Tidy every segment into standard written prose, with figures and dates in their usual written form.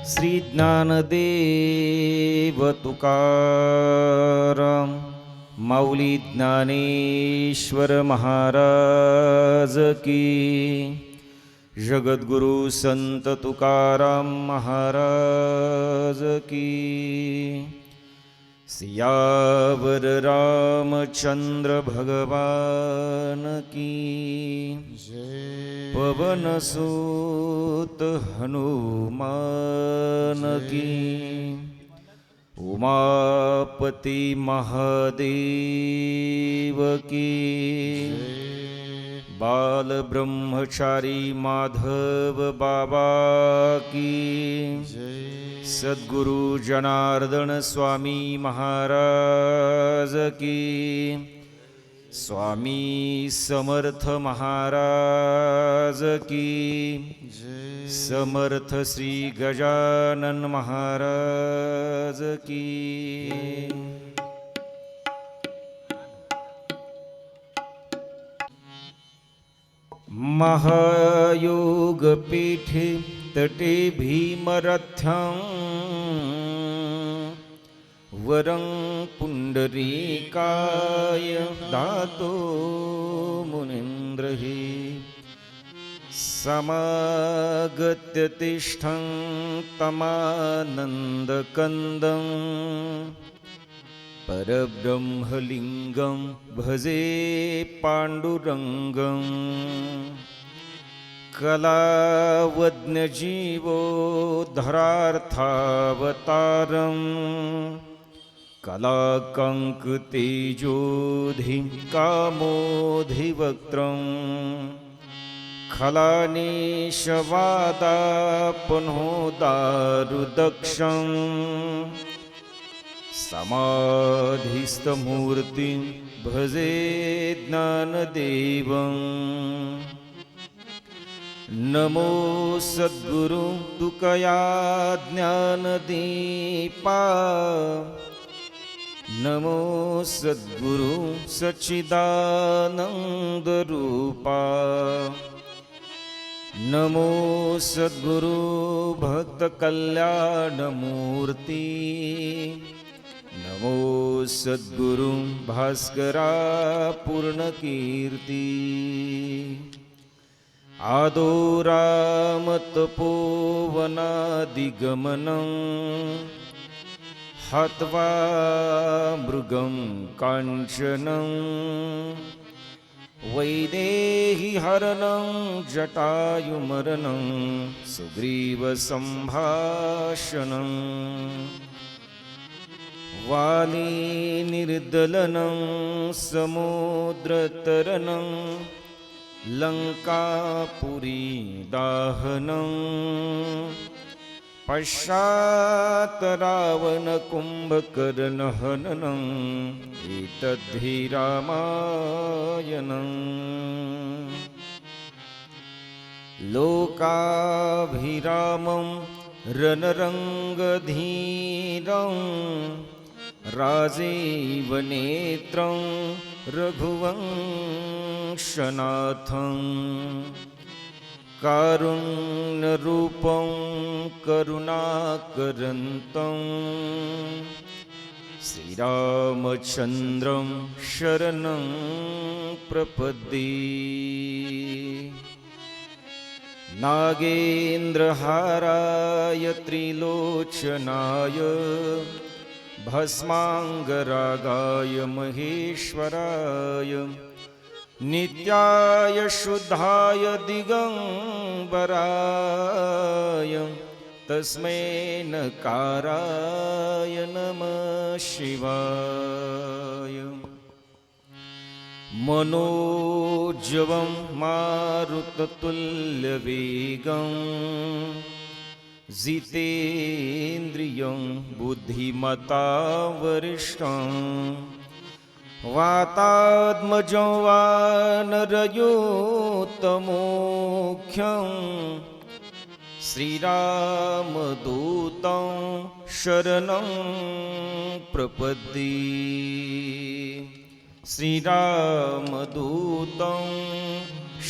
श्री ज्ञानदेव तुकाराम माऊली ज्ञानेश्वर महाराज की, जगद्गुरु संत तुकाराम महाराज की, सियावर रामचंद्र भगवान की, पवन सूत हनुमान की, उमापति महादेव की, बाल ब्रह्मचारी माधव बाबा की, सद्गुरु जनार्दन स्वामी महाराज की, स्वामी समर्थ महाराज की, समर्थ श्री गजानन महाराज की। महायोग पीठे तटे भीमरथ्यं वरं पुंडरीकाय दातो मुनीन्द्रहि समागत्य तिष्ठं तमानन्दकन्दं परब्रह्मलिङ्गं भजे पाण्डुरङ्गं कलावज्ञजीवोद्धरार्थावतारं कलाकङ्कतेजोधिं कामोधिवक्त्रं खलानीशवादापनोदारुदक्षं समाधिस्थमूर्तिं भजे ज्ञानदेवं। नमो सद्गुरु तुकया ज्ञानदीपा, नमो सद्गुरु सच्चिदानन्दरूपा, नमो सद्गुरु भक्तकल्याणमूर्ति, नमो सद्गुरु भास्करा पूर्णकीर्ति। आदोरामतपोवनादिगमनं हत्वा मृगं काञ्चनं वैदेहीहरणं जटायुमरणं सुग्रीवसम्भाषणं वालीनिर्दलनं समुद्रतरणं लङ्कापुरी दाहनं पश्चात् रावणकुम्भकर्णहननम् एतद्धि रामायणम्। लोकाभिरामं रणरङ्गधीरं राजीवनेत्रं रघुवंशनाथं कारुण्यरूपं करुणाकरन्तं श्रीरामचन्द्रं शरणं प्रपद्ये। नागेन्द्रहाराय त्रिलोचनाय भस्माङ्गरागाय महेश्वराय नित्याय शुद्धाय दिगंबराय तस्मै नकाराय नमः शिवाय। मनोजवं मारुततुल्यवेगं जितेन्द्रियं बुद्धिमतावरिष्ठं वातात्मजं वानरयूतमोख्यं श्रीरामदूतं शरणं प्रपद्ये। श्रीरामदूतं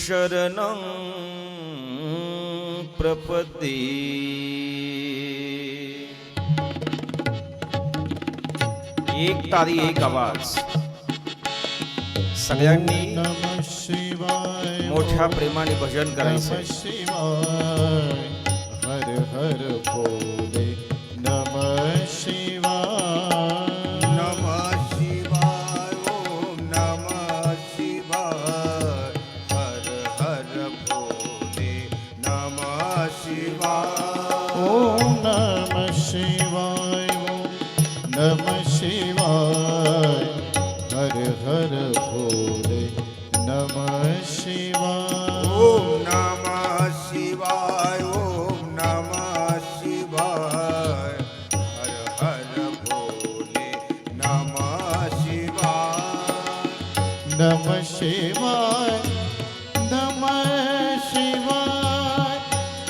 शरणं प्रपद्ये। एक तारी एक आवाज. सगळ्यांनी नमः शिवाय मोठ्या प्रेमाने भजन करायचं. नमः शिवाय हर हर भोले नमः शिवाय नमः शिवाय ओम नमः शिवाय हर हर भोले नमः शिवाय ओम नमः शिवाय ओम नमः शिवाय हर हर भोले नमः शिवाय ओम नमः शिवाय ओम नमः शिवाय हर हर भोले नमः शिवाय नमः शिवाय नमः शिवाय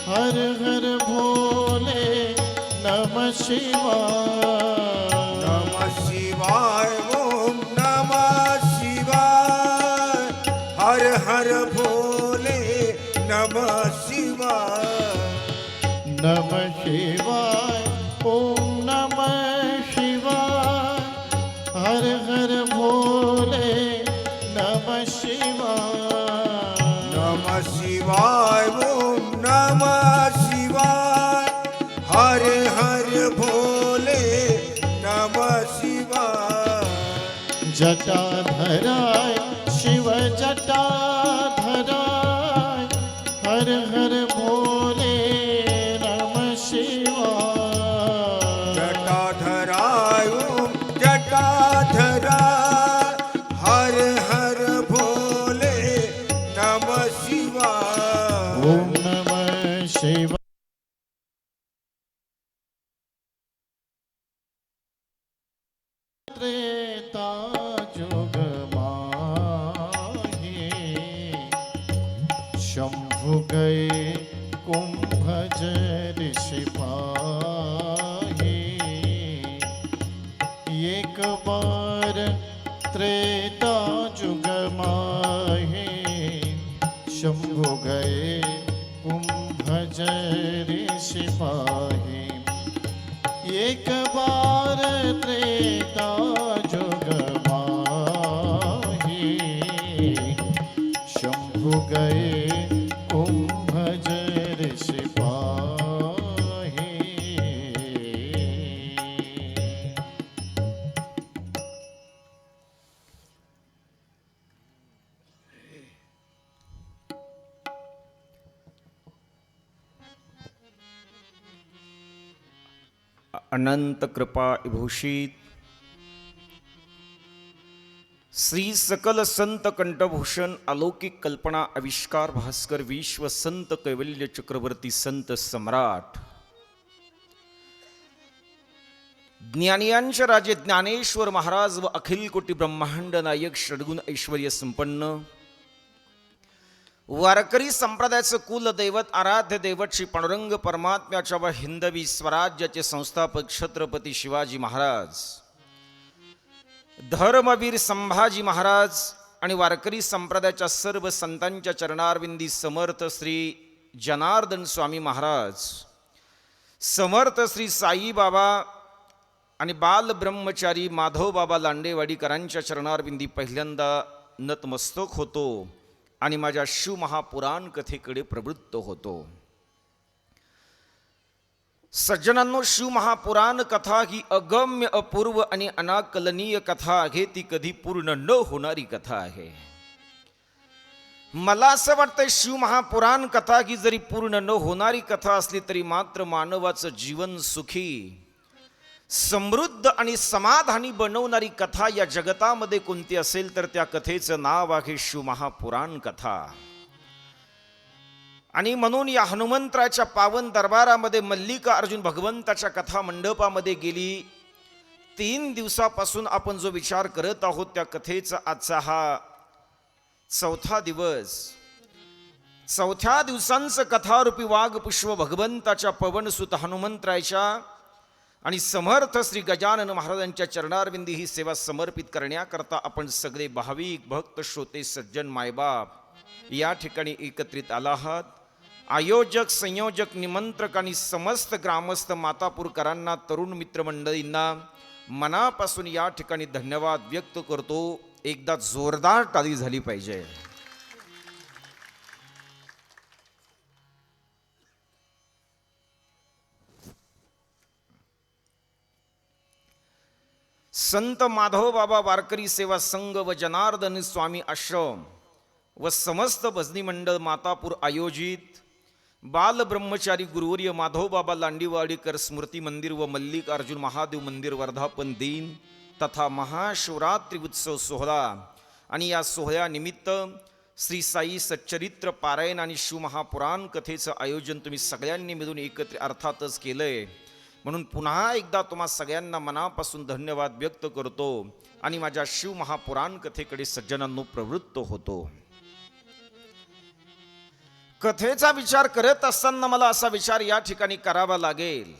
हर हर भोले नमः शिवाय नमः शिवाय ओम नमः शिवाय हर हर भोले नमः शिवाय नमः शिवाय ओम नमः शिवाय हर हर भोले नमः शिवाय नमः शिवाय ओम नमः शिवाय हर हर भोले नमः शिवाय जटाधराय शिव जटाधराय हर हर भोले नमः शिवाय जटाधराय ओम जटाधराय हर हर भोले नमः शिवाय ओम नमः शिवाय त्रेता जुग माहे शंभु गए कुंभज ऋषि पाहे एक बार त्रेता जुग माहे शंभु गए कुंभज ऋषि पाहे एक बार त्रेता जुग माहे शंभु गए कुंभज ऋषि पाहे अनंत कृपा विभूषित श्री सकल संत कंठभूषण अलौकिक कल्पना आविष्कार भास्कर विश्व संत कैवल्य चक्रवर्ती संत सम्राट ज्ञानियांचे राजे ज्ञानेश्वर महाराज व अखिल कोटी ब्रह्मांड नायक षडगुण ऐश्वर्य संपन्न वारकरी संप्रदायाचं कुल दैवत आराध्य दैवत श्री पांडुरंग परमात्म्याच्या व हिंदवी स्वराज्याचे संस्थापक छत्रपती शिवाजी महाराज, धर्मवीर संभाजी महाराज आणि वारकरी संप्रदायाच्या सर्व संतांच्या चरणारविंदी समर्थ श्री जनार्दन स्वामी महाराज, समर्थ श्री साई बाबा आणि बाल ब्रह्मचारी माधव बाबा लांडेवाडीकरांच्या चरणारविंदी पहिल्यांदा नतमस्तक होतो आणि माझ्या शिवमहापुराण कथेकडे प्रवृत्त होतो. सज्जनांनो, शिवमहापुराण कथा ही अगम्य अपूर्व आणि अनाकलनीय कथा आहे. ती कधी पूर्ण न होणारी कथा आहे. मला असं वाटतं शिवमहापुराण कथा ही जरी पूर्ण न होणारी कथा असली तरी मात्र मानवाचं जीवन सुखी, समृद्ध आणि समाधानी बनवणारी कथा या जगतामध्ये कोणती असेल तर त्या कथेचं नाव आहे शिवमहापुराण कथा. आणि म्हणून या हनुमंतराच्या पावन दरबारामध्ये मल्लिकार्जुन भगवंताच्या कथा मंडपामध्ये गेली 3 दिवसापासून आपण जो विचार करत आहोत त्या कथेचा आजचा हा 4था दिवस. 4थ्या दिवसांचं कथारूपी वाघ पुष्प भगवंताच्या पवनसुत हनुमंतरायच्या आणि समर्थ श्री गजानन महाराजांच्या चरणारविंदी ही सेवा समर्पित करण्याकरता आपण सगळे भाविक भक्त श्रोते सज्जन मायबाप या ठिकाणी एकत्रित आला आहात. आयोजक संयोजक निमंत्रक आणि समस्त ग्रामस्थ मातापूरकरांना तरुण मित्रमंडळींना मनापासून या ठिकाणी धन्यवाद व्यक्त करतो. एकदा जोरदार टाळी झाली पाहिजे. संत माधव बाबा वारकरी सेवा संघ व जनार्दन स्वामी आश्रम व समस्त भजनी मंडळ मातापूर आयोजित बाल ब्रह्मचारी गुरुवर्य माधव बाबा लांडीवाडीकर स्मृती मंदिर व मल्लिकार्जुन महादेव मंदिर वर्धापन दिन तथा महाशिवरात्री उत्सव सोहळा आणि या सोहळ्यानिमित्त श्री साई सच्चरित्र पारायण आणि शिवमहापुराण कथेचं आयोजन तुम्ही सगळ्यांनी मिळून एकत्र अर्थातच केलंय. म्हणून पुन्हा एकदा तुम्हा सगळ्यांना मनापासून धन्यवाद व्यक्त करतो आणि माझ्या शिवमहापुराण कथेकडे सज्जनांनो प्रवृत्त होतो. कथेचा विचार करत असताना मला असा विचार या ठिकाणी करावा लागेल.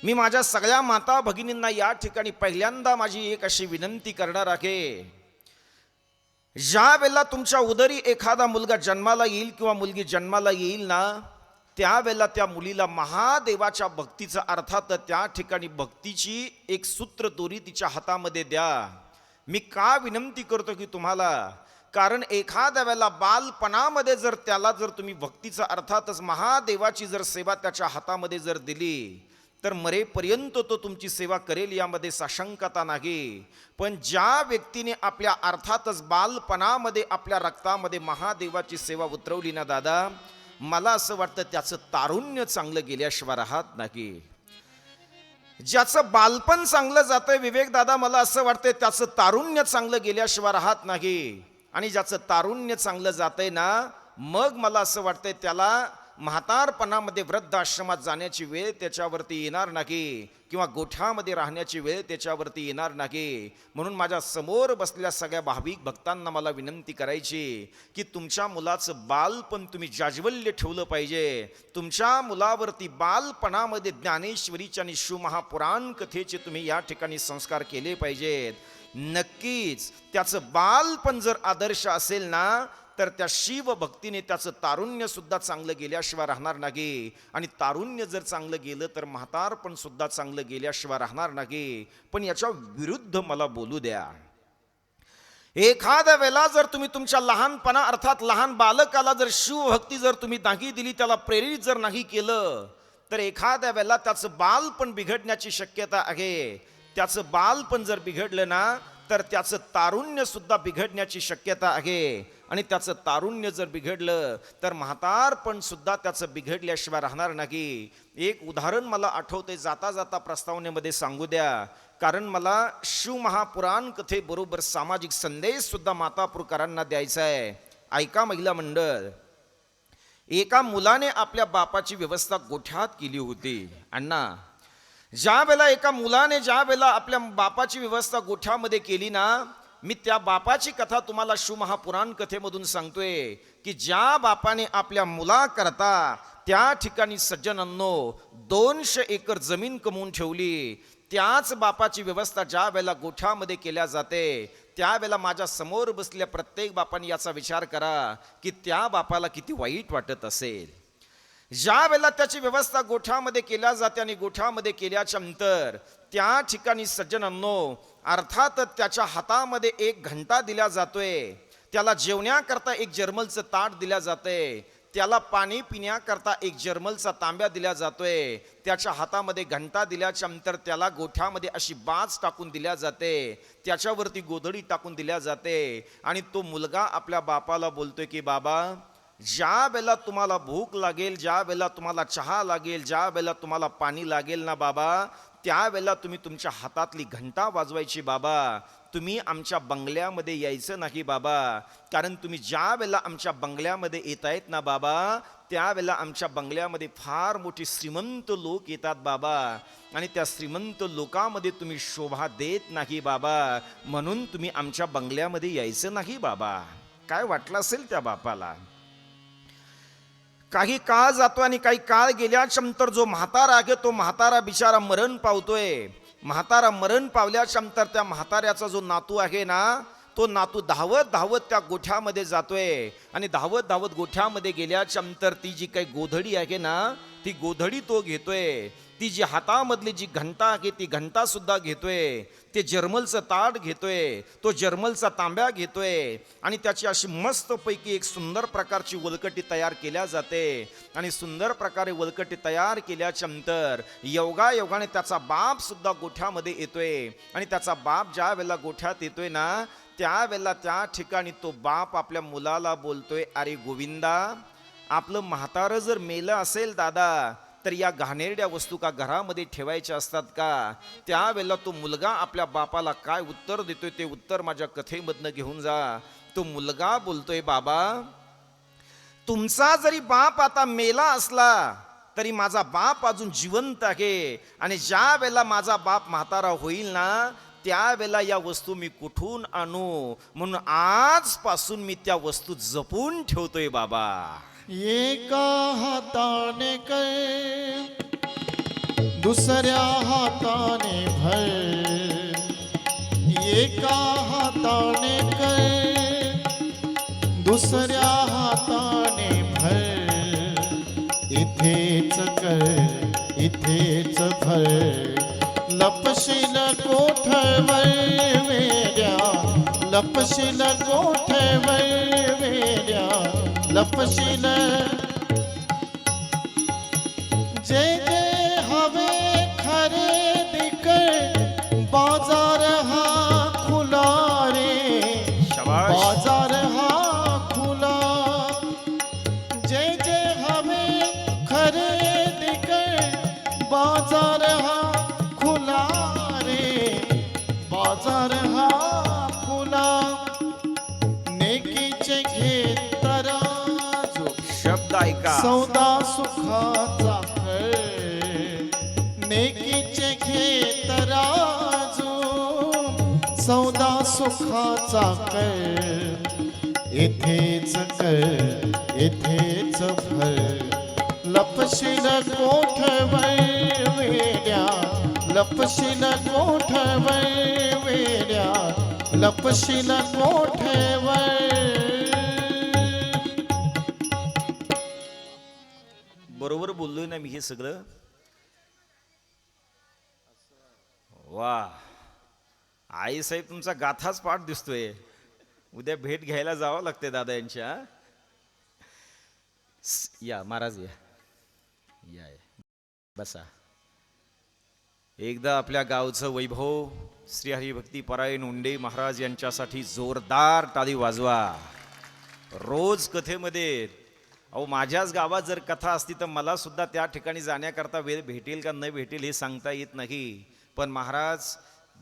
मी माझ्या सगळ्या माता भगिनींना या ठिकाणी पहिल्यांदा माझी एक अशी विनंती करणार आहे, ज्या वेळेला तुमच्या उदरी एखादा मुलगा जन्माला येईल किंवा मुलगी जन्माला येईल ना, त्यावेळेला त्या मुलीला महादेवाच्या भक्तीचा अर्थात त्या ठिकाणी भक्तीची एक सूत्र दोरी तिच्या हातामध्ये द्या. मी का विनंती करतो की तुम्हाला, कारण एखाद्या वेळेला बालपणामध्ये जर त्याला जर तुम्ही भक्तीचा अर्थातच महादेवाची जर सेवा त्याच्या हातामध्ये जर दिली तर मरेपर्यंत तो तुमची सेवा करेल यामध्ये साशंकता नाही. पण ज्या व्यक्तीने आपल्या अर्थातच बालपणामध्ये आपल्या रक्तामध्ये महादेवाची सेवा उतरवली ना दादा, मला असं वाटतं त्याचं तारुण्य चांगलं गेल्याशिवाय राहत नाही. ज्याचं बालपण चांगलं जातंय विवेक दादा, मला असं वाटतंय त्याचं तारुण्य चांगलं गेल्याशिवाय राहत नाही. आणि ज्याचं तारुण्य चांगलं जातंय ना, मग मला असं वाटतंय त्याला म्हातारपणामध्ये वृद्धाश्रमात जाण्याची वेळ त्याच्यावरती येणार नाही किंवा गोठ्यामध्ये राहण्याची वेळ त्याच्यावरती येणार नाही. म्हणून माझ्या समोर बसलेल्या सगळ्या भाविक भक्तांना मला विनंती करायची की तुमच्या मुलाचं बालपण तुम्ही जाज्वल्य ठेवलं पाहिजे. तुमच्या मुलावरती बालपणामध्ये ज्ञानेश्वरीच्या आणि शिवमहापुराण कथेचे तुम्ही या ठिकाणी संस्कार केले पाहिजेत. नक्कीच त्याचं बालपण जर आदर्श असेल ना, तर त्या शिवभक्तीने त्याचं तारुण्य सुद्धा चांगलं गेल्याशिवाय राहणार नाही. आणि तारुण्य जर चांगलं गेलं तर म्हातारपण सुद्धा चांगलं गेल्याशिवाय राहणार नाही. पण याच्या विरुद्ध मला बोलू द्या. एखाद्या वेळेला जर तुम्ही तुमच्या लहानपणा अर्थात लहान बालकाला जर शिवभक्ती जर तुम्ही नाही दिली, त्याला प्रेरित जर नाही केलं, तर एखाद्या वेळेला त्याचं बालपण बिघडण्याची शक्यता आहे. त्याचं बालपण जर बिघडलं ना, तर त्याचं तारुण्य सुद्धा बिघडण्याची शक्यता आहे. आणि त्याचं तारुण्य जर बिघडलं तर म्हातारपण सुद्धा त्याचं बिघडल्याशिवाय राहणार नाही. एक उदाहरण मला आठवते, जाता जाता प्रस्तावनेमध्ये सांगू द्या, कारण मला शिवमहापुराण कथेबरोबर सामाजिक संदेश सुद्धा मातापुरकरांना द्यायचा आहे. ऐका महिला मंडळ, एका मुलाने आपल्या बापाची व्यवस्था गोठ्यात केली होती. अण्णा, ज्या वेळेला एका मुलाने ज्या वेळेला आपल्या बापाची व्यवस्था गोठ्यामध्ये केली ना, मी त्या बापाची कथा तुम्हाला शिवमहापुराण कथेमधून सांगतोय की ज्या बापाने आपल्या मुलाकरता त्या ठिकाणी सज्जनांनो 200 एकर जमीन कमवून ठेवली, त्याच बापाची व्यवस्था ज्या वेळेला गोठ्यामध्ये केल्या जाते, त्यावेळेला माझ्या समोर बसलेल्या प्रत्येक बापाने याचा विचार करा की त्या बापाला किती वाईट वाटत असेल. ज्या वेळेला त्याची व्यवस्था गोठ्यामध्ये केल्या जाते आणि गोठ्यामध्ये केल्याच्या नंतर त्या ठिकाणी सज्जनांनो अर्थात त्याच्या हातामध्ये एक घंटा दिला जातोय, त्याला जेवण्याकरता एक जर्मलचं ताट दिल्या जातंय, त्याला पाणी पिण्याकरता एक जर्मलचा तांब्या दिला जातोय, त्याच्या हातामध्ये घंटा दिल्याच्या नंतर त्याला गोठ्यामध्ये अशी बाज टाकून दिल्या जाते, त्याच्यावरती गोधडी टाकून दिल्या जाते. आणि तो मुलगा आपल्या बापाला बोलतोय की बाबा, ज्या वेळेला तुम्हाला भूक लागेल, ज्या वेळेला तुम्हाला चहा लागेल, ज्या वेळेला तुम्हाला पाणी लागेल ना बाबा, त्यावेळेला तुम्ही तुमच्या हातातली घंटा वाजवायची बाबा. तुम्ही आमच्या बंगल्यामध्ये यायचं नाही बाबा, कारण तुम्ही ज्या वेळेला आमच्या बंगल्यामध्ये येत आहेत ना बाबा, त्यावेळेला आमच्या बंगल्यामध्ये फार मोठी श्रीमंत लोक येतात बाबा, आणि त्या श्रीमंत लोकांमध्ये तुम्ही शोभा देत नाही बाबा, म्हणून तुम्ही आमच्या बंगल्यामध्ये यायचं नाही बाबा. काय वाटलं असेल त्या बापाला. काही काळ जातो आणि काही काळ गेल्याच्या नंतर जो म्हातारा आहे तो म्हातारा बिचारा मरण पावतोय. म्हातारा मरण पावल्याच्या नंतर त्या म्हाताऱ्याचा जो नातू आहे ना, तो नातू धावत धावत त्या गोठ्यामध्ये जातोय. आणि धावत धावत गोठ्यामध्ये गेल्याच्या नंतर ती जी काही गोधडी आहे ना, ती गोधडी तो घेतोय, ती जी हातामधली जी घंटा आहे ती घंटा सुद्धा घेतोय, ते जर्मलचं ताट घेतोय, तो जर्मलचा तांब्या घेतोय आणि त्याची अशी मस्तपैकी एक सुंदर प्रकारची वलकटी तयार केल्या जाते. आणि सुंदर प्रकारे वलकटी तयार केल्याच्या नंतर योगायोगाने त्याचा बाप सुद्धा गोठ्यामध्ये येतोय. आणि त्याचा बाप ज्या वेळेला गोठ्यात येतोय ना, त्यावेळेला त्या ठिकाणी तो बाप आपल्या मुलाला बोलतोय, अरे गोविंदा, आपलं म्हातारं जर मेलं असेल दादा, तर या घाणेरड्या वस्तू का घरामध्ये ठेवायच्या असतात का? त्यावेळेला तो मुलगा आपल्या बापाला काय उत्तर देतोय ते उत्तर माझ्या कथेमधनं घेऊन जा. तो मुलगा बोलतोय, बाबा, तुमचा जरी बाप आता मेला असला तरी माझा बाप अजून जिवंत आहे. आणि ज्या वेळेला माझा बाप म्हातारा होईल ना, त्यावेळेला या वस्तू मी कुठून आणू? म्हणून आजपासून मी त्या वस्तू जपून ठेवतोय बाबा. एका हाताने कर, दुसऱ्या हाताने भर. एका हाताने कर, दुसऱ्या हाताने भर. इथेच कर, इथेच भर. लपशील कोठवर वेड्या, लपशील कोठवर वेड्या, लपशील. जे जे हवे खरेदी कर, बाजार हा खुला रे, शाबाश. बाजार हा खुला. जे जे हवे खरेदी कर, बाजार हा खुला रे, बाजार हा खुला. नेकीचे घे तराजू, शब्द ऐका. सौदा सुखाचा कर. नेकीचे घे तराजू, सौदा सुखाचा कर. इथेच कर, इथेच भर. लपशील कोठवर वेड्या, लपशील कोठवर वेड्या, लपशील कोठवर. बरोबर बोललोय ना मी हे सगळं? वा, आई साहेब तुमचा गाथाच पाठ दिसतोय. उद्या भेट घ्यायला जावं लागते दादा यांच्या. या महाराज, या या या. बसा. एकदा आपल्या गावचं वैभव श्री हरिभक्ती परायण उंडे महाराज यांच्यासाठी जोरदार टाळी वाजवा. रोज कथेमध्ये, अहो माझ्याच गावात जर कथा असती तर मला सुद्धा त्या ठिकाणी जाण्याकरता वेळ भेटेल का न भेटेल हे सांगता येत नाही. पण महाराज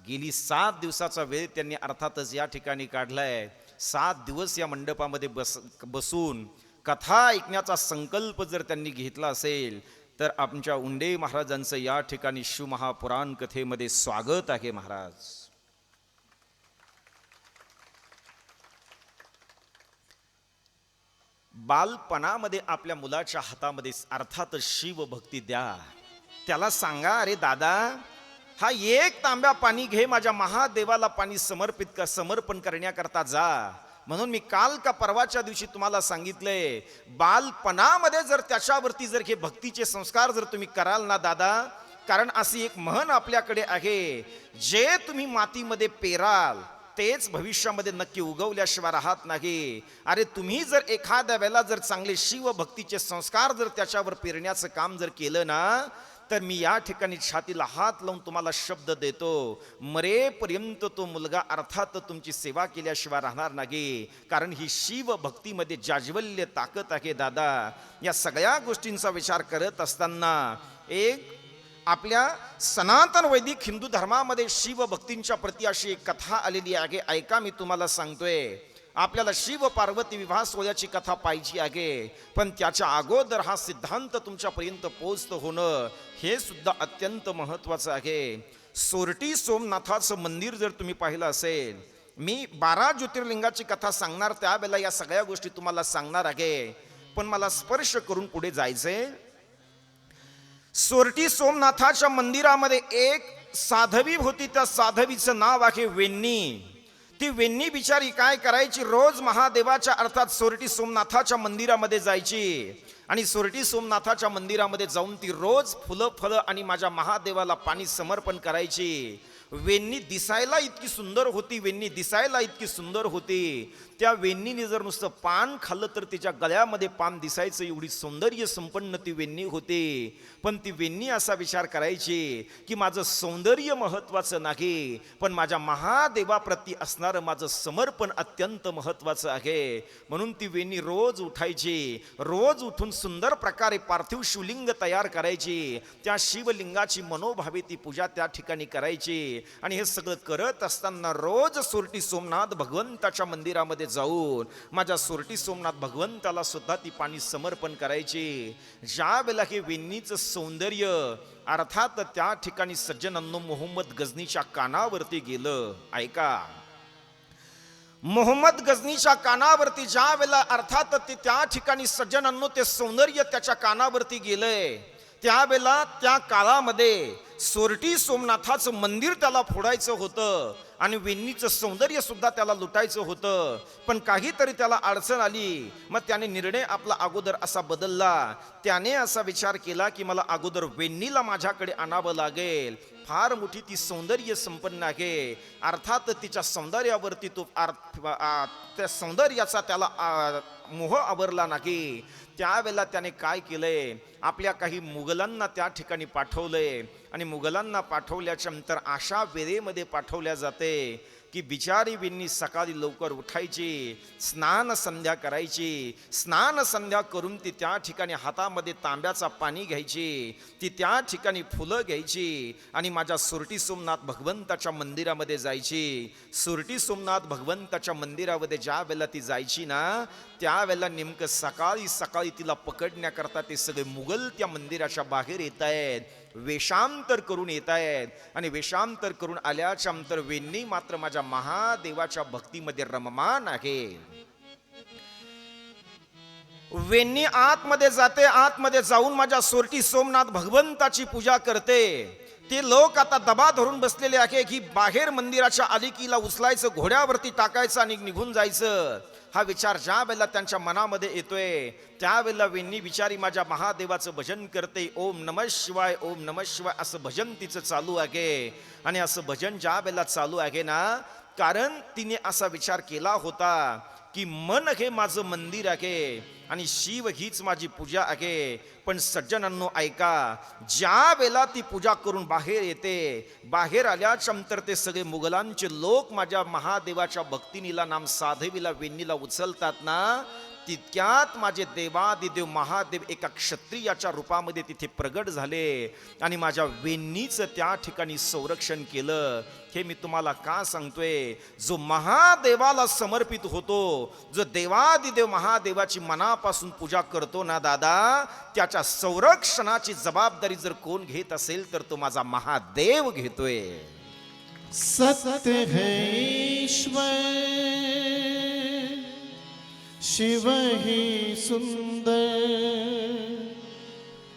गेली 7 दिवसाचा वेळ त्यांनी अर्थातच या ठिकाणी काढलाय. 7 दिवस या मंडपामध्ये बसून कथा ऐकण्याचा संकल्प जर त्यांनी घेतला असेल तर आमच्या उंडे महाराजांचं या ठिकाणी शिवमहापुराण कथेमध्ये स्वागत आहे. महाराज, बालपणामध्ये आपल्या मुलाच्या हातामध्ये अर्थातच शिवभक्ती द्या. त्याला सांगा, अरे दादा, हा एक तांब्या पाणी घे, माझ्या महादेवाला पाणी समर्पण करण्याकरता जा. म्हणून मी काल का परवाच्या दिवशी तुम्हाला सांगितलंय, बालपणामध्ये जर त्याच्यावरती जर हे भक्तीचे संस्कार जर तुम्ही कराल ना दादा, कारण अशी एक म्हण आपल्याकडे आहे, जे तुम्ही मातीमध्ये पेराल तेच भविष्यामध्ये नक्की उगवल्याशिवाय राहत नाही. अरे तुम्ही जर एखाद्या वेळेला जर चांगले शिवभक्तीचे संस्कार जर त्याच्यावर पेरण्याचं काम जर केलं ना, तर मी या ठिकाणी छातीला हात लावून तुम्हाला शब्द देतो, मरेपर्यंत तो मुलगा अर्थात तुमची सेवा केल्याशिवाय राहणार नाही. कारण ही शिवभक्तीमध्ये जाज्वल्य ताकद आहे दादा. या सगळ्या गोष्टींचा विचार करत असताना एक आपल्या सनातन वैदिक हिंदू धर्मामध्ये शिवभक्तींच्या प्रती अशी एक कथा आलेली आहे. ऐका, मी तुम्हाला सांगतोय. आपल्याला शिव पार्वती विवाह सोहळ्याची कथा पाहिजे आहे, पण त्याच्या अगोदर हा सिद्धांत तुमच्यापर्यंत पोहोचतं होणं हे सुद्धा अत्यंत महत्त्वाचं आहे. सोरटी सोमनाथाचं मंदिर जर तुम्ही पाहिलं असेल, मी 12 ज्योतिर्लिंगाची कथा सांगणार, त्यावेळेला या सगळ्या गोष्टी तुम्हाला सांगणार आहे. पण मला स्पर्श करून पुढे जायचंय. सोरटी सोमनाथाच्या मंदिरामध्ये एक साधवी होती. त्या साधवीचं नाव आहे वेण्णी. ती वेण्णी बिचारी काय करायची, रोज महादेवाच्या अर्थात सोरटी सोमनाथाच्या मंदिरामध्ये जायची आणि सोरटी सोमनाथाच्या मंदिरामध्ये जाऊन ती रोज फुलं फळं आणि माझ्या महादेवाला पाणी समर्पण करायची. वेण्णी दिसायला इतकी सुंदर होती, वेण्णी दिसायला इतकी सुंदर होती. त्या वेण्णीने जर नुसतं पान खाल्लं तर तिच्या गळ्यामध्ये पान दिसायचं, एवढी सौंदर्य संपन्न ती वेण्णी होती. पण ती वेण्णी असा विचार करायची की माझं सौंदर्य महत्वाचं नाही, पण माझ्या महादेवाप्रती असणारं माझं समर्पण अत्यंत महत्वाचं आहे. म्हणून ती वेण्णी रोज उठायची, रोज उठून सुंदर प्रकारे पार्थिव शिवलिंग तयार करायची. त्या शिवलिंगाची मनोभावे ती पूजा त्या ठिकाणी करायची. आणि हे सगळं करत असताना रोज सोरटी सोमनाथ भगवंताच्या मंदिरामध्ये जाऊन माझ्या सोरटी सोमनाथ भगवंताला सुद्धा ती पाणी समर्पण करायची. ज्या वेळेला हे वेण्णीचं सौंदर्य अर्थात त्या ठिकाणी सज्जनांनो मोहम्मद गझनीच्या कानावरती गेलं. ऐका, मोहम्मद गझनीच्या कानावरती ज्या वेळेला अर्थात ते त्या ठिकाणी सज्जनांनो ते सौंदर्य त्याच्या कानावरती गेलंय, त्यावेळेला त्या काळामध्ये सोरटी सोमनाथाचं मंदिर त्याला फोडायचं होतं आणि वेण्णीचं सौंदर्य सुद्धा त्याला लुटायचं होतं. पण काहीतरी त्याला अडचण आली. मग त्याने निर्णय आपला अगोदर असा बदलला. त्याने असा विचार केला की मला अगोदर वेण्णीला माझ्याकडे आणावं लागेल. फार मोठी ती सौंदर्य संपन्न आहे, अर्थात तिच्या सौंदर्यावरती तो त्या सौंदर्याचा त्याला मोह आवरला नाही. त्यावेळेला त्याने काय केलंय, आपल्या काही मुघलांना त्या ठिकाणी पाठवलंय. आणि मुघलांना पाठवल्याच्या नंतर अशा वेळेमध्ये पाठवल्या जाते की बिचारी वेण्णी सकाळी लवकर उठायची, स्नान संध्या करायची. स्नान संध्या करून ती त्या ठिकाणी हातामध्ये तांब्याचा पाणी घ्यायची, ती त्या ठिकाणी फुलं घ्यायची आणि माझ्या सोरटी सोमनाथ भगवंताच्या मंदिरामध्ये जायची. सोरटी सोमनाथ भगवंताच्या मंदिरामध्ये ज्या वेळेला ती जायची ना, त्यावेळेला नेमकं सकाळी सकाळी तिला पकडण्याकरता ते सगळे मुघल त्या मंदिराच्या बाहेर येत आहेत, वेषांतर करून येत आहेत. आणि वेषांतर करून आल्याच्या नंतर वेण्णी मात्र माझ्या महादेवाच्या भक्तीमध्ये रममान आहे. वेण्णी आतमध्ये जाते, आतमध्ये जाऊन माझ्या सोरटी सोमनाथ भगवंताची पूजा करते. ते लोक आता दबा धरून बसलेले आहे की बाहेर मंदिराच्या अलिकीला उचलायचं, घोड्यावरती टाकायचं आणि निघून जायचं. हा विचार ज्या वेळेला त्यांच्या मनामध्ये येतोय, त्यावेळेला वेण्णी बिचारी माझ्या महादेवाचं भजन करते. ओम नमः शिवाय, ओम नमः शिवाय असं भजन तिचं चालू आहे. आणि असं भजन ज्या वेळेला चालू आहे ना, कारण तिने असा विचार केला होता की मन हे माझं मंदिर आहे आणि शिव हीच माझी पूजा आहे. पण सज्जनांनो ऐका, ज्या वेळेला ती पूजा करून बाहेर येते, बाहेर आल्याच्या नंतर ते सगळे मुघलांचे लोक माझ्या महादेवाच्या भक्तिनीला नाम साधवीला वेण्णीला उचलतात ना, तितक्यात माझे देवादिदेव महादेव एका क्षत्रियाच्या रूपामध्ये तिथे प्रगट झाले आणि माझ्या वेण्णीचं त्या ठिकाणी संरक्षण केलं. हे मी तुम्हाला का सांगतोय, जो महादेवाला समर्पित होतो, जो देवादिदेव महादेवाची मनापासून पूजा करतो ना दादा, त्याच्या संरक्षणाची जबाबदारी जर कोण घेत असेल तर तो माझा महादेव घेतोय. सत्य है ईश्वर, शिव ही सुंदर,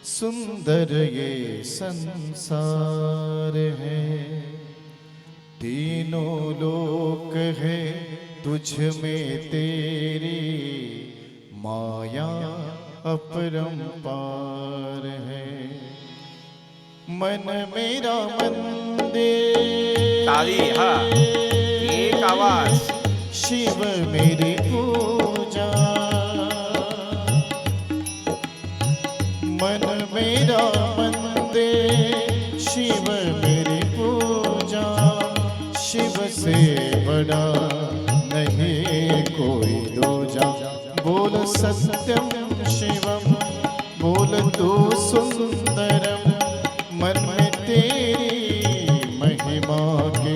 सुंदर ये संसार है. तीनों लोक है तुझ में तेरी, माया अपरंपार है. मन मेरा मंदिर, ताली हा एक आवाज. शिव मेरी पूजा, मन मेरा मंदिर, शिव मेरी पूजा. शिव से बड़ा नहीं कोई दूजा. बोल सत्यम शिवम, बोल तू सुंदरम. मन में तेरी महिमा के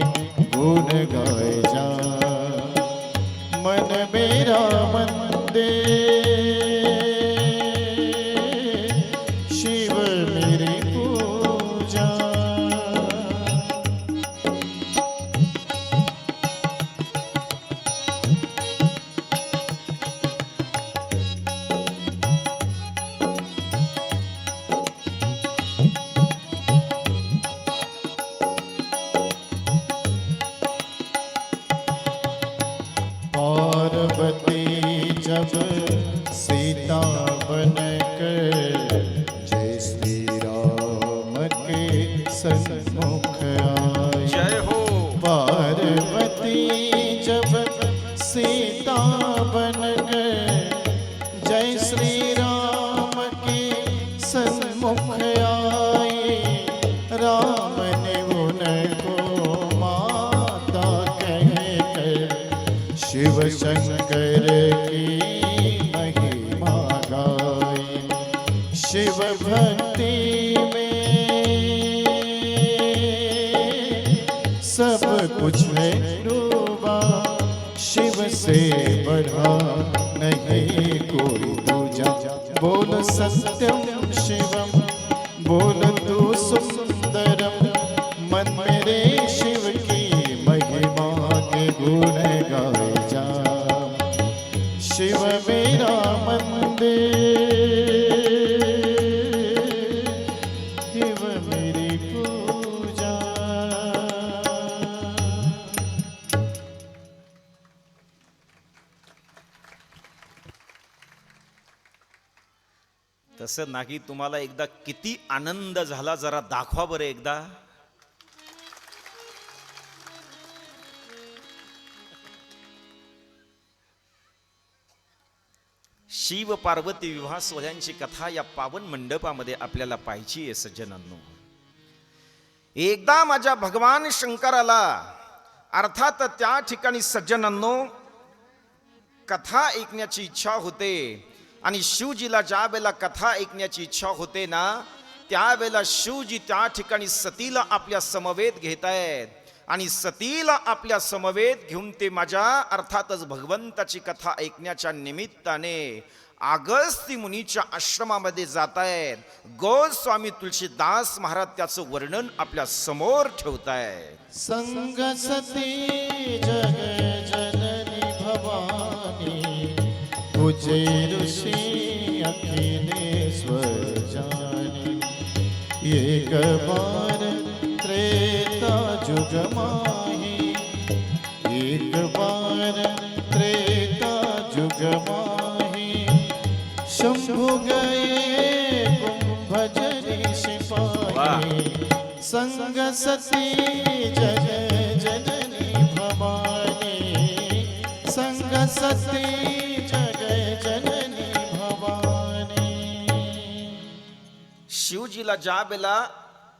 गुण गाए जा. मन मेरा मंदिर, शिव मेरी पूजा. सन्मुख आए। जय हो। पार्वती जब सीता बन गए, जय श्री राम के सन्मुख आए। राम ने उनको माता कहकर शिव शंकर की महिमा गाई। शिव भक्ति में सब कुछ है डूबा, शिव से बढ़ा नहीं कोई दूजा। बोल सत्यम शिवम, बोल तू सुंदरम, मन मेरे शिव की महिमा के गुण गाए जा। शिव मेरा मंदिर, शिव मेरी पूजा। तसं नाही, तुम्हाला एकदा किती आनंद झाला जरा दाखवा बरं एकदा. शिव पार्वती विवाह सोहळ्यांची कथा या पावन मंडपामध्ये आपल्याला पाहिजे आहे सज्जनांनो. एकदा माझ्या भगवान शंकराला, अर्थात त्या ठिकाणी सज्जनांनो, कथा ऐकण्याची इच्छा होते. आणि शिवजीला ज्या वेळेला कथा ऐकण्याची इच्छा होते ना, त्यावेळेला शिवजी त्या ठिकाणी सतीला आपल्या समवेत घेत आहेत. आणि सतीला आपल्या समवेत घेऊन ते माझ्या अर्थातच भगवंताची कथा ऐकण्याच्या निमित्ताने अगस्ती मुनीच्या आश्रमामध्ये जात आहेत. गोस्वामी तुलसीदास महाराज त्याचं वर्णन आपल्या समोर ठेवतायत. संग सती जग जननी भवानी, तुझे ऋषि अखिलेश्वर जाने। एक बार त्रेता जुग माही, एक बार त्रेता जुग माही। शंभु गए कुंभजरी सिपाही, संग सती जग जननी भवानी, संग सती जग जननी भवानी। शिवजीला ज्या वेळेला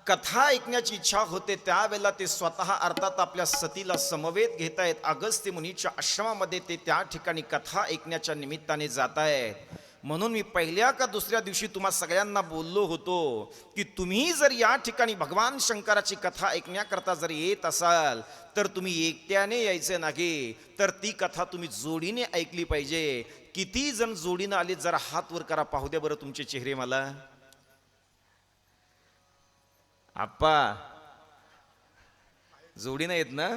कथा ऐकण्याची इच्छा होते त्यावेळेला ते स्वतः अर्थात आपल्या सतीला समवेत घेत आहेत. अगस्त्य मुनीच्या आश्रमामध्ये ते त्या ठिकाणी कथा ऐकण्याच्या निमित्ताने जात आहेत. म्हणून मी पहिल्या का दुसऱ्या दिवशी तुम्हा सगळ्यांना बोललो होतो की तुम्ही जर या ठिकाणी भगवान शंकराची कथा ऐकण्याकरता जर येत असाल तर तुम्ही एकट्याने यायचे नाही, तर ती कथा तुम्ही जोडीने ऐकली पाहिजे. किती जण जोडीने आले जरा हात वर करा, पाहू द्या बरं तुमचे चेहरे मला. आप्पा जोडीने येत ना.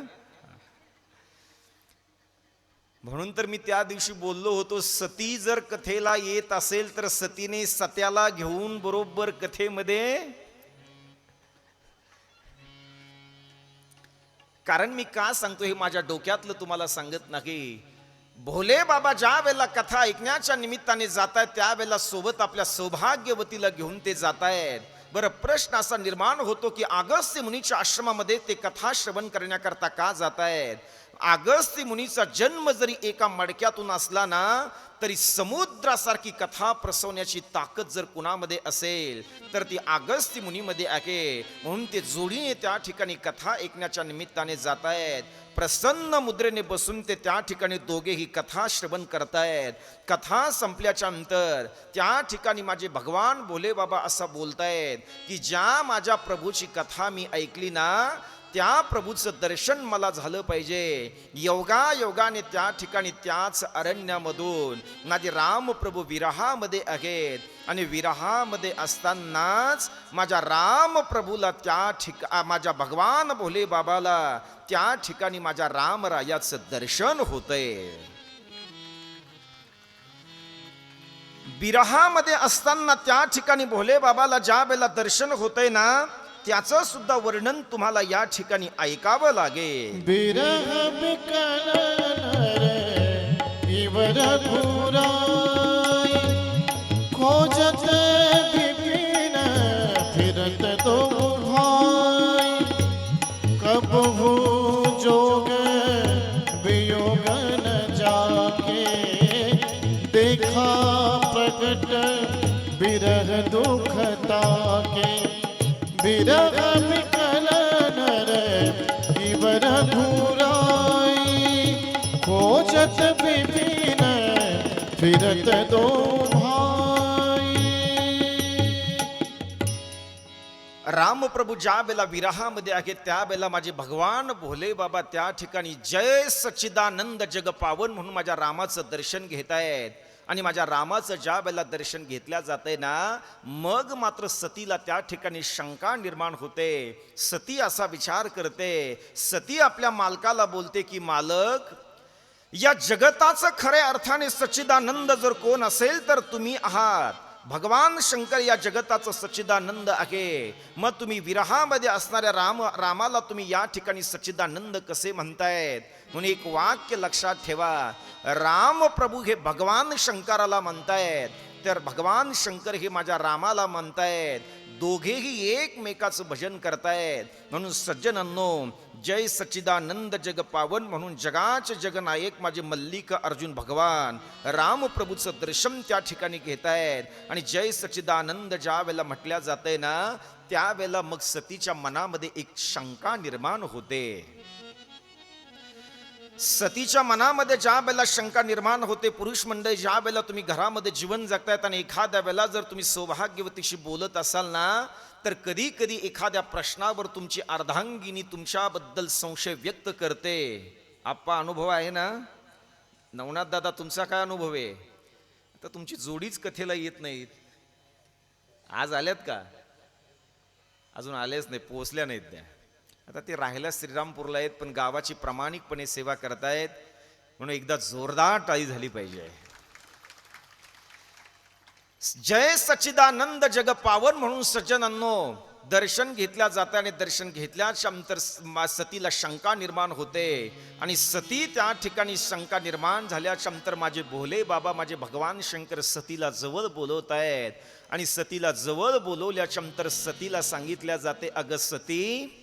म्हणून तर मी त्या दिवशी बोललो होतो, सती जर कथेला येत असेल तर सतीने सत्याला घेऊन बरोबर कथेमध्ये. कारण मी का सांगतो हे माझ्या डोक्यातलं तुम्हाला सांगत नाही. भोले बाबा ज्या वेळेला कथा ऐकण्याच्या निमित्ताने जात आहेत त्यावेळेला सोबत आपल्या सौभाग्यवतीला घेऊन ते जात आहेत. बरं, प्रश्न असा निर्माण होतो की अगस्त्य मुनीच्या आश्रमामध्ये ते कथा श्रवण करण्याकरता का जात आहेत. अगस्त्य मुनीचा जन्म जरी एका मडक्यातून असला ना तरी समुद्रासारखी कथा प्रसवण्याची ताकद जर कुणामध्ये असेल तर ती अगस्त्य मुनीमध्ये आहे. म्हणून ते जोडीने त्या ठिकाणी कथा ऐकण्याच्या निमित्ताने जात आहेत. प्रसन्न मुद्रेने बसून ते त्या ठिकाणी दोघेही कथा श्रवण करतायत. कथा संपल्याच्या नंतर त्या ठिकाणी माझे भगवान भोले बाबा असं बोलतायत की ज्या माझ्या प्रभूची कथा मी ऐकली ना त्या प्रभूचं दर्शन मला झालं पाहिजे. योगायोगाने त्या ठिकाणी त्याच अरण्यामधून माझे राम प्रभू विरहामध्ये आहेत आणि विरहामध्ये असतानाच माझ्या राम प्रभूला त्या माझ्या भगवान भोले बाबाला त्या ठिकाणी माझ्या रामरायाचं दर्शन होतंय. विरहामध्ये असताना त्या ठिकाणी भोले बाबाला ज्या वेळेला दर्शन होतंय ना त्याचं सुद्धा वर्णन तुम्हाला या ठिकाणी ऐकावं लागेल. बिरह बिकल नर इवर घुराई, खोजत विपिन फिरत तो भाई। फिरत दो भाई। रामप्रभू ज्या वेळेला विरहामध्ये आहे त्यावेळेला माझे भगवान भोले बाबा त्या ठिकाणी जय सच्चिदानंद जग पावन म्हणून माझ्या रामाचं दर्शन घेतायत. आणि माझ्या रामाचं ज्या वेळेला दर्शन घेतल्या जाते ना, मग मात्र सतीला त्या ठिकाणी शंका निर्माण होते. सती असा विचार करते, सती आपल्या मालकाला बोलते की मालक, या जगताचं खऱ्या अर्थाने सच्चिदानंद जर कोण असेल तर तुम्ही आहात. भगवान शंकर या जगताचं सच्चिदानंद आहे. मग तुम्ही विरहामध्ये असणाऱ्या रामाला तुम्ही या ठिकाणी सच्चिदानंद कसे म्हणतायत? म्हणून एक वाक्य लक्षात ठेवा, राम प्रभू हे भगवान शंकराला म्हणतायत, तर भगवान शंकर हे माझ्या रामाला म्हणतायत. दोघेही एकमेकाचं भजन करतायत. म्हणून सज्जनांनो, जय सच्चिदानंद जग पावन म्हणून जगाचे जगनायक माझे मल्लिक अर्जुन भगवान रामप्रभूचं दर्शन त्या ठिकाणी घेतायत. आणि जय सच्चिदानंद ज्या वेळेला म्हटल्या जाते ना, त्यावेळेला मग सतीच्या मनामध्ये एक शंका निर्माण होते. सतीच्या मनामध्ये ज्या वेळेला शंका निर्माण होते, पुरुष मंडळी ज्या वेळेला तुम्ही घरामध्ये जीवन जगतायत आणि एखाद्या वेळेला जर तुम्ही सौभाग्यवतीशी बोलत असाल ना, तर कधी कधी एखाद्या प्रश्नावर तुमची अर्धांगिनी तुमच्याबद्दल संशय व्यक्त करते. आप्पा अनुभव आहे ना? नवनाथ दादा तुमचा काय अनुभव आहे? आता तुमची जोडीच कथेला येत नाहीत. आज आल्यात का? अजून आलेच नाही, पोहोचल्या नाहीत त्या. आता ते राहायला श्रीरामपूरला आहेत, पण गावाची प्रामाणिकपणे सेवा करतायत. म्हणून एकदा जोरदार टाळी झाली पाहिजे. जय सच्चिदानंद जग पावन म्हणून सज्जनांनो दर्शन घेतल्या जाते. आणि दर्शन घेतल्याच्या नंतर सतीला शंका निर्माण होते. आणि सती त्या ठिकाणी शंका निर्माण झाल्याच्या नंतर माझे भोले बाबा माझे भगवान शंकर सतीला जवळ बोलवत आहेत. आणि सतीला जवळ बोलवल्याच्या नंतर सतीला सांगितल्या जाते, अगं सती,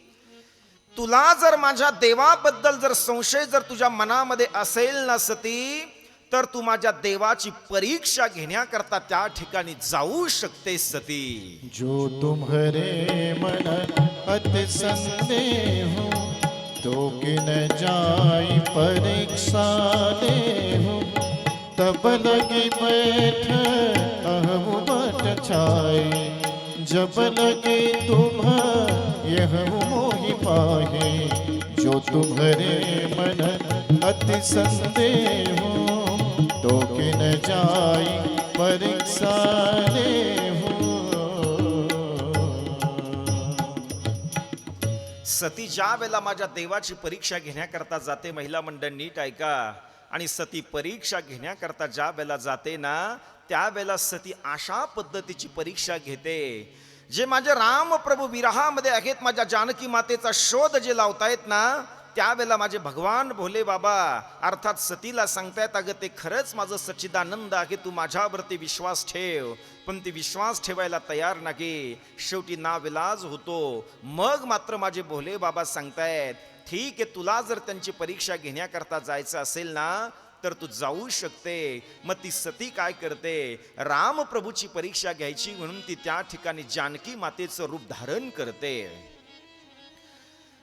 तुला जर माझ्या देवाबद्दल जर संशय जर तुझ्या मनामध्ये असेल ना सती, तर तू माझ्या देवाची परीक्षा घेण्याकरता त्या ठिकाणी जाऊ शकते सती. जो तुम्हारे मन अति संदेह हो, तो किन जाई परीक्षा देहु. तब लगी बैठ अहम बट छाई, जब लगे तुम यह मोहि पाहे. जो तुम्हारे मन अति संदेह हो, तो किन जाई परीक्षा देहु. सती ज्या वेळेला माझ्या देवाची परीक्षा घेण्याकरता जाते, महिला मंडळ नीट ऐका. आणि सती परीक्षा घेण्याकरता ज्या वेळेला जाते ना, त्यावेळेला सती अशा पद्धतीची परीक्षा घेते, जे माझे रामप्रभू विरहामध्ये आहेत, माझ्या जानकी मातेचा शोध जे लावतायत ना, त्यावेळेला माझे भगवान भोले बाबा अर्थात सतीला सांगतायत, अगं ते खरंच माझं सच्चिदानंद आहे, तू माझ्यावरती विश्वास ठेव. पण ती विश्वास ठेवायला तयार नाही. शेवटी नाविलाज होतो. मग मात्र माझे भोले बाबा सांगतायत, ठीक आहे, तुला जर त्यांची परीक्षा घेण्याकरता जायचं असेल ना, तर तू जाऊ शकते. मग ती सती काय करते, रामप्रभूची परीक्षा घ्यायची म्हणून ती त्या ठिकाणी जानकी मातेचं रूप धारण करते.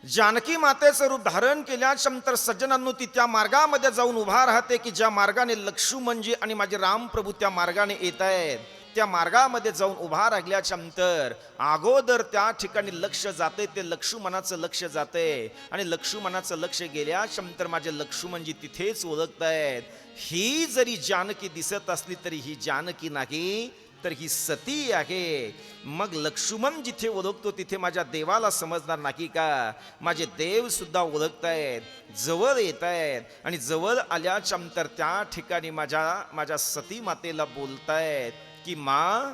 जानकी मातेचं रूप धारण केल्यानंतर सज्जनांनो ती त्या मार्गामध्ये जाऊन उभा राहते की ज्या मार्गाने लक्ष्मणजी आणि माझे रामप्रभू त्या मार्गाने येत आहेत. त्या मार्गामध्ये जाऊन उभा राहिल्याच्या नंतर अगोदर त्या ठिकाणी लक्ष जाते, ते लक्ष्मणाचं लक्ष जाते. आणि लक्ष्मणाचं लक्ष गेल्याच्या नंतर माझे लक्ष्मणजी तिथेच ओळखतायत, ही जरी जानकी दिसत असली तरी ही जानकी नाही, तर ही सती आहे. मग लक्ष्मण जिथे ओळखतो तिथे माझ्या देवाला समजणार नाही का? माझे देव सुद्धा ओळखतायत, जवळ येत आहेत. आणि जवळ आल्याच्या नंतर त्या ठिकाणी माझ्या सती मातेला बोलतायत की मा,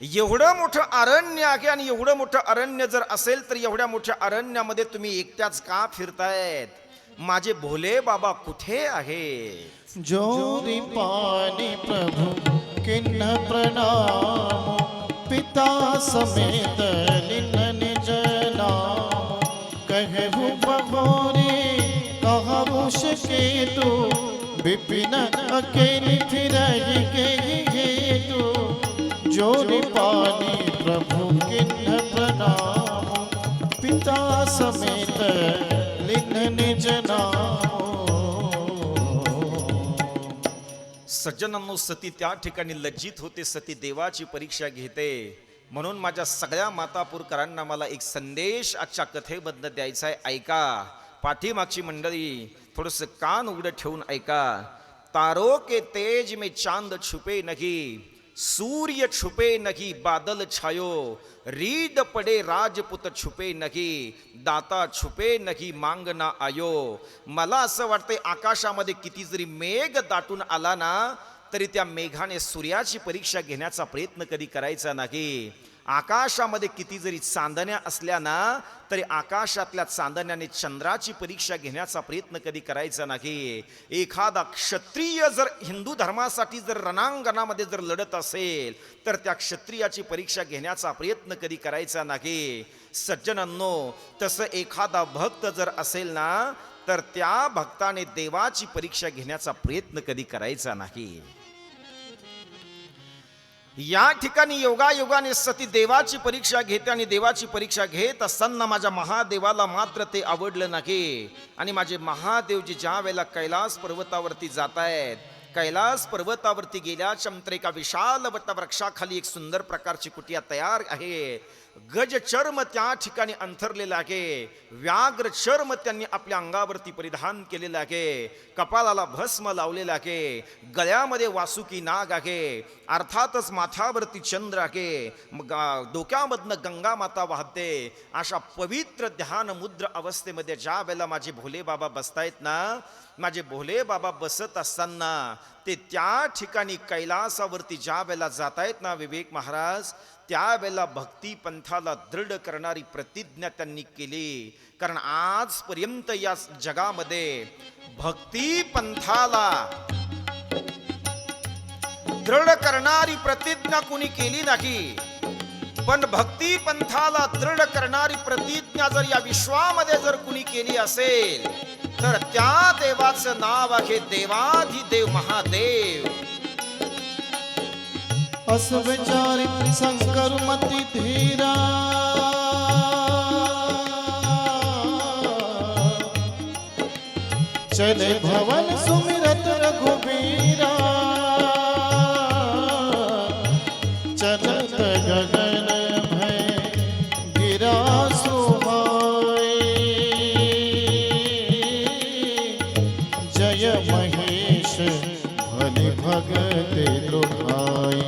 एवढं मोठं अरण्य आहे, आणि एवढं मोठं अरण्य जर असेल तर एवढ्या मोठ्या अरण्यामध्ये तुम्ही एकट्याच का फिरतायत? माझे भोले बाबा कुठे आहेत? जोरी पानी प्रभु किन्ह प्रणाम, पिता समेत लिन निज नाम. कहु बहोरी कहु केतु, विपिन अकेली फिरहि के तू. जोरी पानी प्रभु किन्ह प्रणाम, पिता समेत लिन निज नाम. सज्जनांनो, सती त्या ठिकाणी लज्जित होते, सती देवाची परीक्षा घेते. म्हणून माझ्या सगळ्या मातापूरकरांना मला एक संदेश आजच्या कथेबद्दल द्यायचा आहे. ऐका, पाठीमागची मंडळी थोडस कान उघडं ठेवून ऐका. तारो के तेज में चांद छुपे नहीं, सूर्य छुपे नहीं बादल छायो, रीड पडे राजपुत छुपे नहीं, दाता छुपे नहीं मांगना आयो. मला असं वाटतंय, आकाशामध्ये किती जरी मेघ दाटून आला ना, तरी त्या मेघाने सूर्याची परीक्षा घेण्याचा प्रयत्न कधी करायचा नाही. आकाशामध्ये किती जरी चांदण्या असल्या ना, तरी आकाशातल्या चांदण्याने चंद्राची परीक्षा घेण्याचा प्रयत्न कधी करायचा नाही. एखादा क्षत्रिय जर हिंदू धर्मासाठी जर रणांगणामध्ये जर लढत असेल, तर त्या क्षत्रियाची परीक्षा घेण्याचा प्रयत्न कधी करायचा नाही. सज्जनांनो, तसं एखादा भक्त जर असेल ना, तर त्या भक्ताने देवाची परीक्षा घेण्याचा प्रयत्न कधी करायचा नाही. या ठिकाणी योगायोगाने सती देवाची परीक्षा घेते आणि देवाची परीक्षा घेत असताना माझ्या महादेवाला मात्र ते आवडलं नाही. आणि माझे महादेवजी ज्या वेळेला कैलास पर्वतावरती जात आहेत, कैलास पर्वतावरती गेल्याच्या नंतर एका विशाल वटवृक्षाखाली एक सुंदर प्रकारची कुटिया तयार आहे. गज चर्म त्या ठिकाणी अंथरलेलं आहे, व्याघ्र चर्म त्यांनी आपल्या अंगावरती परिधान केलेलं आहे, कपाळाला भस्म लावलेलं आहे, गळ्यामध्ये वासुकी नाग आहे, अर्थातच माथ्यावरती चंद्र आहे, डोक्यामधनं गंगा माता वाहते. अशा पवित्र ध्यान मुद्र अवस्थेमध्ये ज्या वेळेला माझे भोले बाबा बसतायत ना, माझे भोले बाबा बसत असताना ते त्या ठिकाणी कैलासावरती ज्या वेळेला जातायत ना विवेक महाराज, त्यावेळेला भक्ती पंथाला दृढ करणारी प्रतिज्ञा त्यांनी केली. कारण आजपर्यंत या जगामध्ये भक्ती पंथाला दृढ करणारी प्रतिज्ञा कुणी केली नाही. पण भक्ती पंथाला दृढ करणारी प्रतिज्ञा जर या विश्वामध्ये जर कुणी केली असेल, तर त्या देवाचं नाव आहे देवाधिदेव महादेव. अस विचारी शंकर मती धीरा, चले भवन सुमिरत रघुबीरा, चलत गगन भय गिरा सुहाई, जय महेश भले भगत लुभाई.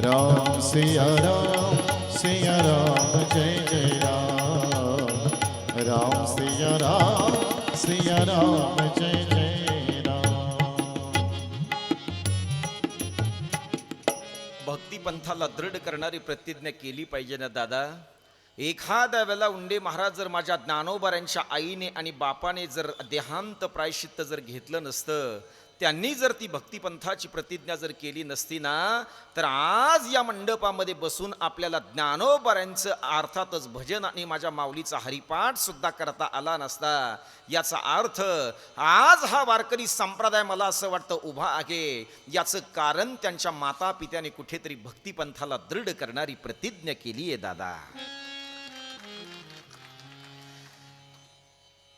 राम सिया राम जय जय राम, राम सिया राम जय जय राम. भक्ती पंथाला दृढ करणारी प्रतिज्ञा केली पाहिजे ना दादा. एखाद्या वेळेला उंडे महाराज जर माझ्या ज्ञानोबारांच्या आईने आणि बापाने जर देहांत प्रायश्चित्त जर घेतलं नसतं, त्यांनी जर ती भक्तिपंथाची प्रतिज्ञा जर केली नसती ना, तर आज या मंडपामध्ये बसून आपल्याला ज्ञानोबारांचं अर्थातच भजन आणि माझ्या माऊलीचा हरिपाठ सुद्धा करता आला नसता. याचा अर्थ आज हा वारकरी संप्रदाय मला असं वाटतं उभा आहे, याचं कारण त्यांच्या माता पित्याने कुठेतरी भक्तिपंथाला दृढ करणारी प्रतिज्ञा केली आहे दादा.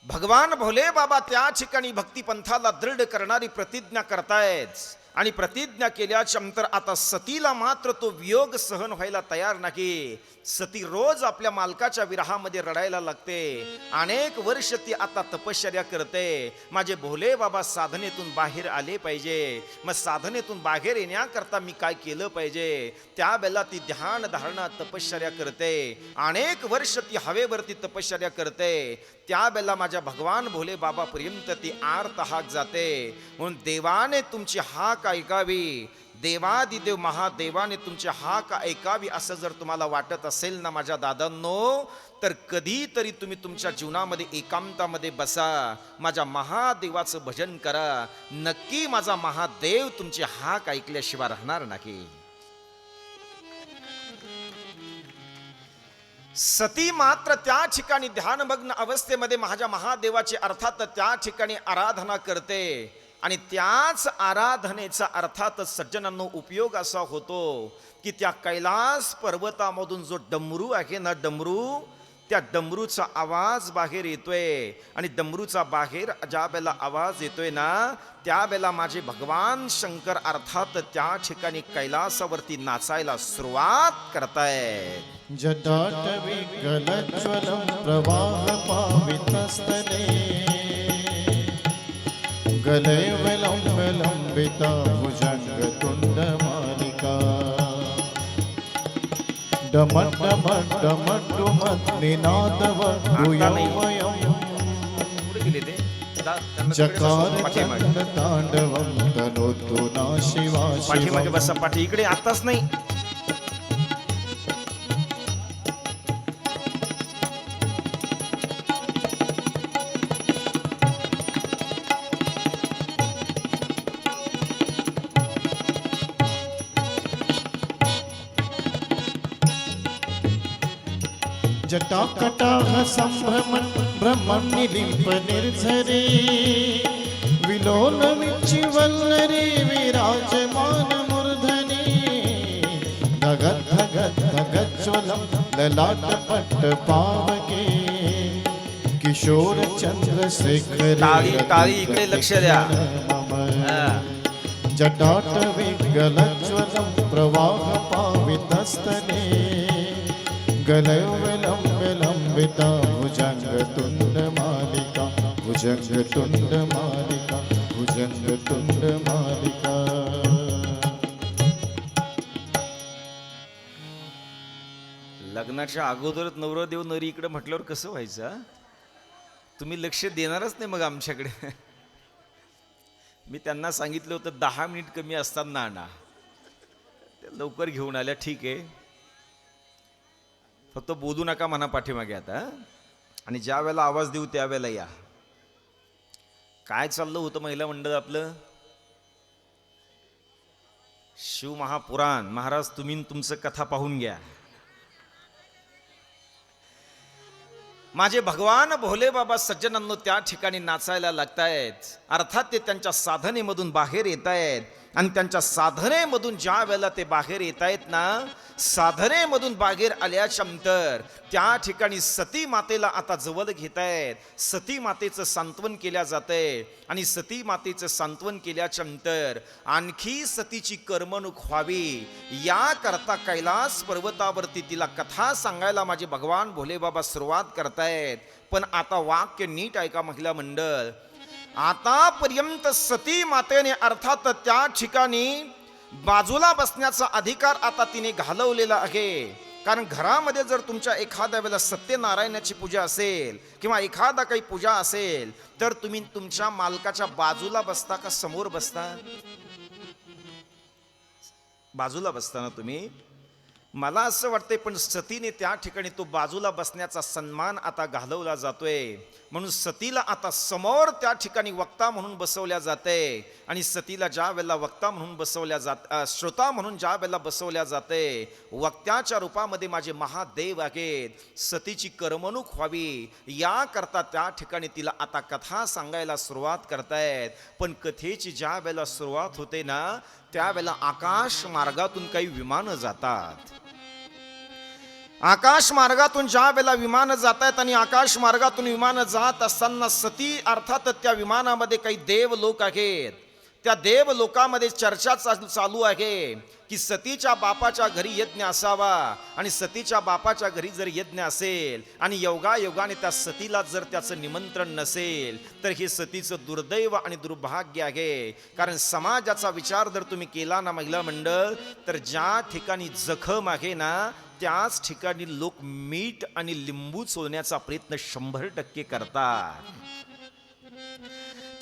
भगवान भोले बाबा त्या ठिकाणी भक्तिपंथाला दृढ करणारी प्रतिज्ञा करतायत. आणि प्रतिज्ञा केल्याच्या नंतर आता सतीला मात्र तो वियोग सहन व्हायला तयार नाही. सती रोज आपल्या मालकाच्या विरहामध्ये रडायला लागते. अनेक वर्ष ती आता तपश्चर्या करते. माझे भोले बाबा साधनेतून बाहेर आले पाहिजे, मग साधनेतून बाहेर येण्याकरता मी काय केलं पाहिजे. त्यावेळेला ती ध्यान धारणा तपश्चर्या करते. अनेक वर्ष ती हवेवरती तपश्चर्या करते. त्यावेळेला माझ्या भगवान भोले बाबापर्यंत ती आर्त हाक जाते. म्हणून देवाने तुमची हाक ऐकावी, देवादिदेव महादेवाने तुमची हाक ऐकावी असं जर तुम्हाला वाटत असेल ना माझ्या दादांनो, तर कधीतरी तुम्ही तुमच्या जीवनामध्ये एकांतामध्ये बसा, माझ्या महादेवाचं भजन करा. नक्की माझा महादेव तुमची हाक ऐकल्याशिवाय राहणार नाही. सती मात्र त्या ठिकाणी ध्यानमग्न अवस्थेमध्ये माझ्या महादेवाची अर्थात त्या ठिकाणी आराधना करते. आणि त्याच आराधनेचा अर्थातच सज्जनांनो उपयोग असा होतो की त्या कैलास पर्वतामधून जो डमरू आहे ना, डमरू त्या डमरूचा आवाज बाहेर येतोय आणि डमरूचा बाहेर ज्या वेळेला आवाज येतोय ना त्या वेळेला माझे भगवान शंकर अर्थात त्या ठिकाणी कैलासावरती नाचायला सुरुवात करतायत. जटाटविकलज्वलं प्रवाह पावितस्थले गले विलम्बिता भुजङ्गतुण्डमालिका डमड्डमड्डमड्डुमद्निनादवड्डुयमयम् कुठे गेले ते? चकारचण्डताण्डवं तनोतु ना शिवा पाठीमागे शिवम्. बसा, पाठी इकडे आताच नाही. जटाकटाह संभ्रमण भ्रमण निलिंप निर्झरे विलोल विचिवल्लरे विराजमान मूर्धने धगत धगत धगज्वलं ललाटपट पावके किशोर चंद्रशेखर टाळी इकडे लक्ष द्या. हा. जटाटविकलज्वलं प्रवाह पावितस्थले गलविलम्बिता भुजङ्गतुण्डमालिका भुजङ्गतुण्डमालिका भुजङ्गतुण्डमालिका. लग्नाच्या अगोदरच नवरदेव नरी इकडे म्हटल्यावर कसं व्हायचं? तुम्ही लक्ष देणारच नाही मग आमच्याकडे. मी त्यांना सांगितलं होतं 10 मिनिट कमी असताना आणा, ते लवकर घेऊन आल्या. ठीक आहे, फक्त बोलू नका म्हणा पाठीमागे आता. आणि ज्या वेळेला आवाज देऊ त्यावेळेला या. काय चाललं होतं महिला मंडळ आपलं? शिवमहापुराण. महाराज तुम्ही तुमचं कथा पाहून घ्या. माझे भगवान भोले बाबा सज्जनांनो त्या ठिकाणी नाचायला लागतायत. अर्थात ते त्यांच्या साधनेमधून बाहेर येत आहेत. आणि त्यांच्या साधनेमधून ज्या वेळेला ते बाहेर येत आहेत ना, साधनेमधून बाहेर आल्याच्या नंतर त्या ठिकाणी सती मातेला आता जवळ घेत आहेत. सती मातेचं सांत्वन केल्या जातंय. आणि सती मातेचं सांत्वन केल्याच्या नंतर आणखी सतीची करमणूक व्हावी याकरता कैलास पर्वतावरती तिला कथा सांगायला माझे भगवान भोले बाबा सुरुवात करतायत. पण आता वाक्य नीट ऐका महिला मंडळ. आतापर्यंत सती मातेने अर्थात त्या ठिकाणी बाजूला बसण्याचा अधिकार आता तिने घालवलेला आहे. कारण घरामध्ये जर तुमच्या एखाद्या वेळेला सत्यनारायणाची पूजा असेल किंवा एखादा काही पूजा असेल तर तुम्ही तुमच्या मालकाच्या बाजूला बसता का समोर बसता? बाजूला बसता ना तुम्ही. मला असं वाटतंय पण सतीने त्या ठिकाणी तो बाजूला बसण्याचा सन्मान आता घालवला जातोय. म्हणून सतीला आता समोर त्या ठिकाणी वक्ता म्हणून बसवल्या जाते. आणि सतीला ज्या वेळेला वक्ता म्हणून बसवल्या श्रोता म्हणून ज्या वेळेला बसवल्या जाते, वक्त्याच्या रूपामध्ये माझे महादेव आहेत. सतीची करमणूक व्हावी याकरता त्या ठिकाणी तिला आता कथा सांगायला सुरुवात करतायत. पण कथेची ज्या वेळेला सुरुवात होते ना त्यावेळेला आकाश मार्गातून काही विमानं जातात. आकाश मार्गातून ज्या वेळेला विमानं जात आहेत आणि आकाश मार्गातून विमानं जात असताना सती अर्थात त्या विमानामध्ये काही देव लोक आहेत. त्या देव लोकांमध्ये चर्चा चालू आहे की सतीच्या बापाच्या घरी यज्ञ असावा. आणि सतीच्या बापाच्या घरी जर यज्ञ असेल आणि योगायोगाने त्या सतीला जर त्याचं निमंत्रण नसेल तर हे सतीचं दुर्दैव आणि दुर्भाग्य आहे. कारण समाजाचा विचार जर तुम्ही केला ना महिला मंडळ, तर ज्या ठिकाणी जखम आहे ना त्याच ठिकाणी लोक मीठ आणि लिंबू चोळण्याचा प्रयत्न 100% करतात.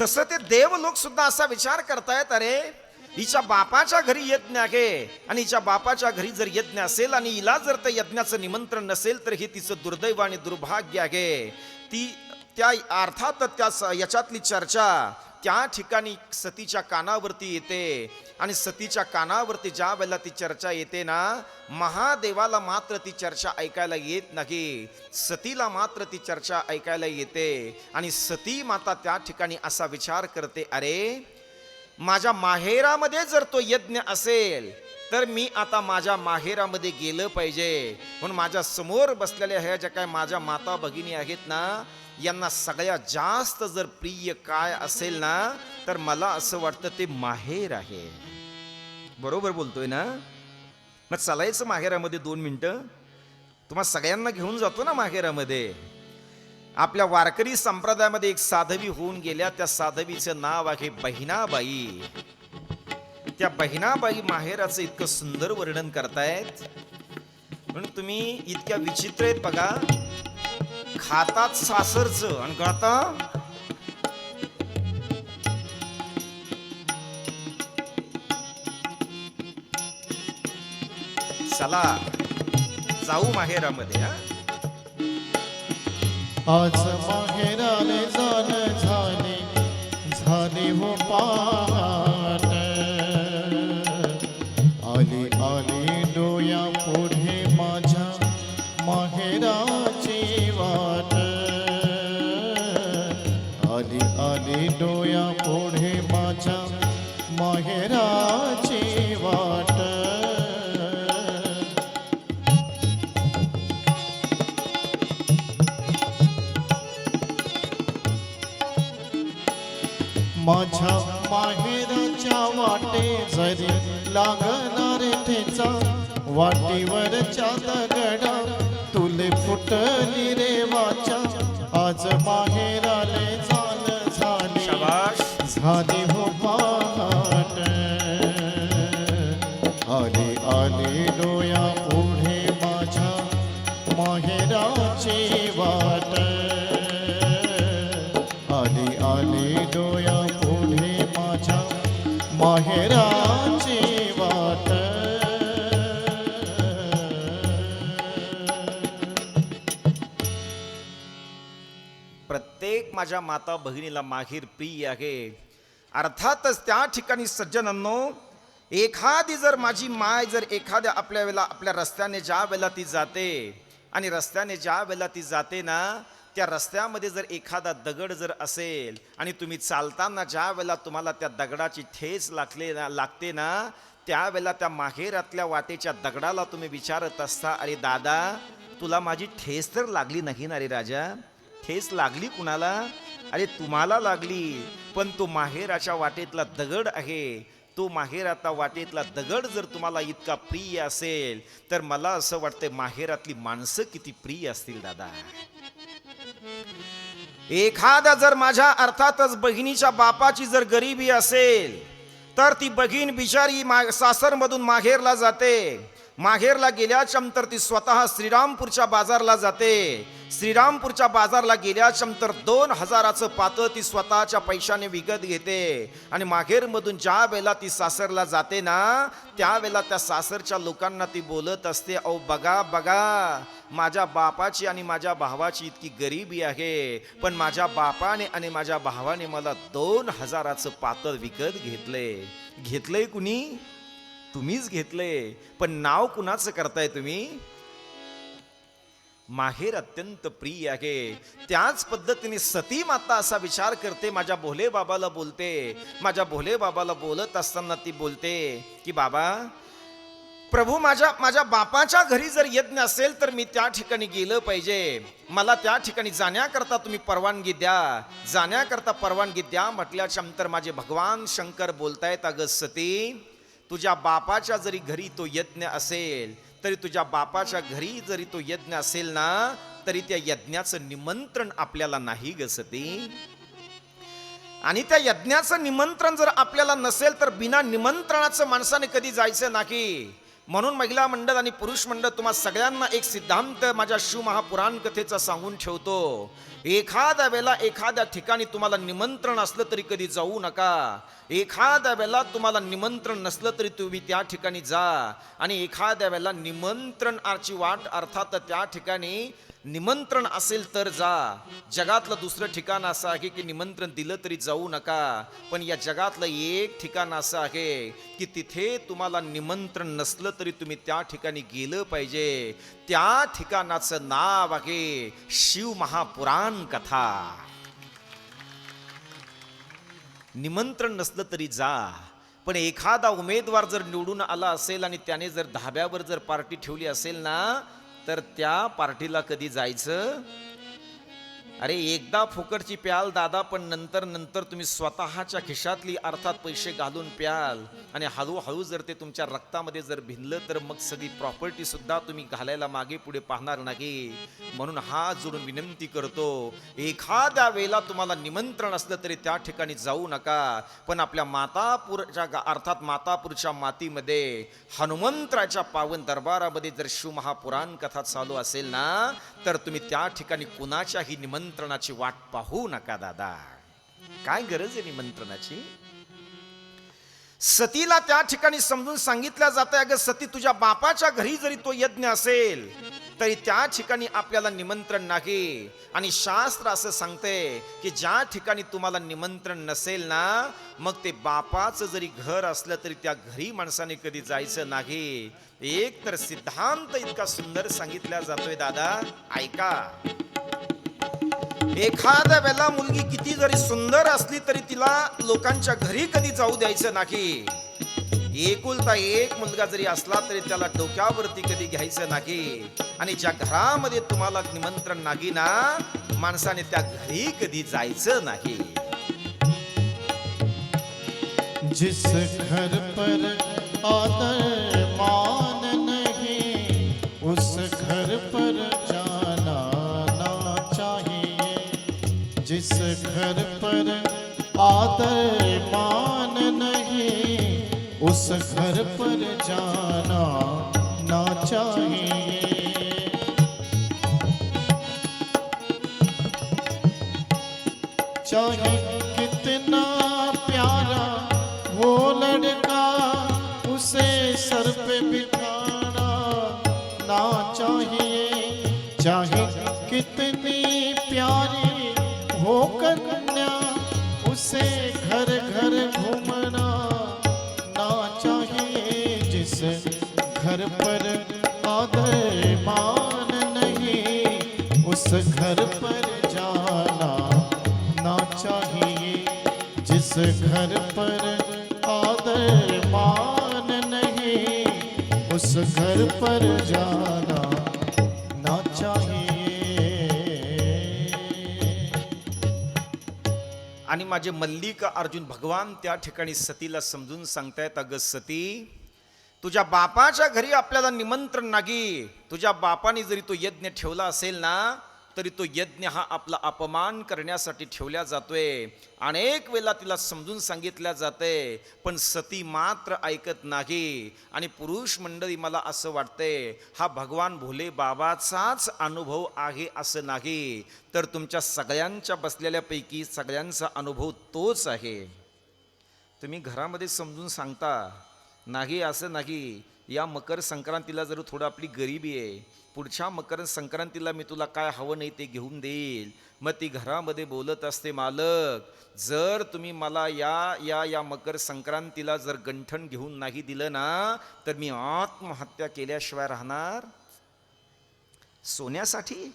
तसं ते देव लोक सुद्धा असा विचार करतायत, अरे हिच्या बापाच्या घरी यज्ञ आहे आणि हिच्या बापाच्या घरी जर यज्ञ असेल आणि हिला जर त्या यज्ञाचं निमंत्रण नसेल तर हे तिचं दुर्दैव आणि दुर्भाग्य आहे. ती त्या अर्थात त्या याच्यातली चर्चा त्या ठिकाणी सतीच्या कानावरती येते. आणि सतीच्या कानावरती ज्या वेळेला ती चर्चा येते ना, महादेवाला मात्र ती चर्चा ऐकायला येत नाही, सतीला मात्र ती चर्चा ऐकायला येते. आणि सती माता त्या ठिकाणी असा विचार करते, अरे माझ्या माहेरामध्ये जर तो यज्ञ असेल तर मी आता माझ्या माहेरामध्ये गेलं पाहिजे. म्हणून माझ्या समोर बसलेल्या ह्या ज्या काय माझ्या माता भगिनी आहेत ना, यांना सगळ्यात जास्त जर प्रिय काय असेल ना, तर मला असं वाटतं ते माहेर आहे. बरोबर बोलतोय ना? मग चालायचं माहेरामध्ये 2 मिनिटं. तुम्हा सगळ्यांना घेऊन जातो ना माहेरामध्ये. आपल्या वारकरी संप्रदायामध्ये एक साधवी होऊन गेल्या. त्या साधवीचं नाव आहे बहिणाबाई. त्या बहिणाबाई माहेराचं इतकं सुंदर वर्णन करतायत. म्हणून तुम्ही इतक्या विचित्र आहेत बघा. खातात सासरचं आणि गाता चला जाऊ माहेरामध्ये. आज माहेराले जाण झाले झाले हो पाट. आली आली डोया पुढे माझ्या माहेराची वाट. आली आली डोया पुढे माझ्या माहेराची वाट. माझ्या माहेराच्या वाटे जरी लागणार ठेचा. वाटेवरच्या दगडा तुले फुटली रे वाचा. आज माहेराले जाण झाली शाबाश. झाली हो पाट. आली आली डोया पुढे माझ्या माहेराची वाट. आली आली डोया पुढे माझ्या माहेराची वाट. प्रत्येक माझ्या माता भगिनीला माहेर प्रिय आहे. अर्थातच त्या ठिकाणी सज्जनांनो, एखादी जर माझी माय जर एखाद्या आपल्या वेळेला आपल्या रस्त्याने ज्या वेळेला ती जाते आणि रस्त्याने ज्या वेळेला ती जाते ना, त्या रस्त्यामध्ये जर एखादा दगड जर असेल आणि तुम्ही चालताना ज्या वेळेला तुम्हाला त्या दगडाची ठेच लागते ना, त्यावेळेला त्या माहेरातल्या वाटेच्या दगडाला तुम्ही विचारत असता, अरे दादा तुला माझी ठेच तर लागली नाही ना रे राजा? ठेच लागली कुणाला? अरे तुम्हाला लागली, पण तो माहेराच्या वाटेतला दगड आहे. तो माहेरातला वाटेतला दगड जर तुम्हाला इतका प्रिय असेल, तर मला असं वाटतं माहेरातली माणसं किती प्रिय असतील दादा. एखादा जर माझ्या अर्थातच बहिणीच्या बापाची जर गरिबी असेल, तर ती बहीण बिचारी सासरमधून माहेरला जाते. माहेरला गेल्याच्यानंतर ती स्वतः श्रीरामपूरच्या बाजारला जाते. श्रीरामपूरच्या बाजारला गेल्याच्यानंतर 2000चं पातं ती स्वतःच्या पैशाने विकत घेते. आणि माहेरमधून ज्या वेळेला ती सासरला जाते ना, त्यावेळेला त्या सासरच्या लोकांना ती बोलत असते, अहो बघा बघा, माझ्या बापाची आणि माझ्या भावाची इतकी गरिबी आहे, पण माझ्या बापाने आणि माझ्या भावाने मला 2000चं पातं विकत घेतलंय. कुणी? तुम्हीच घेतलंय. पण नाव कुणाचं करताय तुम्ही? माहेर अत्यंत प्रिय आहे. त्याच पद्धतीने सती माता असा विचार करते, माझ्या भोले बाबाला बोलते. माझ्या भोले बाबाला बोलत असताना ती बोलते की बाबा, प्रभू माझ्या बापाच्या घरी जर यज्ञ असेल तर मी त्या ठिकाणी गेलं पाहिजे. मला त्या ठिकाणी जाण्याकरता तुम्ही परवानगी द्या. जाण्याकरता परवानगी द्या म्हटल्याच्या नंतर माझे भगवान शंकर बोलतायत, अगं सती, तुझ्या बापाच्या जरी घरी तो यज्ञ असेल, तरी तुझ्या बापाच्या घरी जरी तो यज्ञ असेल ना, तरी त्या यज्ञाचं निमंत्रण आपल्याला नाही ग सती. आणि त्या यज्ञाचं निमंत्रण जर आपल्याला नसेल तर बिना निमंत्रणाचं माणसाने कधी जायचं नाही. म्हणून महिला मंडळ आणि पुरुष मंडळ तुम्हा सगळ्यांना एक सिद्धांत माझ्या शिवमहापुराण कथेचा सांगून ठेवतो. एखाद्या वेळेला एखाद्या ठिकाणी तुम्हाला निमंत्रण असलं तरी कधी जाऊ नका. एखाद्या वेळेला तुम्हाला निमंत्रण नसलं तरी तुम्ही त्या ठिकाणी जा. आणि एखाद्या वेळेला निमंत्रणाची वाट अर्थात त्या ठिकाणी निमंत्रण असेल तर जा. जगातलं दुसरं ठिकाण असं आहे की निमंत्रण दिलं तरी जाऊ नका. पण या जगातलं एक ठिकाण असं आहे की तिथे तुम्हाला निमंत्रण नसलं तरी तुम्ही त्या ठिकाणी गेलं पाहिजे. त्या ठिकाणाचं नाव आहे शिव महापुराण कथा. निमंत्रण नसलं तरी जा, पण एखादा उमेदवार जर निवडून आला असेल आणि त्याने जर धाब्यावर जर पार्टी ठेवली असेल ना, तर त्या पार्टीला कधी जायचं? अरे एकदा फुकटची प्याल दादा, पण नंतर नंतर तुम्ही स्वतःच्या खिशातली अर्थात पैसे घालून प्याल आणि हळूहळू जर ते तुमच्या रक्तामध्ये जर भिनलं तर मग सगळी प्रॉपर्टी सुद्धा तुम्ही घालायला मागे पुढे पाहणार नाही. म्हणून हात जोडून विनंती करतो, एखाद्या वेळेला तुम्हाला निमंत्रण असलं तरी त्या ठिकाणी जाऊ नका. पण आपल्या मातापूरच्या अर्थात मातापूरच्या मातीमध्ये हनुमंतराच्या पावन दरबारामध्ये जर शिवमहापुराण कथा चालू असेल ना, तर तुम्ही त्या ठिकाणी कुणाच्याही निमंत्रणाची वाट पाहू नका दादा. काय गरज आहे निमंत्रणाची? सतीला त्या ठिकाणी समजून सांगितलं जातं, अगं सती, तुझ्या बापाच्या घरी जरी तो यज्ञ असेल तरी त्या ठिकाणी आपल्याला निमंत्रण नाही. आणि शास्त्र असं सांगते की ज्या ठिकाणी तुम्हाला निमंत्रण नसेल ना, मग ते बापाचं जरी घर असलं तरी त्या घरी माणसाने कधी जायचं नाही. एक तर सिद्धांत इतका सुंदर सांगितला जातोय दादा, ऐका. एखाद्या वेळेला मुलगी किती जरी सुंदर असली तरी तिला लोकांच्या घरी कधी जाऊ द्यायचं नाही. एकुलता एक मुलगा जरी असला तरी त्याला डोक्यावरती कधी घ्यायचं नाही. आणि ज्या घरामध्ये तुम्हाला निमंत्रण नाही ना, माणसाने त्या घरी कधी जायचं नाही. जिस घर पर आदर मान नहीं, उस घर पर जाना ना चाहिए. जिस घर पर आदर मान नहीं, उस घर पर जाना ना चाहिए. चाहे कितना प्यारा वो लड़का, उसे सर पे बिठाना ना चाहिए. चाहे कितनी प्यारी हो कन्या, उसे घर घर घूमना ना चाहिए. जिस घर पर आदर मान नहीं, उस घर पर जाना ना चाहिए. जिस घर पर आदर मान नहीं, उस घर पर जाना ना चाहिए. आणि माझे मल्लिक अर्जुन भगवान त्या ठिकाणी सतीला समजून सांगतायत, अगं सती, तुझ्या बापाच्या घरी आपल्याला निमंत्रण नाही. तुझ्या बापाने जरी तो यज्ञ ठेवला असेल ना, तरी तो यज्ञ हा आपला अपमान करण्यासाठी ठेवला जातोय. अनेक वेळा तिला समजून सांगितल्या जाते, पण सती मात्र ऐकत नाही. आणि पुरुष मंडळी, मला असं वाटतंय हा भगवान भोले बाबाचाच अनुभव आहे असं नाही, तर तुमच्या सगळ्यांच्या बसलेल्यापैकी सगळ्यांचा अनुभव तोच आहे. तुम्ही घरामध्ये समजून सांगता नाही असं नाही. या मकर संक्रांतीला जर थोडं आपली गरिबी आहे, पुढच्या मकर संक्रांतीला मी तुला काय हवं नाही ते घेऊन देईल. मग ती घरामध्ये बोलत असते, मालक, जर तुम्ही मला या मकर संक्रांतीला जर गंठण घेऊन नाही दिलं ना, तर मी आत्महत्या केल्याशिवाय राहणार. सोन्यासाठी?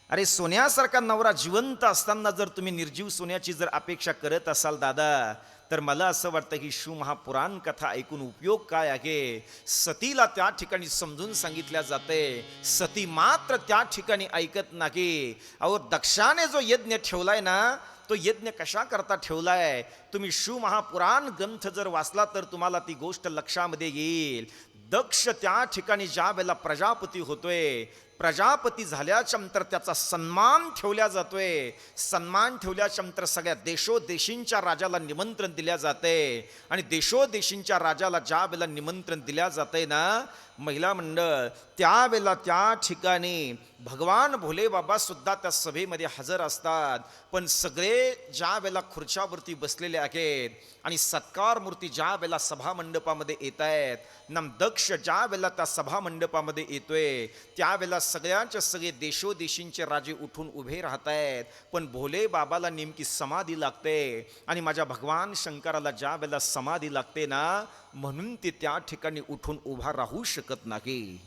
अरे सोन्यासारखा नवरा जिवंत असताना जर तुम्ही निर्जीव सोन्याची जर अपेक्षा करत असाल दादा, तर मला असं वाटतं की शिवमहापुराण कथा ऐकून उपयोग काय आहे. सतीला त्या ठिकाणी समजून सांगितल्या जाते, सती मात्र त्या ठिकाणी ऐकत नाही. अहो, दक्षाने जो यज्ञ ठेवलाय ना, तो यज्ञ कशा करता ठेवलाय? तुम्ही शिवमहापुराण ग्रंथ जर वाचला तर तुम्हाला ती गोष्ट लक्षामध्ये येईल. दक्ष त्या ठिकाणी ज्या वेळेला प्रजापती होतोय, प्रजापती झाल्याच्या नंतर त्याचा सन्मान ठेवल्या जातोय. सन्मान ठेवल्याच्या नंतर सगळ्या देशोदेशींच्या राजाला निमंत्रण दिल्या जाते. आणि देशोदेशींच्या राजाला ज्या वेळेला निमंत्रण दिल्या जाते ना, महिला मंडळ, त्यावेळेला त्या ठिकाणी भगवान भोले बाबा सुद्धा त्या सभेमध्ये हजर असतात. पण सगळे ज्या वेळेला खुर्च्यावरती बसलेले आहेत आणि सत्कार मूर्ती ज्या वेळेला सभा मंडपामध्ये येत आहेत, नम दक्ष ज्या वेळेला त्या सभा मंडपामध्ये येतोय, त्यावेळेला सगळ्यांचे सगळे देशोदेशींचे राजे उठून उभे राहत आहेत. पण भोले बाबाला नेमकी समाधी लागते. आणि माझ्या भगवान शंकराला ज्या वेळेला समाधी लागते ना, म्हणून ते त्या ठिकाणी उठून उभा राहू शकत नाही.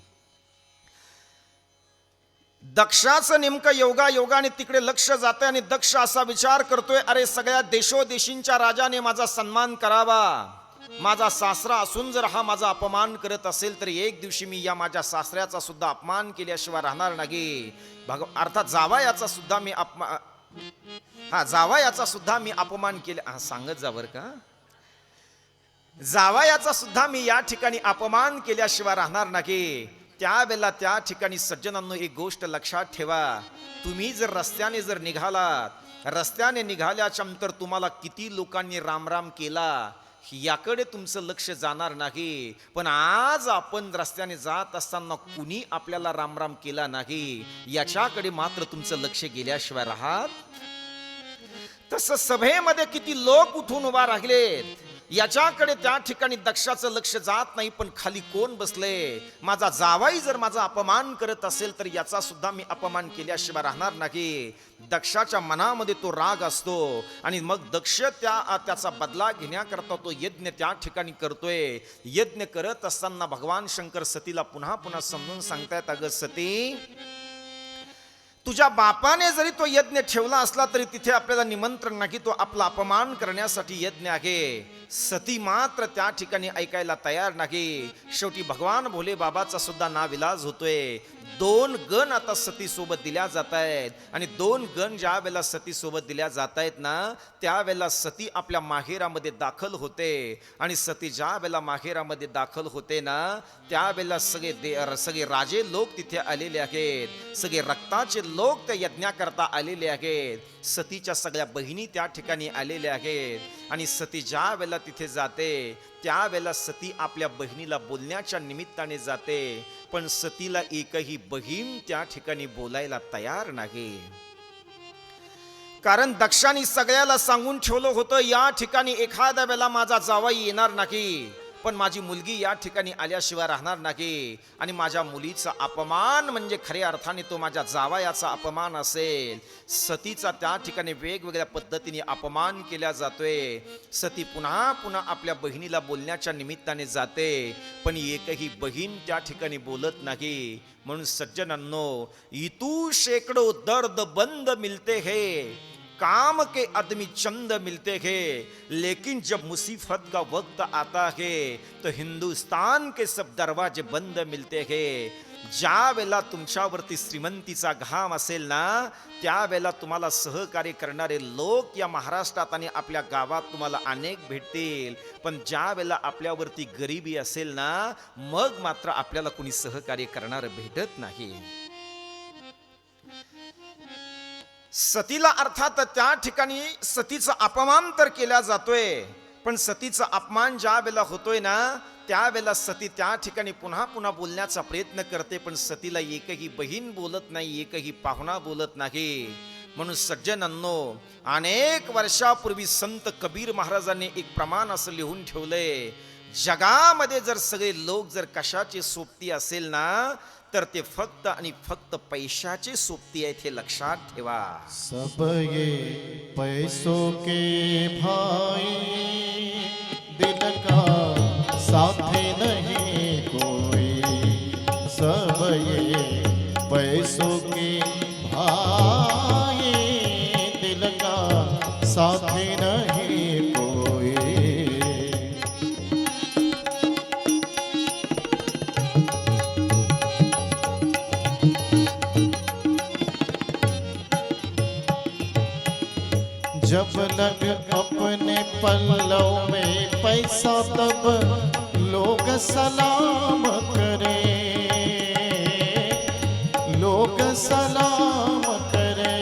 दक्षाचं नेमकं योगाने तिकडे लक्ष जातंय आणि दक्ष असा विचार करतोय, अरे सगळ्या देशोदेशींच्या राजाने माझा सन्मान करावा. माझा सासरा असून जर हा माझा अपमान करत असेल तर एक दिवशी मी या माझ्या सासऱ्याचा सुद्धा अपमान केल्याशिवाय राहणार नाही. अर्थात जावयाचा सुद्धा मी जावयाचा सुद्धा मी अपमान केला, सांगत जा बर का, जावयाचा सुद्धा मी या ठिकाणी अपमान केल्याशिवाय राहणार नाही. त्यावेळेला त्या ठिकाणी सज्जनांनो एक गोष्ट लक्षात ठेवा, तुम्ही जर रस्त्याने जर निघालात, रस्त्याने निघाल्याच्या नंतर तुम्हाला किती लोकांनी रामराम केला याकडे तुमचं लक्ष जाणार नाही. पण आज आपण रस्त्याने जात असताना कुणी आपल्याला रामराम केला नाही याच्याकडे मात्र तुमचं लक्ष गेल्याशिवाय राहत. तसं सभेमध्ये किती लोक उठून उभा राहिलेत याच्याकडे त्या ठिकाणी दक्षाचं लक्ष जात नाही. पण खाली कोण बसले, माझा जावाई जर माझा अपमान करत असेल तर याचा सुद्धा मी अपमान केल्याशिवाय राहणार नाही. दक्षाच्या मनामध्ये तो राग असतो आणि मग दक्ष त्याचा बदला घेण्याकरता तो यज्ञ त्या ठिकाणी करतोय. यज्ञ करत असताना भगवान शंकर सतीला पुन्हा पुन्हा समजून सांगतायत, अगं सती, तुझ्या बापाने जरी तो यज्ञ ठेवला असला तरी तिथे आपल्याला निमंत्रण नाही, तो आपला अपमान करण्यासाठी यज्ञ आहे. सती मात्र त्या ठिकाणी ऐकायला तयार नाही. शेवटी भगवान भोले बाबाचा सुद्धा नाविलाज होतोय. 2 गण आता सती सोबत दिल्या जात आहेत आणि 2 गण ज्या वेळेला सती सोबत दिल्या जात आहेत ना, त्यावेळेला सती आपल्या माहेरामध्ये दाखल होते आणि सती ज्या वेळेला माहेरामध्ये दाखल होते ना, त्यावेळेला सगळे राजे लोक तिथे आलेले आहेत, सगळे रक्ताचे लोक त्या यज्ञाकरता आलेले आहेत. सतीच्या सगळ्या बहिणी त्या ठिकाणी आलेल्या आहेत आणि सती ज्या वेळेला तिथे जाते त्यावेळेला सती आपल्या बहिणीला बोलण्याच्या निमित्ताने जाते. पण सतीला एकही बहीण त्या ठिकाणी बोलायला तयार नाही. कारण दक्षाने सगळ्याला सांगून ठेवलं होतं, या ठिकाणी एखाद्या वेळेला माझा जावई येणार नाही, पण माझी मुलगी या ठिकाणी आल्याशिवाय राहणार नाही. आणि माझ्या मुलीचा अपमान म्हणजे खऱ्या अर्थाने तो माझ्या जावयाचा अपमान असेल. सतीचा त्या ठिकाणी वेगवेगळ्या पद्धतीने अपमान केला जातोय. सती पुन्हा पुन्हा आपल्या बहिणीला बोलण्याच्या निमित्ताने जाते, पण एकही बहीण त्या ठिकाणी बोलत नाही. म्हणून सज्जनांनो, इतू शेकडो दर्द बंद मिलते हैं, काम के आदमी चंद मिलते हैं, लेकिन जब मुसीबत का वक्त आता है तो हिंदुस्तान के सब दरवाजे बंद मिलते हैं. ज्या वेळेला तुमच्यावरती श्रीमंतीचा घाम असेल ना, त्यावेळेला तुम्हाला सहकार्य करणारे लोक या महाराष्ट्रात आणि आपल्या गावात तुम्हाला अनेक भेटतील. पण ज्या वेळेला आपल्यावरती गरिबी असेल ना, मग मात्र आपल्याला कुणी सहकार्य करणार भेटत नाही. सतीला अर्थात त्या ठिकाणी सतीचा अपमान तर केला जातोय, पण सतीचा अपमान ज्या वेळेला होतोय ना, त्यावेळेला सती त्या ठिकाणी पुन्हा पुन्हा बोलण्याचा प्रयत्न करते, पण सतीला एकही बहीण बोलत नाही, एकही पाहुणा बोलत नाही. म्हणून सज्जनांनो, अनेक वर्षापूर्वी संत कबीर महाराजांनी एक प्रमाण असं लिहून ठेवलंय, जगामध्ये जर सगळे लोक जर कशाचे सोबती असेल ना, तर ते फक्त आणि फक्त पैशाचे सोबती आहेत, हे लक्षात ठेवा. सब ये पैसों के भाई, दिल का साथी नहीं कोई. सब ये पैसों के भाई, दिल का साथी नहीं कोई. जब लग अपने पल्लव में पैसा, तब लोग सलाम करे, लोग सलाम करे.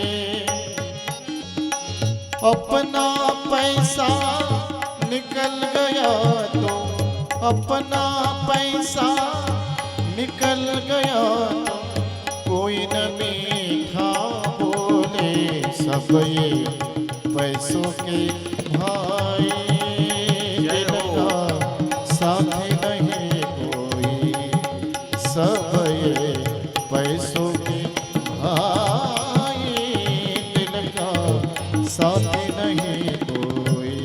अपना पैसा निकल गया तो, अपना पैसा निकल गया तो, कोई न मीठा बोले. सब ये पैसों के भाई, दिल का साथी नहीं कोई. सब ये पैसों के भाई, दिल का साथी नहीं कोई.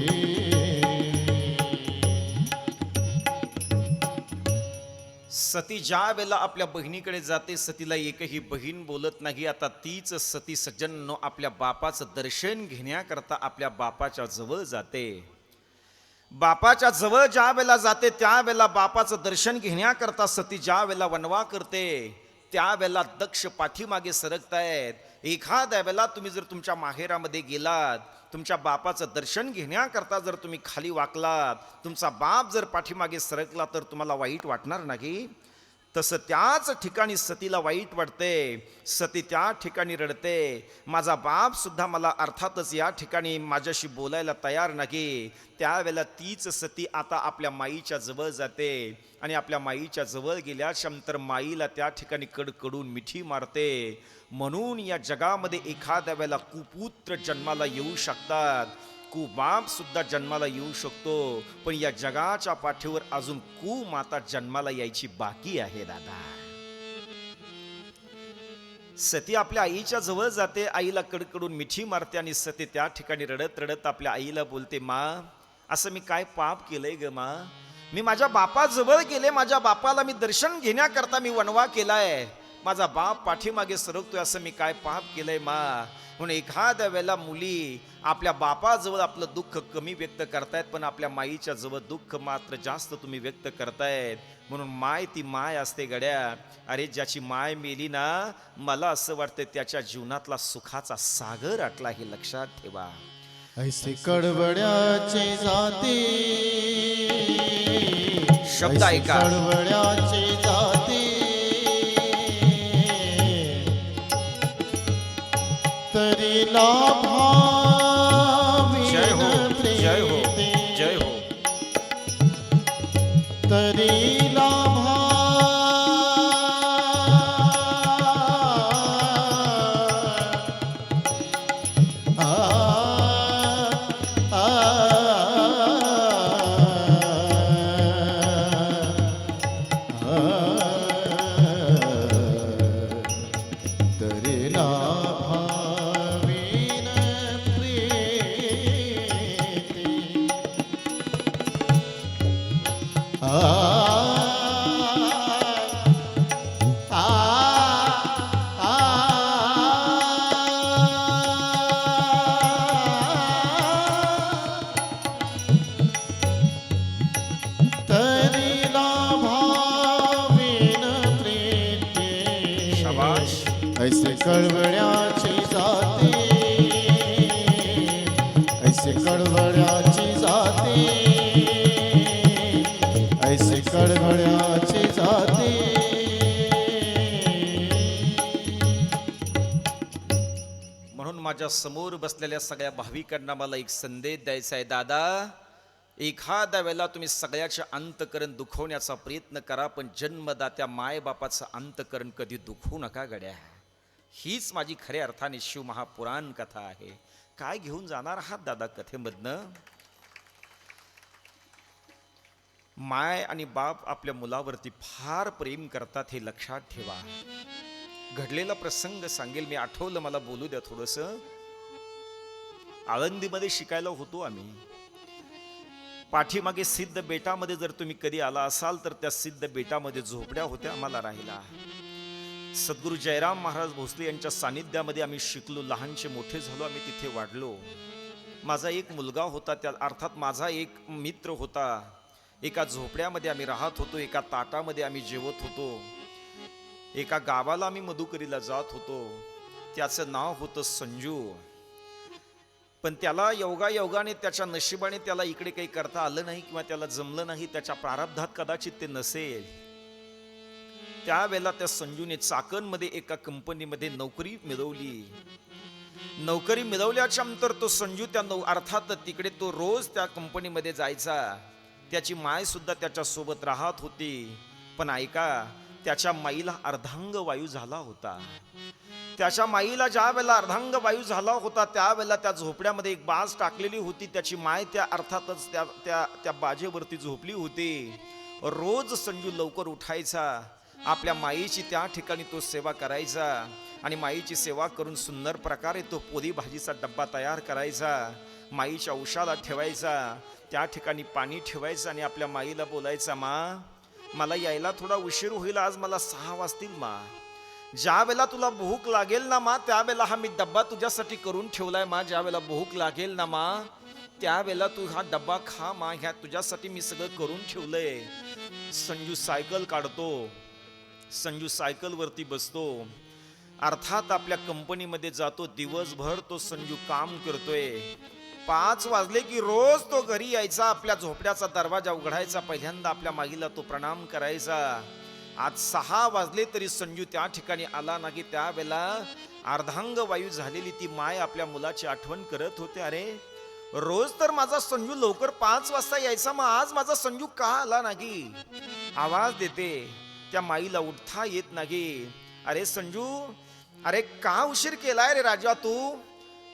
सती ज्या वेळेला आपल्या बहिणीकडे जाते, सतीला एकही बहीण बोलत नाही. आता तीच सती सज्जनो आपल्या बापाचं दर्शन घेण्याकरता आपल्या बापाच्या जवळ जाते. बापाच्या जवळ ज्या वेळेला जाते त्यावेळेला बापाचं दर्शन घेण्याकरता सती ज्या वेळेला वनवा करते त्यावेळेला दक्ष पाठीमागे सरकतायत. एखाद्या वेळेला तुम्ही जर तुमच्या माहेरामध्ये गेलात, तुमच्या बापाचं दर्शन घेण्याकरता जर तुम्ही खाली वाकलात, तुमचा बाप जर पाठीमागे सरकला तर तुम्हाला वाईट वाटणार नाही. तसं त्याच ठिकाणी सतीला वाईट वाटते. सती त्या ठिकाणी रडते. माझा बाप सुद्धा मला अर्थातच या ठिकाणी माझ्याशी बोलायला तयार नाही. त्यावेळेला तीच सती आता आपल्या माईच्या जवळ जाते आणि आपल्या माईच्या जवळ गेल्याच्या नंतर माईला त्या ठिकाणी कडकडून मिठी मारते. म्हणून या जगामध्ये एखाद्या वेळेला कुपुत्र जन्माला येऊ शकतात, कुबाप सुद्धा जन्माला येऊ शकतो, पण या जगाच्या पाठीवर अजून कुमाता जन्माला यायची बाकी आहे दादा. सती आपल्या आईच्या जवळ जाते, आईला कडकडून मिठी मारते आणि सती त्या ठिकाणी रडत रडत आपल्या आईला बोलते, मा असं मी काय पाप केलंय ग मा? मी माझ्या बापाजवळ गेले, माझ्या बापाला मी दर्शन घेण्याकरता मी वनवा केलाय, माझा बाप पाठीमागे सरकतोय, असं मी काय पाप केलंय मा? म्हणून एखाद्या वेळेला मुली आपल्या बापाजवळ आपलं दुःख कमी व्यक्त करतायत, पण आपल्या माईच्या जवळ दुःख मात्र जास्त तुम्ही व्यक्त करतायत. म्हणून माय ती माय असते गड्या. अरे ज्याची माय मेली ना, मला असं वाटतं त्याच्या जीवनातला सुखाचा सागर आटला, हे लक्षात ठेवा. ऐसे कडवड्याचे जाते, शब्द ऐका. कडवड्याचे जाते, तरी लाभाविन जय हो, जय हो, प्रीती, जय हो. तरी लाभा तरी लाभाविन प्रीती, तरी लाभाविन प्रीती. शाबाश. ऐसे कळवळ्याची जाते, ऐसे कळवळ्याची जाते, ऐसे कळवळ्याची जाते. म्हणून माझ्या समोर बसलेल्या सगळ्या भाविकांना मला एक संदेश द्यायचा आहे. दादा, एखाद्या वेळेला तुम्ही सगळ्याचे अंतकरण दुखवण्याचा प्रयत्न करा, पण जन्मदात्या मायबापाचं अंतकरण कधी दुखवू नका गड्या. हीच माझी खऱ्या अर्थाने शिवमहापुराण कथा आहे. काय घेऊन जाणार आहात दादा कथेमधनं? माय आणि बाप आपल्या मुलावरती फार प्रेम करतात, हे लक्षात ठेवा. घडलेला प्रसंग सांगेल मी. आठवलं, मला बोलू द्या थोडंसं. आळंदीमध्ये शिकायला होतो आम्ही. पाठीमागे सिद्ध बेटामध्ये जर तुम्ही कधी आला असाल तर त्या सिद्ध बेटामध्ये झोपड्या होत्या आम्हाला राहिला. सद्गुरू जयराम महाराज भोसले यांच्या सानिध्यामध्ये आम्ही शिकलो, लहानचे मोठे झालो, आम्ही तिथे वाढलो. माझा एक मुलगा होता, त्या अर्थात माझा एक मित्र होता. एका झोपड्यामध्ये आम्ही राहत होतो, एका ताटामध्ये आम्ही जेवत होतो. एका गावाला आम्ही मधुकरीला जात होतो. त्याचं नाव होतं संजू. पण त्याला योगायोगाने, त्याच्या नशिबाने त्याला इकडे काही करता आलं नाही किंवा त्याला जमलं नाही, त्याच्या प्रारब्धात कदाचित ते नसेल. त्यावेळेला त्या संजूने चाकणमध्ये एका कंपनीमध्ये नोकरी मिळवली. नोकरी मिळवल्याच्या नंतर तो संजू त्या अर्थात तिकडे तो रोज त्या कंपनीमध्ये जायचा. त्याची माय सुद्धा त्याच्या सोबत राहत होती. पण ऐका, त्याच्या माईला अर्धांग वायू झाला होता. त्याच्या माईला ज्या वेळेला अर्धांग वायू झाला होता त्यावेळेला त्या झोपड्यामध्ये एक बाज टाकलेली होती. त्याची माय त्या अर्थातच त्या बाजेवरती झोपली होती. रोज संजू लवकर उठायचा, आपल्या माईची त्या ठिकाणी तो सेवा करायचा आणि माईची सेवा करून सुंदर प्रकारे तो पोळी भाजीचा डब्बा तयार करायचा, माईच्या उशाला ठेवायचा, त्या ठिकाणी पाणी ठेवायचं आणि आपल्या माईला बोलायचा, मा मला यायला थोडा उशीर होईल, आज मला 6 वाजतील मा. ज्या वेळेला तुला भूक लागेल ना मा, त्यावेळेला हा मी डब्बा तुझ्यासाठी करून ठेवलाय मा. ज्या वेळेला भूक लागेल ना मा, त्यावेळेला तू हा डब्बा खा मा, ह्या तुझ्यासाठी मी सगळं करून ठेवलंय. संजू सायकल काढतो, संजू सायकल वरती बसतो, अर्थात आपल्या कंपनीमध्ये जातो. दिवसभर तो संजू काम करतोय. 5 वाजले की रोज तो घरी यायचा, आपल्या झोपड्याचा दरवाजा उघडायचा, पहिल्यांदा आपल्या मागीला तो प्रणाम करायचा. आज 6 वाजले तरी संजू त्या ठिकाणी आला नाही. त्यावेळेला अर्धांग वायू झालेली ती माय आपल्या मुलाची आठवण करत होते. अरे रोज तर माझा संजू लवकर 5 वाजता यायचा, मग आज माझा संजू का आला नाही? आवाज देते. त्या माईला उठता येत नाही. अरे संजू, अरे का उशीर केलाय रे राजा तू?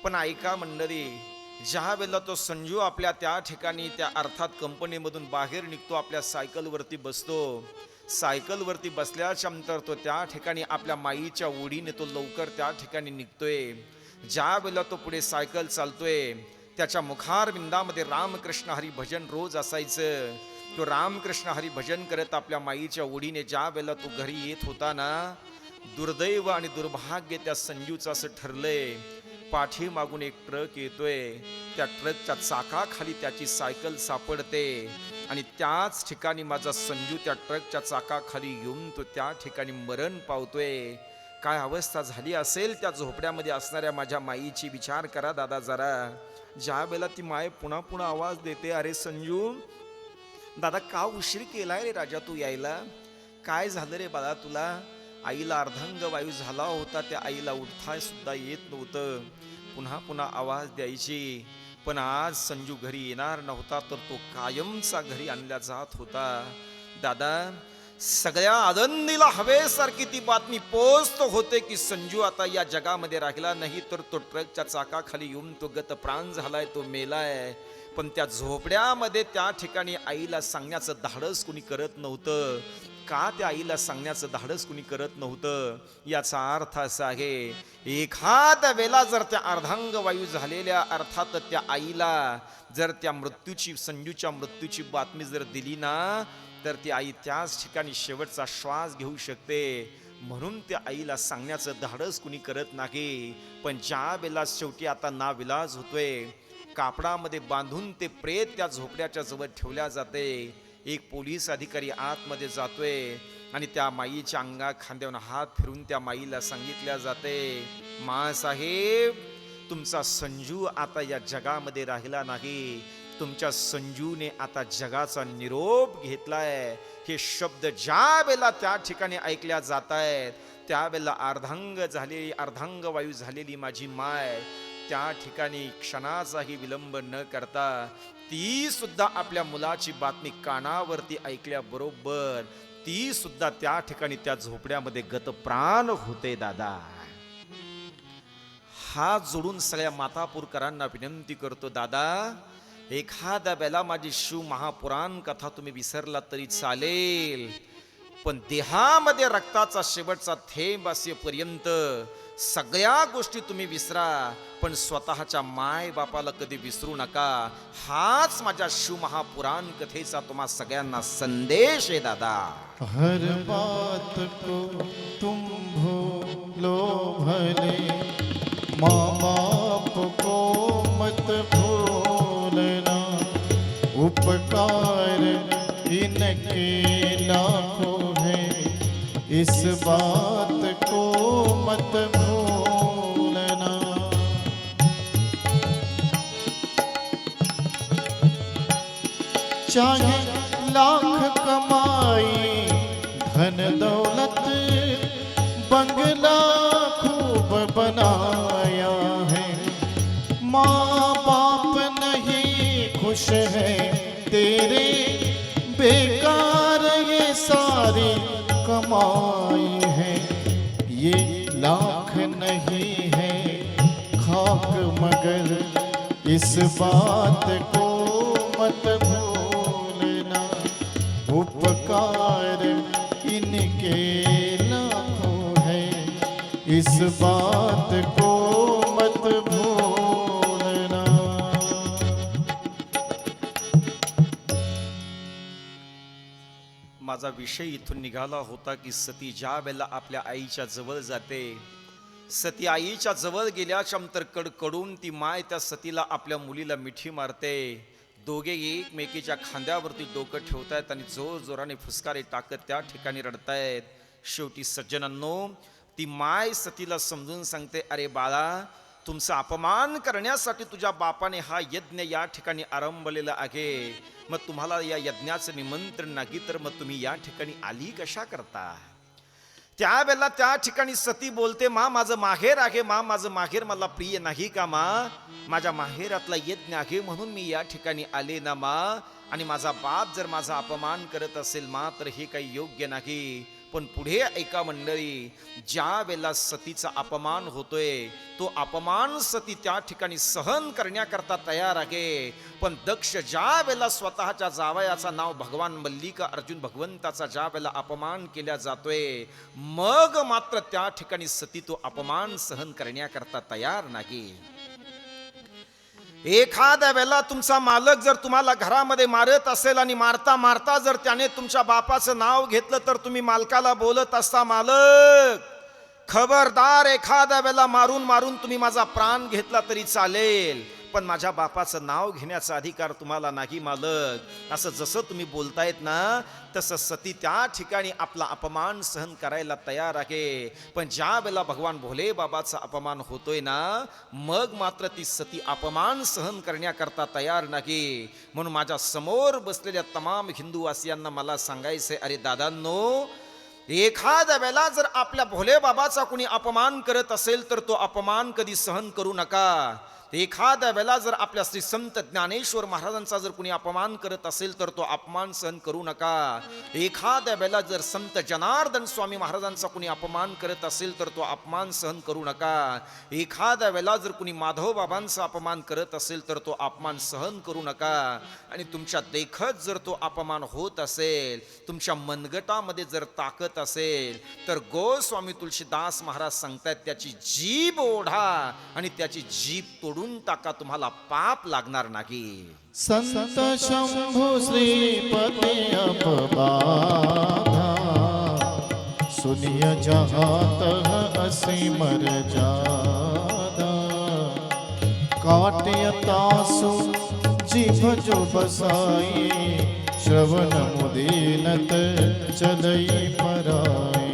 पण ऐका मंडळी, ज्या वेळेला तो संजू आपल्या त्या ठिकाणी त्या अर्थात कंपनीमधून बाहेर निघतो, आपल्या सायकलवरती बसतो. सायकलवरती बसल्याच्या नंतर तो त्या ठिकाणी आपल्या माईच्या ओढीने तो लवकर त्या ठिकाणी निघतोय. ज्या वेळेला तो पुढे सायकल चालतोय, त्याच्या मुखारविंदामध्ये रामकृष्ण हरी भजन रोज असायचं. तो रामकृष्ण हरी भजन करत आपल्या माईच्या ओढीने ज्या वेळेला तो घरी येत होता ना, दुर्दैव आणि दुर्भाग्य त्या संजूचं असं ठरलंय, पाठीमागून एक ट्रक येतोय. त्या ट्रकच्या चाकाखाली त्याची सायकल सापडते आणि त्याच ठिकाणी माझा संजू त्या ट्रकच्या चाकाखाली येऊन तो त्या ठिकाणी मरण पावतोय. काय अवस्था झाली असेल त्या झोपड्यामध्ये असणाऱ्या माझ्या माईची, विचार करा दादा जरा. ज्या वेळेला ती माय पुन्हा पुन्हा आवाज देते, अरे संजू दादा का उशीर केलाय रे राजा तू यायला? काय झालं रे बाळा तुला? आईला अर्धांग वायू झाला होता, त्या आईला उठताय सुद्धा येत नव्हतं. पुन्हा पुन्हा आवाज द्यायची. पण आज संजू घरी येणार नव्हता, तर तो कायमचा घरी आणला जात होता. दादा, सगळ्या आनंदीला हवेसारखी ती बातमी पोचत होते की संजू आता या जगामध्ये राहिला नाही, तर तो ट्रकच्या चाकाखाली येऊन तो गतप्राण झालाय, तो मेलाय. पण त्या झोपड्यामध्ये त्या ठिकाणी आईला सांगण्याचं धाडस कुणी करत नव्हतं. का त्या आईला सांगण्याचं धाडस कुणी करत नव्हतं? याचा अर्थ असा आहे, एखाद्या वेळेला जर त्या अर्धांग वायू झालेल्या अर्थात त्या आईला जर त्या मृत्यूची, संजूच्या मृत्यूची बातमी जर दिली ना, तर ती आई त्याच ठिकाणी शेवटचा श्वास घेऊ शकते. म्हणून त्या आईला सांगण्याचं धाडस कुणी करत नाही. पण ज्या वेळेला शेवटी आता नाविलाज होतोय, कापडामध्ये बांधून ते प्रेत त्या झोपड्याच्या जवळ ठेवल्या जाते. एक पोलीस अधिकारी आतमध्ये जातोय आणि त्या माईच्या अंगा खांद्यावर हात फिरून त्या माईला सांगितल्या जाते, मा साहेब, तुमचा संजू आता या जगामध्ये राहिला नाही, तुमच्या संजूने आता जगाचा निरोप घेतलाय. हे शब्द ज्या वेळेला त्या ठिकाणी ऐकल्या जात आहेत, त्यावेळेला अर्धांग वायू झालेली माझी माय त्या ठिकाणी क्षणाचाही विलंब न करता ती सुद्धा आपल्या मुलाची बातमी कानावरती ऐकल्याबरोबर ती सुद्धा त्या ठिकाणी त्या झोपड्यामध्ये गतप्राण होते. दादा, हात जोडून सगळ्या मातापूरकरांना विनंती करतो, दादा, एखाद्या वेळेला माझी शिव महापुराण कथा तुम्ही विसरला तरी चालेल, पण देहामध्ये रक्ताचा शेवटचा थेंब असेपर्यंत सगळ्या गोष्टी तुम्ही विसरा, पण स्वतःच्या माय बापाला कधी विसरू नका. हाच माझ्या शिव महापुराण कथेचा तुम्हा सगळ्यांना संदेश आहे. दादा, हर बात को तुम भूलो भले, माँ बाप को मत भूलना, उपकार इनके लाखों हैं, इस बात को मत भूलना. चाहे लाख कमाई धन दौलत, बंगला खूब बनाया है, माँ बाप नहीं खुश है तेरे, बेकार ये सारी कमाई है. ये लाख नहीं है खाक, मगर इस बात को मत भूलना, उपकार इनके लाखों है, इस बात को मत भूलना. माझा विषय इथून निघाला होता की सती ज्या वेळेला आपल्या आईच्या जवळ जाते, सती आईच्या जवळ गेल्याच्या नंतर कडकडून ती माय त्या सतीला आपल्या मुलीला मिठी मारते. दोघे एकमेकीच्या खांद्यावरती डोकं ठेवतायत आणि जोर जोराने फुसकारे टाकत त्या ठिकाणी रडतायत. शेवटी सज्जनांनो, ती माय सतीला समजून सांगते, अरे बाळा, तुमचा अपमान करण्यासाठी तुझ्या बापाने हा यज्ञ या ठिकाणी आरंभलेला आहे. मग तुम्हाला या यज्ञाचं निमंत्रण नाही तर मग तुम्ही या ठिकाणी आली कशा करता? त्यावेळेला त्या ठिकाणी सती बोलते, मा माझं माहेर आहे, मा माझं माहेर मला प्रिय नाही का मा? माझ्या माहेरातला यज्ञ आहे म्हणून मी या ठिकाणी आले ना मा. आणि माझा बाप जर माझा अपमान करत असेल मा तर हे काही योग्य नाही. पण पुढे ऐका मंडळी, ज्या वेळेला सतीचा अपमान होतोय तो अपमान सती त्या ठिकाणी सहन करण्याकरता तयार आहे. पण दक्ष ज्या वेळेला स्वतःच्या जावयाचा नाव भगवान मल्लिका अर्जुन भगवंताचा ज्या वेळेला अपमान केला जातोय, मग मात्र त्या ठिकाणी सती तो अपमान सहन करण्याकरता तयार नाही. एखाद्या वेळेला तुमचा मालक जर तुम्हाला घरामध्ये मारत असेल आणि मारता मारता जर त्याने तुमच्या बापाचं नाव घेतलं तर तुम्ही मालकाला बोलत असता, मालक खबरदार, एखाद्या वेळेला मारून मारून तुम्ही माझा प्राण घेतला तरी चालेल, पण माझ्या बापाचं नाव घेण्याचा अधिकार तुम्हाला नाही मालक. असं जसं तुम्ही बोलतायत ना, तसं सती त्या ठिकाणी आपला अपमान सहन करायला तयार आहे. पण ज्या वेळेला भगवान भोले बाबाचा अपमान होतोय ना, मग मात्र ती सती अपमान सहन करण्याकरता तयार नाही. म्हणून माझ्या समोर बसलेल्या तमाम हिंदूवासियांना मला सांगायचंय, अरे दादांनो, एखाद्या वेळेला जर आपल्या भोले बाबाचा कोणी अपमान करत असेल तर तो अपमान कधी सहन करू नका. एखाद्या वेळेला जर आपल्या श्री संत ज्ञानेश्वर महाराजांचा जर कोणी अपमान करत असेल तर तो अपमान सहन करू नका. एखाद्या वेळेला जर संत जनार्दन स्वामी महाराजांचा कोणी अपमान करत असेल तर तो अपमान सहन करू नका. एखाद्या वेळेला जर कोणी माधव बाबांचा अपमान करत असेल तर तो अपमान सहन करू नका. आणि तुमच्या देखत जर तो अपमान होत असेल, तुमच्या मनगटामध्ये जर ताकद असेल, तर गोस्वामी तुलसीदास महाराज सांगतात, त्याची जीभ ओढा आणि त्याची जीभ तोडून टाका, तुम्हाला पाप लागणार नाही. संत शंभू श्रीपती अपबाधा, सुनिय जहात असीम मर्यादा. काट्यतासु जिभ जो बसाई, श्रवण मुदीनत चलई पराई.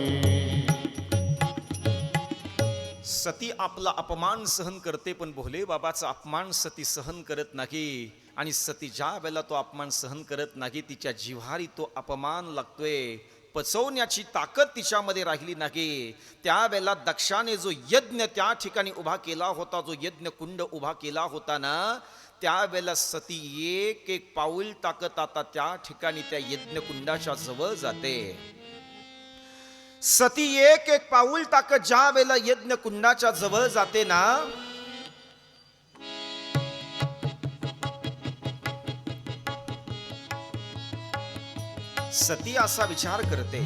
सती आपला अपमान सहन करते, पण भोले बाबाचा अपमान सती सहन करत नाही. आणि सती ज्या वेळेला तो अपमान सहन करत नाही, तिच्या जिव्हारी तो अपमान लागतोय, पचवण्याची ताकद तिच्यामध्ये राहिली नाही. त्यावेळेला दक्षाने जो यज्ञ त्या ठिकाणी उभा केला होता, जो यज्ञ कुंड उभा केला होता ना, त्यावेळेला सती एक एक पाऊल टाकत आता त्या ठिकाणी त्या यज्ञ कुंडाच्या जवळ जाते. सती एक एक पाऊल टाकत ज्या वेळेला यज्ञ कुंडाच्या जवळ जाते ना, सती असा विचार करते,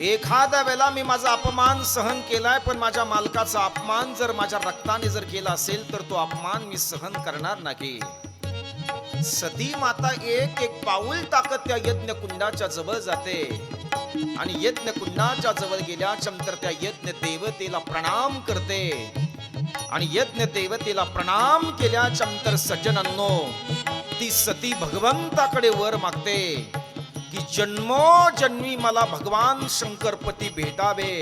एखाद्या वेळेला मी माझा अपमान सहन केलाय, पण माझ्या मालकाचा अपमान जर माझ्या रक्ताने जर केला असेल तर तो अपमान मी सहन करणार नाही. सती माता एक एक पाऊल टाकत त्या यज्ञ कुंडाच्या जवळ जाते. आणि यज्ञ कुंडाच्या जवळ गेल्याच्या नंतर त्या यज्ञ देवतेला प्रणाम करते. आणि यज्ञ देवतेला प्रणाम केल्याच्या नंतर सज्जनांनो, ती सती भगवंताकडे वर मागते की जन्मोजन्मी मला भगवान शंकरपती भेटावे,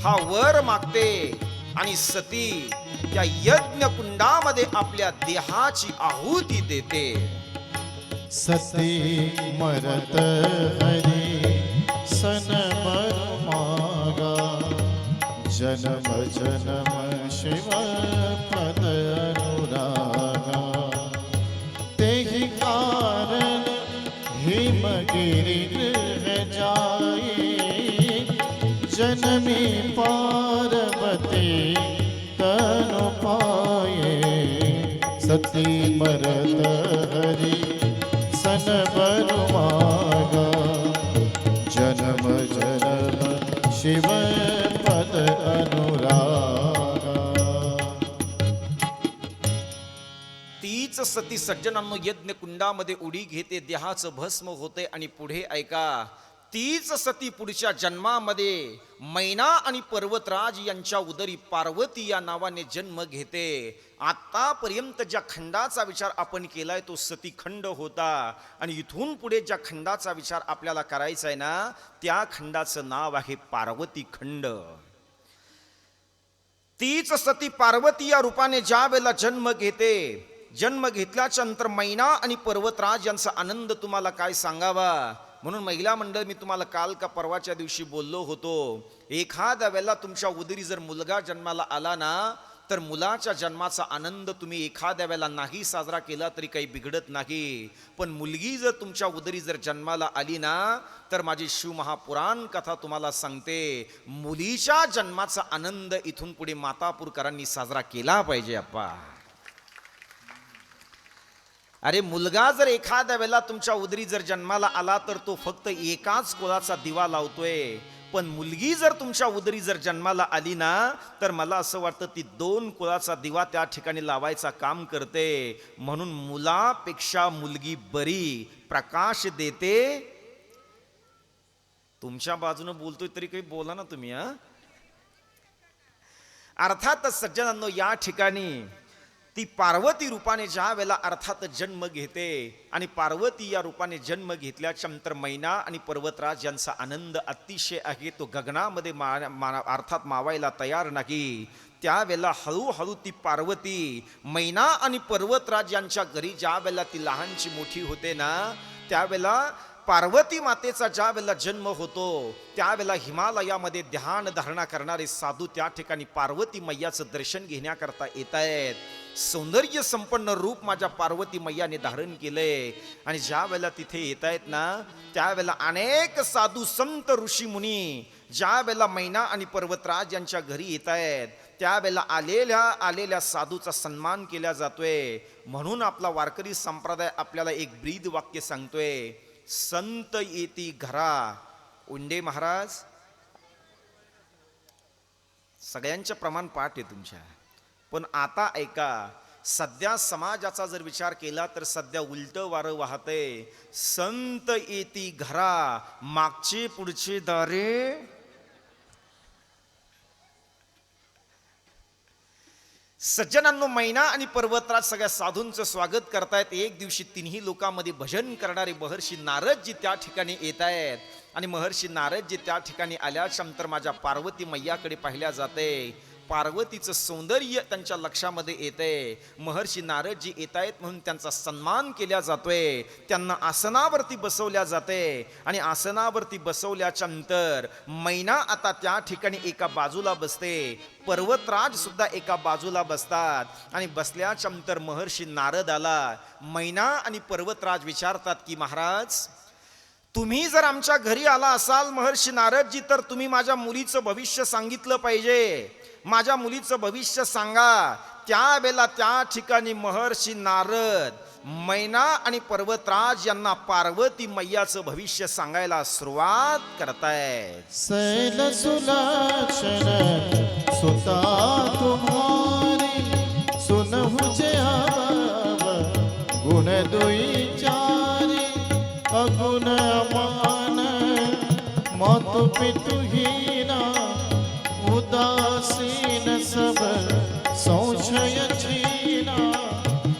हा वर मागते. आणि सती त्या यज्ञ कुंडामध्ये आपल्या देहाची आहुती देते. सती मरत हरी सन मागा, जन्म जन्म शिव पद अनुरागा. तेहि कारण हिमगिरि गृह जाई, जनमी पार्वती तनु पाए. सती मरत हरी सन मागा, जन्म जन्म शिव पद अनुरागा. तीच सती सज्जनांनो यज्ञ कुंडामध्ये उडी घेते, देहाचं भस्म होते. आणि पुढे ऐका, तीच सती पुढच्या जन्मामध्ये मैना आणि पर्वतराज यांच्या उदरी पार्वती या नावाने जन्म घेते. आतापर्यंत ज्या खंडाचा विचार आपण केलाय तो सतीखंड होता आणि इथून पुढे ज्या खंडाचा विचार आपल्याला करायचा आहे ना त्या खंडाचं नाव आहे पार्वती खंड. तीच सती पार्वती या रूपाने ज्या वेळेला जन्म घेते, जन्म घेतल्याच्या नंतर मैना आणि पर्वतराज यांचा आनंद तुम्हाला काय सांगावा. म्हणून महिला मंडळ मी तुम्हाला काल का परवाच्या दिवशी बोललो होतो, एखाद्या वेळेला तुमच्या उदरी जर मुलगा जन्माला आला ना तर मुलाच्या जन्माचा आनंद तुम्ही एखाद्या वेळेला नाही साजरा केला तरी काही बिघडत नाही. पण मुलगी जर तुमच्या उदरी जर जन्माला आली ना तर माझी शिवमहापुराण कथा तुम्हाला सांगते, मुलीच्या जन्माचा आनंद इथून पुढे मातापूरकरांनी साजरा केला पाहिजे. अप्पा अरे मुलगा जर एखाद्या वेळेला तुमच्या उदरी जर जन्माला आला तर तो फक्त एकाच कुळाचा दिवा लावतोय, पण मुलगी जर तुमच्या उदरी जर जन्माला आली ना तर मला असं वाटतं ती 2 कुळाचा दिवा त्या ठिकाणी लावायचा काम करते. म्हणून मुलापेक्षा मुलगी बरी, प्रकाश देते. तुमच्या बाजूने बोलतोय तरी काही बोला ना तुम्ही. अर्थातच सज्जनांनो या ठिकाणी ती पार्वती रूपाने ज्या वेळेला अर्थात जन्म घेते आणि पार्वती या रूपाने जन्म घेतल्याच्या नंतर मैना आणि पर्वतराज यांचा आनंद अतिशय आहे तो गगनामध्ये अर्थात मावायला तयार नाही. त्यावेळेला हळूहळू ती पार्वती मैना आणि पर्वतराज यांच्या घरी ज्या वेळेला ती लहानची मोठी होते ना त्यावेळेला पार्वती मातेचा ज्या वेळेला जन्म होतो त्यावेळेला हिमालयामध्ये ध्यान धारणा करणारे साधू त्या ठिकाणी पार्वती मैयाचं दर्शन घेण्याकरता येत आहेत. सौंदर्य संपन्न रूप माझ्या पार्वती मैयाने धारण केलंय आणि ज्या वेळेला तिथे येत आहेत ना त्यावेळेला अनेक साधू संत ऋषी मुनी ज्या वेळेला मैना आणि पर्वतराज यांच्या घरी येत आहेत त्यावेळेला आलेल्या साधूचा सन्मान केला जातोय. म्हणून आपला वारकरी संप्रदाय आपल्याला एक ब्रीद वाक्य सांगतोय, संत येती घरा. उंडे महाराज सगळ्यांचं प्रमाण पाठ आहे तुमच्या, पण आता ऐका, सध्या समाजाचा जर विचार केला तर सध्या उलट वारं वाहते. संत येती घरा मागचे पुढचे दारे. सज्जनांनो मैना आणि पर्वतराज सगळ्या साधूंचं स्वागत करतायत. एक दिवशी तिन्ही लोकांमध्ये भजन करणारे महर्षी नारदजी त्या ठिकाणी येत आहेत आणि महर्षी नारदजी त्या ठिकाणी आल्याच्या नंतर माझ्या पार्वती मैयाकडे पाहिल्या जाते. पार्वतीचं सौंदर्य त्यांच्या लक्षामध्ये येते. महर्षी नारदजी येत आहेत म्हणून त्यांचा सन्मान केला जातोय. त्यांना आसनावरती बसवल्या जाते आणि आसनावरती बसवल्याच्या नंतर मैना आता त्या ठिकाणी एका बाजूला बसते, पर्वतराज सुद्धा एका बाजूला बसतात आणि बसल्याच्या नंतर महर्षी नारद आला. मैना आणि पर्वतराज विचारतात की महाराज तुम्ही जर आमच्या घरी आला असाल महर्षी नारदजी तर तुम्ही माझ्या मुलीचं भविष्य सांगितलं पाहिजे, माझ्या मुलीचं भविष्य सांगा. त्यावेळेला त्या ठिकाणी महर्षी नारद मैना आणि पर्वतराज यांना पार्वती मैयाचं भविष्य सांगायला सुरुवात करतायत. शैल सुलक्षण सुता तुम्हारी सुनहु जे आव गुण दुई चारी अगुण अमान मातु पितु हीना उदासीन सब संशय छीना.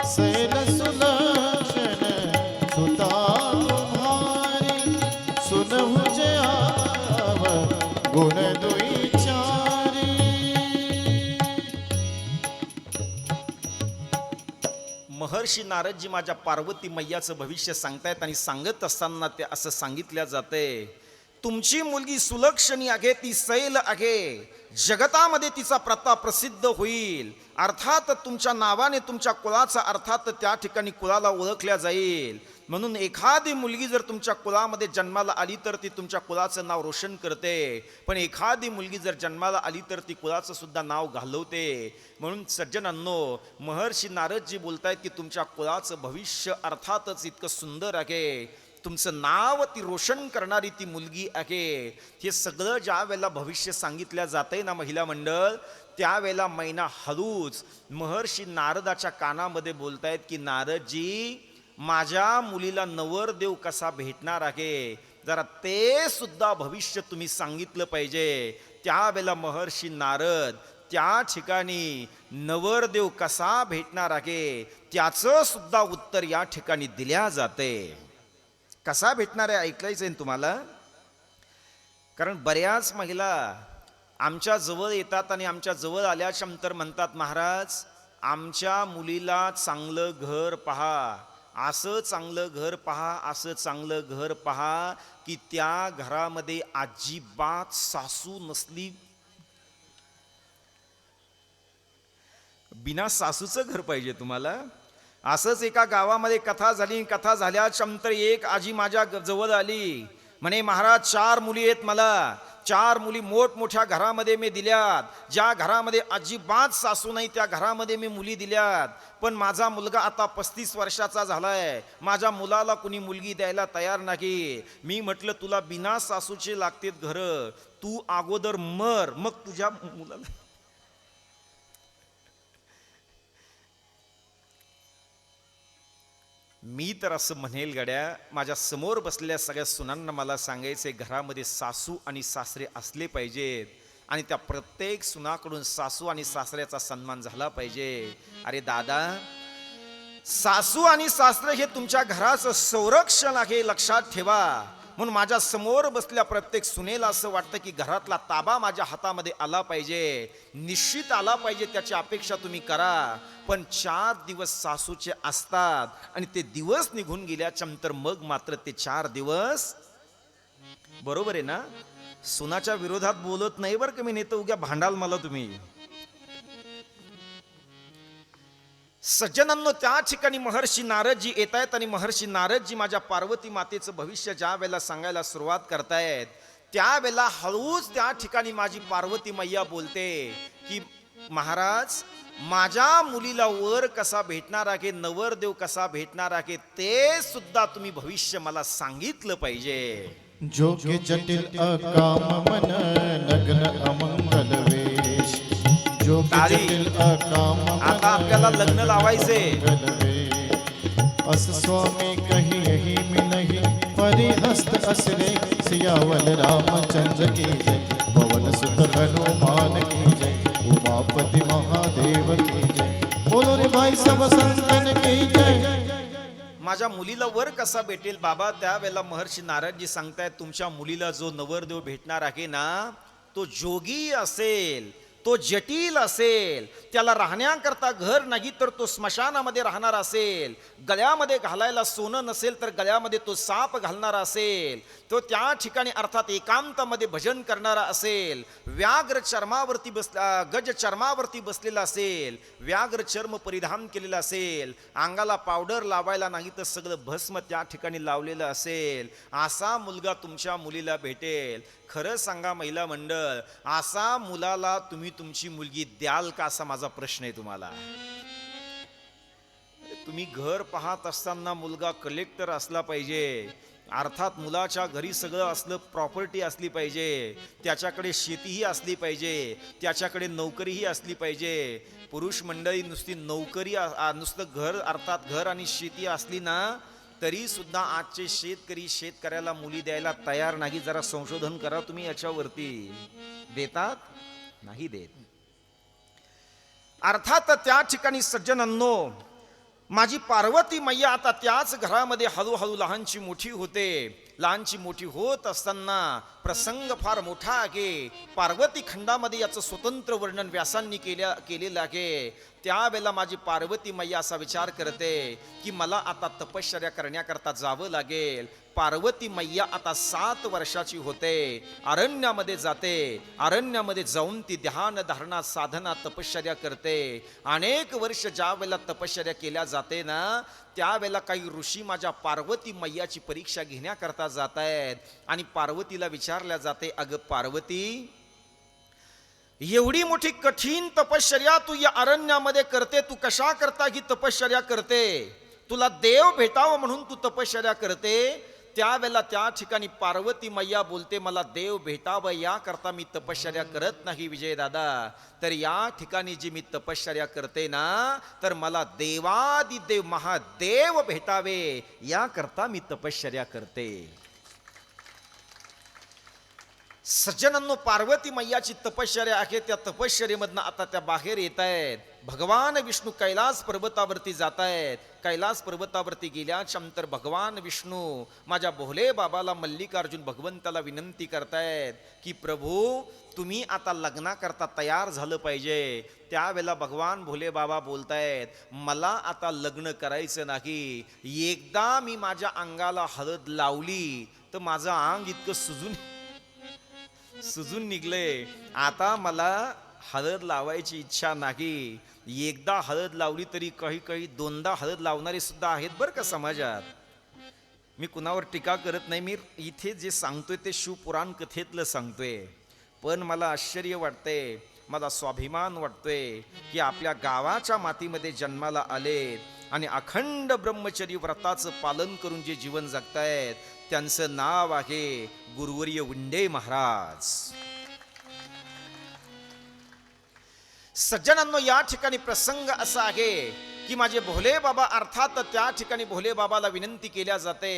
शैल सुलक्षण सुता तुम्हारी सुनहु जे आव गुण दुई चारी. महर्षी नारदजी माझ्या पार्वती मैयाचं भविष्य सांगतायत आणि सांगत असताना ते असं सांगितल्या जाते, तुमची मुलगी सुलक्षणी आहे, ती सैल आहे, जगतामध्ये तिचा प्रताप प्रसिद्ध होईल. अर्थात तुमच्या नावाने तुमच्या कुळाचा अर्थात त्या ठिकाणी कुळाला ओळखल्या जाईल. म्हणून एखादी मुलगी जर तुमच्या कुळामध्ये जन्माला आली तर ती तुमच्या कुळाचं नाव रोशन करते, पण एखादी मुलगी जर जन्माला आली तर ती कुळाचं सुद्धा नाव घालवते. म्हणून सज्जनांनो महर्षी नारदजी बोलतायत की तुमच्या कुळाचं भविष्य अर्थातच इतकं सुंदर आहे, तुमचं नाव ती रोशन करणारी ती मुलगी आहे. हे सगळं ज्या वेळेला भविष्य सांगितल्या जाते ना महिला मंडळ त्यावेळेला मैना हळूच महर्षी नारदाच्या कानामध्ये बोलतायत की नारदजी माझ्या मुलीला नवरदेव कसा भेटणार आहे जरा ते सुद्धा भविष्य तुम्ही सांगितलं पाहिजे. त्यावेळेला महर्षी नारद त्या ठिकाणी नवरदेव कसा भेटणार आहे त्याचं सुद्धा उत्तर या ठिकाणी दिल्या जाते. कसा भेटणार आहे ऐकायचं आहे तुम्हाला. कारण बऱ्याच महिला आमच्या जवळ येतात आणि आमच्या जवळ आल्याच्या नंतर म्हणतात, महाराज आमच्या मुलीला चांगलं घर पहा, असं चांगलं घर पहा, असं चांगलं घर पहा की त्या घरामध्ये अजिबात सासू नसली. बिना सासूचं घर पाहिजे तुम्हाला. असंच एका गावामध्ये कथा झाली. कथा झाल्याच्या नंतर एक आजी माझ्या जवळ आली, म्हणे महाराज 4 मुली आहेत मला, 4 मुली मोठमोठ्या घरामध्ये मी दिल्यात. ज्या घरामध्ये अजिबात सासू नाही त्या घरामध्ये मी मुली दिल्यात. पण माझा मुलगा आता 35 वर्षाचा झालाय, माझ्या मुलाला कुणी मुलगी द्यायला तयार नाही. मी म्हटलं तुला बिना सासूचे लागतेत घर, तू अगोदर मर मग तुझ्या मुलाला. मी तर असं म्हणेल गड्या, माझ्या समोर बसलेल्या सगळ्या सुनांना मला सांगायचे, घरामध्ये सासू आणि सासरे असले पाहिजेत आणि त्या प्रत्येक सुनाकडून सासू आणि सासऱ्याचा सन्मान झाला पाहिजे. अरे दादा, सासू आणि सासरे हे तुमच्या घराचं संरक्षण आहे, लक्षात ठेवा. म्हणून माझ्या समोर बसल्या प्रत्येक सुनेला असं वाटतं की घरातला ताबा माझ्या हातामध्ये आला पाहिजे, निश्चित आला पाहिजे, त्याची अपेक्षा तुम्ही करा. पण 4 दिवस सासूचे असतात आणि ते दिवस निघून गेल्याच्या नंतर मग मात्र ते 4 दिवस, बरोबर आहे ना. सुनाच्या विरोधात बोलत नाही बरं का मी, नाही तर उद्या भांडाल मला तुम्ही. सज्जनांनो, त्या ठिकाणी महर्षी नारदजी येत आहेत आणि महर्षी नारदजी माझ्या पार्वती मातेचं भविष्य ज्या वेळेला सांगायला सुरुवात करतायत त्यावेळेला हळूच त्या ठिकाणी माझी पार्वती मैया बोलते की महाराज, माझ्या मुलीला वर कसा भेटणार आहे, नवरदेव कसा भेटणार आहे ते सुद्धा तुम्ही भविष्य मला सांगितलं पाहिजे. जो के जटिल अकाम मन नग्न अमंगल वेश, जो के ताली. जटिल अकाम मन आता आपल्याला लग्न लावायचे. मंगल वेश. अस स्वामी कही यही मिलही परिहस्त असरे, सियावल रामचंद्र की जय, पवन सुत हनुमान की जय, उमापति महादेव की जय. बोलो रे भाई सब संतन की जय. माझ्या मुलीला वर कसा भेटेल बाबा. त्यावेळेला महर्षी नारदजी सांगतायत, तुमच्या मुलीला जो नवरदेव भेटणार आहे ना तो जोगी असेल, तो जटिल असेल, त्याला राहण्याकरता घर नाही तर तो स्मशानामध्ये राहणार असेल, गळ्यामध्ये घालायला सोनं नसेल तर गळ्यामध्ये तो साप घालणारा असेल, तो त्या ठिकाणी अर्थात एकांतामध्ये भजन करणारा असेल, व्याघ्र चर्मावरती गज चर्मावरती बसलेला असेल, व्याघ्र चर्म परिधान केलेला असेल, अंगाला पावडर लावायला नाही तर सगळं भस्म त्या ठिकाणी लावलेलं असेल, असा मुलगा तुमच्या मुलीला भेटेल. खरं सांगा महिला मंडळ, असा मुलाला तुम्ही तुमची मुलगी द्याल का असा माझा प्रश्न आहे तुम्हाला. तुम्ही घर पाहत असताना मुलगा कलेक्टर असला पाहिजे, अर्थात मुलाच्या घरी सगळं असलं, प्रॉपर्टी असली पाहिजे, त्याच्याकडे शेतीही असली पाहिजे, त्याच्याकडे नोकरीही असली पाहिजे. पुरुष मंडळी नुसती नोकरी नुसतं घर अर्थात घर आणि शेती असली ना तरी सुद्धा आजचे शेतकरी शेतकऱ्याला मुली द्यायला तयार नाही. जरा संशोधन करा तुम्ही याच्यावरती. देतात नाही देत. अर्थात त्या ठिकाणी सज्जनांनो, माझी पार्वती मैया आता त्याच घरामध्ये हळूहळू लहानची मोठी होते. लहानची मोठी होत असताना प्रसंग फार मोठा आहे. पार्वती खंडामध्ये याचं स्वतंत्र वर्णन व्यासांनी केलेलं आहे. त्यावेळेला माझी पार्वती मैया असा विचार करते की मला आता तपश्चर्या करण्याकरता जावं लागेल. पार्वती मैया आता 7 वर्षाची होते. अरण्यामध्ये जाते. अरण्यामध्ये जाऊन ती ध्यान धारणा साधना तपश्चर्या करते. अनेक वर्ष ज्या वेळेला तपश्चर्या केल्या जाते ना त्यावेळेला काही ऋषी माझ्या पार्वती मैयाची परीक्षा घेण्याकरता जात आहेत आणि पार्वतीला विचारल्या जाते, अगं पार्वती, एवढी मोठी कठीण तपश्चर्या तू या अरण्यामध्ये करते, तू कशा करता ही तपश्चर्या करते? तुला देव भेटावं म्हणून तू तपश्चर्या करते. त्यावेळेला त्या ठिकाणी पार्वती मैया बोलते, मला देव भेटावं याकरता मी तपश्चर्या करत नाही विजय दादा, तर या ठिकाणी जी मी तपश्चर्या करते ना तर मला देवादिदेव महादेव भेटावे याकरता मी तपश्चर्या करते. सज्जनांनो, पार्वती मैयाची तपश्चर्या आहे. त्या तपश्चर्येमधनं आता त्या बाहेर येत आहेत. भगवान विष्णू कैलास पर्वतावरती जात आहेत. कैलास पर्वतावरती गेल्याच्या नंतर भगवान विष्णू माझ्या भोले बाबाला, मल्लिकार्जुन भगवंताला विनंती करतायत की प्रभू, तुम्ही आता लग्नाकरता तयार झालं पाहिजे. त्यावेळेला भगवान भोले बाबा बोलतायत, मला आता लग्न करायचं नाही. एकदा मी माझ्या अंगाला हळद लावली तर माझं अंग इतकं सुजून निघले. आता मला हळद लावायची इच्छा नाही. एकदा हळद लावली तरी काही दोनदा हळद लावणारे सुद्धा आहेत बरं का समाजात. मी कुणावर टीका करत नाही. मी इथे जे सांगतोय ते शिवपुराण कथेतलं सांगतोय. पण मला आश्चर्य वाटते, मला स्वाभिमान वाटतोय की आपल्या गावाच्या मातीमध्ये जन्माला आलेत आणि अखंड ब्रह्मचर्य व्रताचं पालन करून जे जीवन जगतायत, त्यांचं नाव आहे गुरुवर्य उंडे महाराज. सज्जनांनो, या ठिकाणी प्रसंग असा आहे की माझे भोले बाबा, अर्थात त्या ठिकाणी भोले बाबाला विनंती केल्या जाते.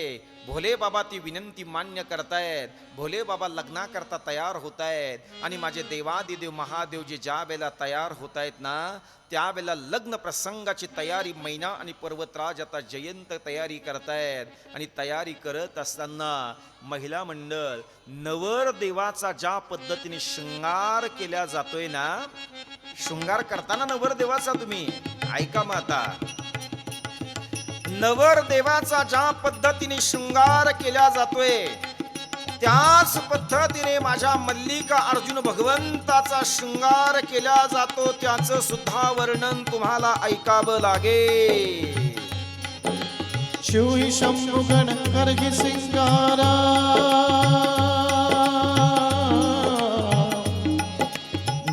भोले बाबा ती विनंती मान्य करतायत. भोले बाबा लग्नाकरता तयार होत आहेत. आणि माझे देवादिदेव महादेव जे ज्या वेळेला तयार होत आहेत ना, त्यावेळेला लग्न प्रसंगाची तयारी मैना आणि पर्वतराज आता जयंत तयारी करतायत. आणि तयारी करत असताना महिला मंडळ नवरदेवाचा ज्या पद्धतीने शृंगार केला जातोय ना, शृंगार करताना नवरदेवाचा तुम्ही ऐका मग आता, नवरदेवाचा ज्या पद्धतीने शृंगार केला जातोय त्याच पद्धतीने माझ्या मल्लिका अर्जुन भगवंताचा शृंगार केला जातो. त्याचं सुद्धा वर्णन तुम्हाला ऐकावं लागेल. शिवही शंभुगण करही सिंगारा,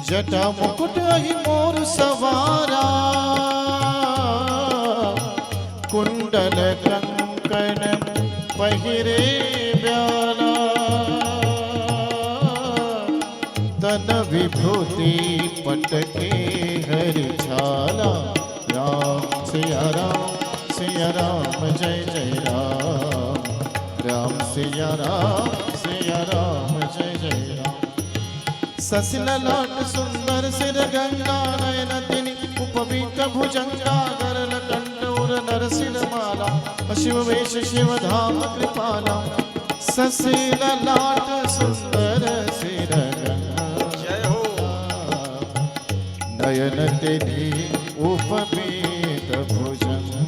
जटा मुकुट ही मोर सवारा, कुंडल कंकण पहिरे ब्याला, तन विभूति पटके हरि छाला. राम सिया राम, सिया राम जय जय राम. राम सिया राम जय जय राम. ससिल लाट सुंदर सिर गंगा, नयन तिनि उपवीत भुजंगा, गरल कंठ उर नरसिंह माला, शिव वेश शिव धाम कृपाला. ससिल लाट सुंदर सिर गंगा, जय हो. नयन तिनि उपवीत भुजंगा.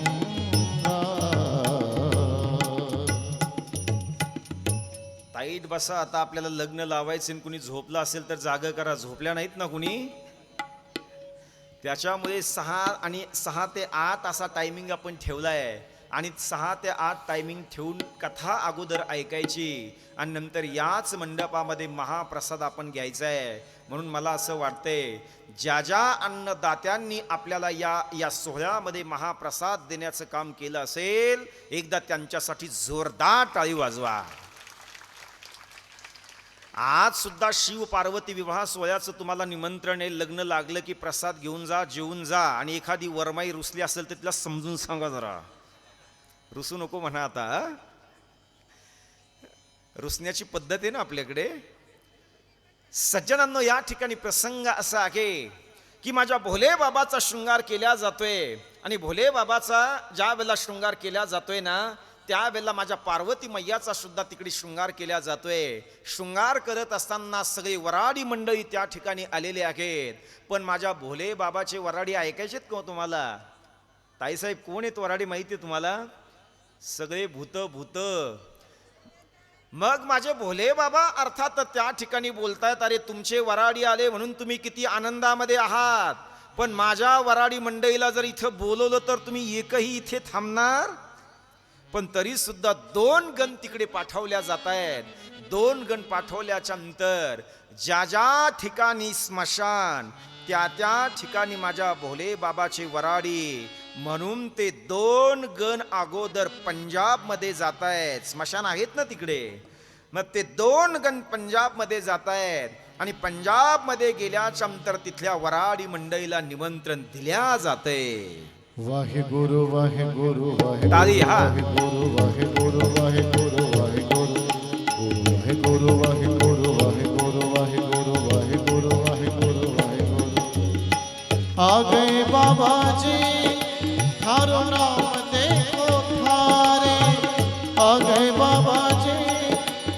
ताईट बसा. आता आपल्याला लग्न लावायचं. कुणी झोपला असेल तर जाग करा. झोपल्या नाहीत ना कुणी? त्याच्यामुळे 6 ते 8 असा टायमिंग आपण ठेवलाय. आणि 6 ते 8 टायमिंग ठेवून कथा अगोदर ऐकायची आणि नंतर याच मंडपामध्ये महाप्रसाद आपण घ्यायचा आहे. म्हणून मला असं वाटतंय, ज्या ज्या अन्नदात्यांनी आपल्याला या सोहळ्यामध्ये महाप्रसाद देण्याचं काम केलं असेल, एकदा त्यांच्यासाठी जोरदार टाळी वाजवा. आज सुद्धा शिव पार्वती विवाह सोहळ्याचं तुम्हाला निमंत्रण आहे. लग्न लागलं की प्रसाद घेऊन जा, जेवून जा. आणि एखादी वरमाई रुसली असेल तर तिला समजून सांगा जरा. रुसू नको म्हणा. आता रुसण्याची पद्धत आहे ना आपल्याकडे. सज्जनांनो, या ठिकाणी प्रसंग असा आहे की माझ्या भोले बाबाचा शृंगार केला जातोय. आणि भोले बाबाचा ज्या वेळेला शृंगार केला जातोय ना, त्यावेळेला माझ्या पार्वती मैयाचा सुद्धा तिकडे शृंगार केला जातोय. शृंगार करत असताना सगळे वराडी मंडळी त्या ठिकाणी आलेले आहेत. पण माझ्या भोले बाबाचे वराडी ऐकायचेत का तुम्हाला? ताईसाहेब, कोण आहेत वराडी माहिती आहे तुम्हाला? सगळे भूत. मग माझे भोले बाबा अर्थात त्या ठिकाणी बोलतायत, अरे तुमचे वराडी आले म्हणून तुम्ही किती आनंदामध्ये आहात. पण माझ्या वराडी मंडळीला जर इथं बोलवलं तर तुम्ही एकही इथे थांबणार? पण तरी सुद्धा 2 गण तिकडे पाठवल्या जात आहेत. 2 गण पाठवल्याच्या नंतर ज्या ज्या ठिकाणी स्मशान, त्या ठिकाणी माझ्या भोले बाबाचे वराडी. म्हणून ते 2 गण अगोदर पंजाब मध्ये जात आहेत. स्मशान आहेत ना तिकडे. मग ते 2 गण पंजाब मध्ये जात आहेत. आणि पंजाब मध्ये गेल्याच्या नंतर तिथल्या वराडी मंडळीला निमंत्रण दिल्या जाते. वाहेगुरु वाहेगुरु वाहेगुरु ताली हा. वाहेगुरु वाहेगुरु वाहेगुरु वाहेगुरु वाहेगुरु वाहेगुरु वाहेगुरु बाबाजी थारो नाम देखो थारे आ गए बाबाजी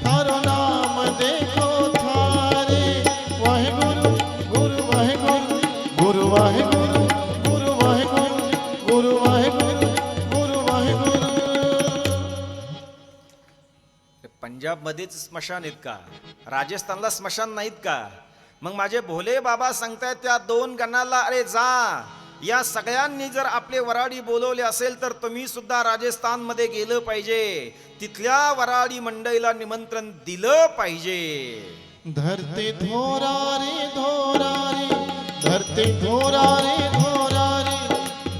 थारो नाम देखो थारे वाहेगुरु गुरु वाहेगुरु गुरु वाहेगुरु गुरु वाहेगुरु गुरु वाहेगुरु गुरु वाहेगुरु. पंजाबमध्येच स्मशान आहेत का? राजस्थानला स्मशान नाहीत का? मग माझे भोले बाबा सांगतायत त्या दोन गणाला, अरे जा, या सगळ्यांनी जर आपले वराडी बोलवले असेल तर तुम्ही सुद्धा राजस्थान मध्ये गेलं पाहिजे, तिथल्या वराडी मंडळीला निमंत्रण दिलं पाहिजे. धरती धोरा रे धोरा रे धरती धोरा रे धोरा रे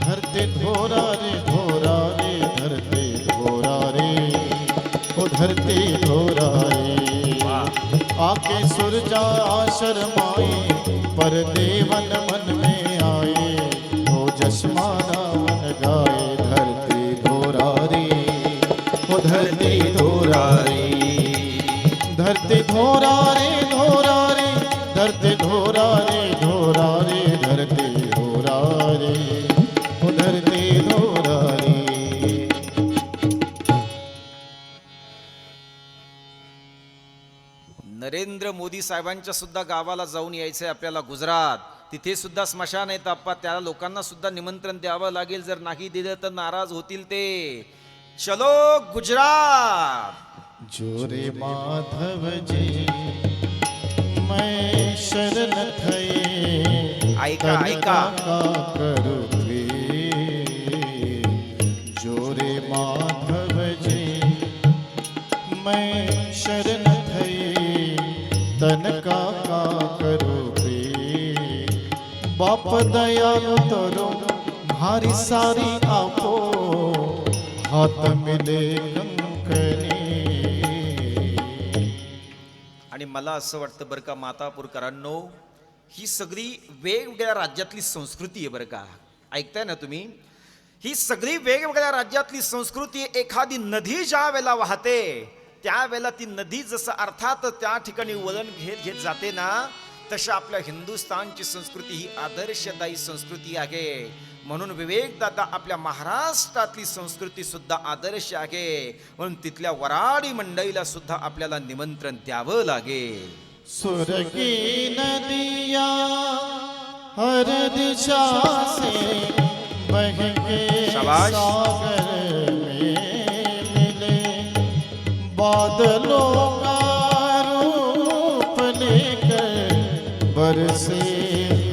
धरती धोरा रे धोरा रे धरती धोरा रे ओ धरती धोरा रे आके सुरजा शर्माए पर देवन मन में आए हो जशमाना मन गाए धरती धोरा रे ओ धरती धोरा रे धरती धोरा रे धोरा रे धरती धोरा रे धोरा रे धरती धोरा रे ओ धरती धोरा रे. नरेंद्र मोदी साहेबांच्या सुद्धा गावाला जाऊन यायचंय आपल्याला, गुजरात. तिथे सुद्धा स्मशान आहेत आप्पा, त्या लोकांना सुद्धा निमंत्रण द्यावं लागेल. जर नाही दिलं तर नाराज होतील ते. चलो गुजरात. जोरे माधव जी मैं शरण थये ऐका ऐका, करू जोरे माधव जी मैं शरण थये तन का करू बाप दयालु तरो भारी सारी आपो हात मिले कंकणी. आणि मला असं वाटतं बरं का मातापूरकरांनो, ही सगळी वेगवेगळ्या राज्यातली संस्कृती आहे बरं का. ऐकताय ना तुम्ही? ही सगळी वेगवेगळ्या राज्यातली संस्कृती. एखादी नदी ज्या वेळेला वाहते त्यावेळेला ती नदी जसं अर्थात त्या ठिकाणी वळण घेत घेत जाते ना, तशा आपल्या हिंदुस्थानची संस्कृती ही आदर्शदायी संस्कृती आहे. म्हणून विवेक दादा आपल्या महाराष्ट्रातली संस्कृती सुद्धा आदर्श आहे. म्हणून तिथल्या वराडी मंडळीला सुद्धा आपल्याला निमंत्रण द्यावं लागेल. सुर की नदिया हर दिशा से बह के शाबाश. सागर में मिले बादलों का रूप लेकर बरसे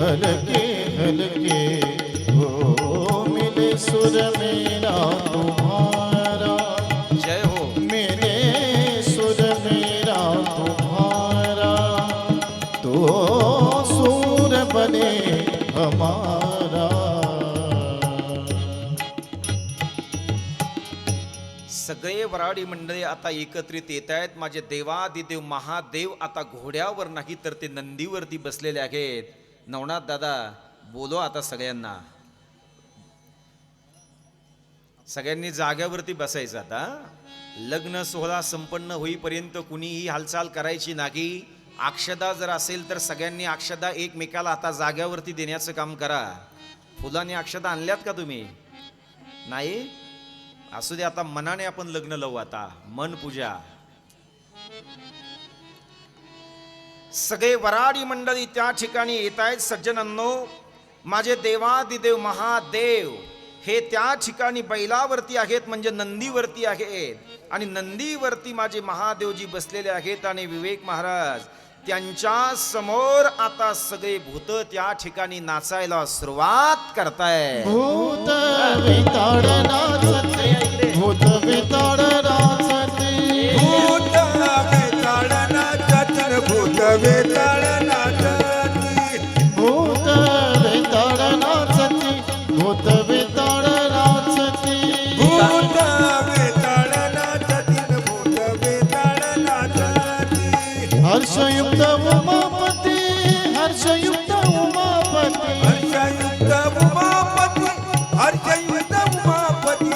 हल्के हल्के हो मिले सुर मेरा तुम्हारा. जय हो. मेरे सुर मेरा तुम्हारा तो सुर बने हमारा. सगळे वराडी मंडळी आता एकत्रित येत आहेत. माझे देवादिदेव महादेव आता घोड्यावर नाही तर ते नंदीवरती बसलेले आहेत. नवनाथ दादा बोलो आता सगळ्यांना. सगळ्यांनी जाग्यावरती बसायचं. आता लग्न सोहळा संपन्न होईपर्यंत कुणीही हालचाल करायची नाही. अक्षदा जर असेल तर सगळ्यांनी अक्षदा एकमेकाला आता जाग्यावरती देण्याचं काम करा. फुलाने अक्षदा आणल्यात का तुम्ही? नाही? असू दे, आता मनाने आपण लग्न लावू. आता मन पूजा. सगळे वराडी मंडळी त्या ठिकाणी येत आहेत. सज्जनांनो, माझे देवादिदेव महादेव हे त्या ठिकाणी बैलावरती आहेत, म्हणजे नंदीवरती आहेत. आणि नंदीवरती माझे महादेवजी बसलेले आहेत. आणि विवेक महाराज त्यांच्या समोर आता सगळे भूत त्या ठिकाणी नाचायला सुरुवात करतायत. भूत विताड नाचते भूत विताड नाचते भूत वेताळ नाचती भूत वेताळ नाचती भूत विताड नाचते भूत विताड नाचते भूत वेताळ नाचती भूत वेताळ नाचती. हर्षयुक्त उमापती हर्षयुक्त उमापती हर्षयुक्त उमापती हर्षयुक्त उमापती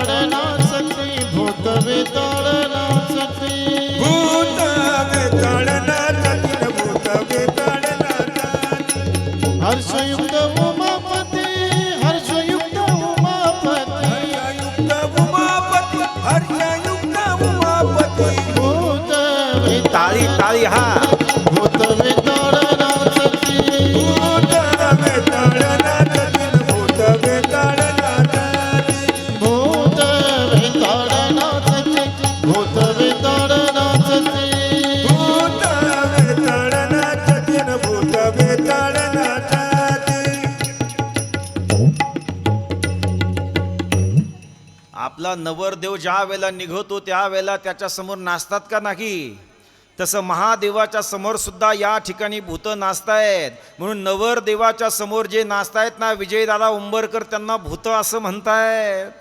वेताळनाचती भूत वेताळनाचती भूत वेताळनाचती भूत वेताळनाचती हर्षयुक्त उमापती हर्षयुक्त उमापती हर्षयुक्त उमापती भूत टाळी टाळी हा भूत वेताळनाचती भूत वेताळनाचती भूत वेताळनाचती भूत वेताळनाचती भूत वेताळनाचती भूत वेताळनाचती भूत वेताळनाचती. आपला नवरदेव ज्या वेळेला निघतो त्या वेळेला त्याच्या समोर नाचतात का नाही? तसं महादेवाच्या समोर सुद्धा या ठिकाणी भूत नाचतायत. म्हणून नवरदेवाच्या समोर जे नाचतायत ना विजयदादा उंबरकर त्यांना भूत असं म्हणतायत.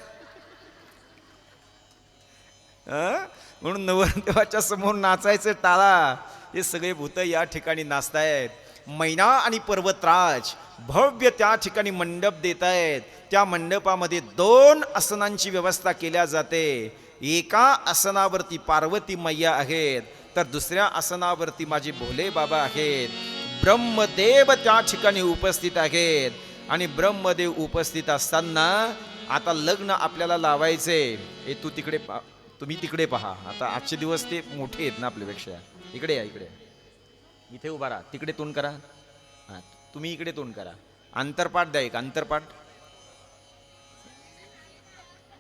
म्हणून नवरदेवाच्या समोर नाचायचं टाळा. हे सगळे भूत या ठिकाणी नाचतायत. मैना आणि पर्वतराज भव्य त्या ठिकाणी मंडप देत आहेत. त्या मंडपामध्ये 2 आसनांची व्यवस्था केल्या जाते. एका आसनावरती पार्वती मैया आहेत तर दुसऱ्या आसनावरती माझे भोले बाबा आहेत. ब्रह्मदेव त्या ठिकाणी उपस्थित आहेत. आणि ब्रह्मदेव उपस्थित असताना आता लग्न आपल्याला लावायचे. हे तू तिकडे तुम्ही तिकडे पहा. आता आजचे दिवस ते मोठे आहेत ना आपल्यापेक्षा. इकडे या, इकडे इथे उभा राहा. तिकडे तोंड करा. हां तुम्ही इकडे तोंड करा. अंतरपाठ द्या एक अंतरपाठ.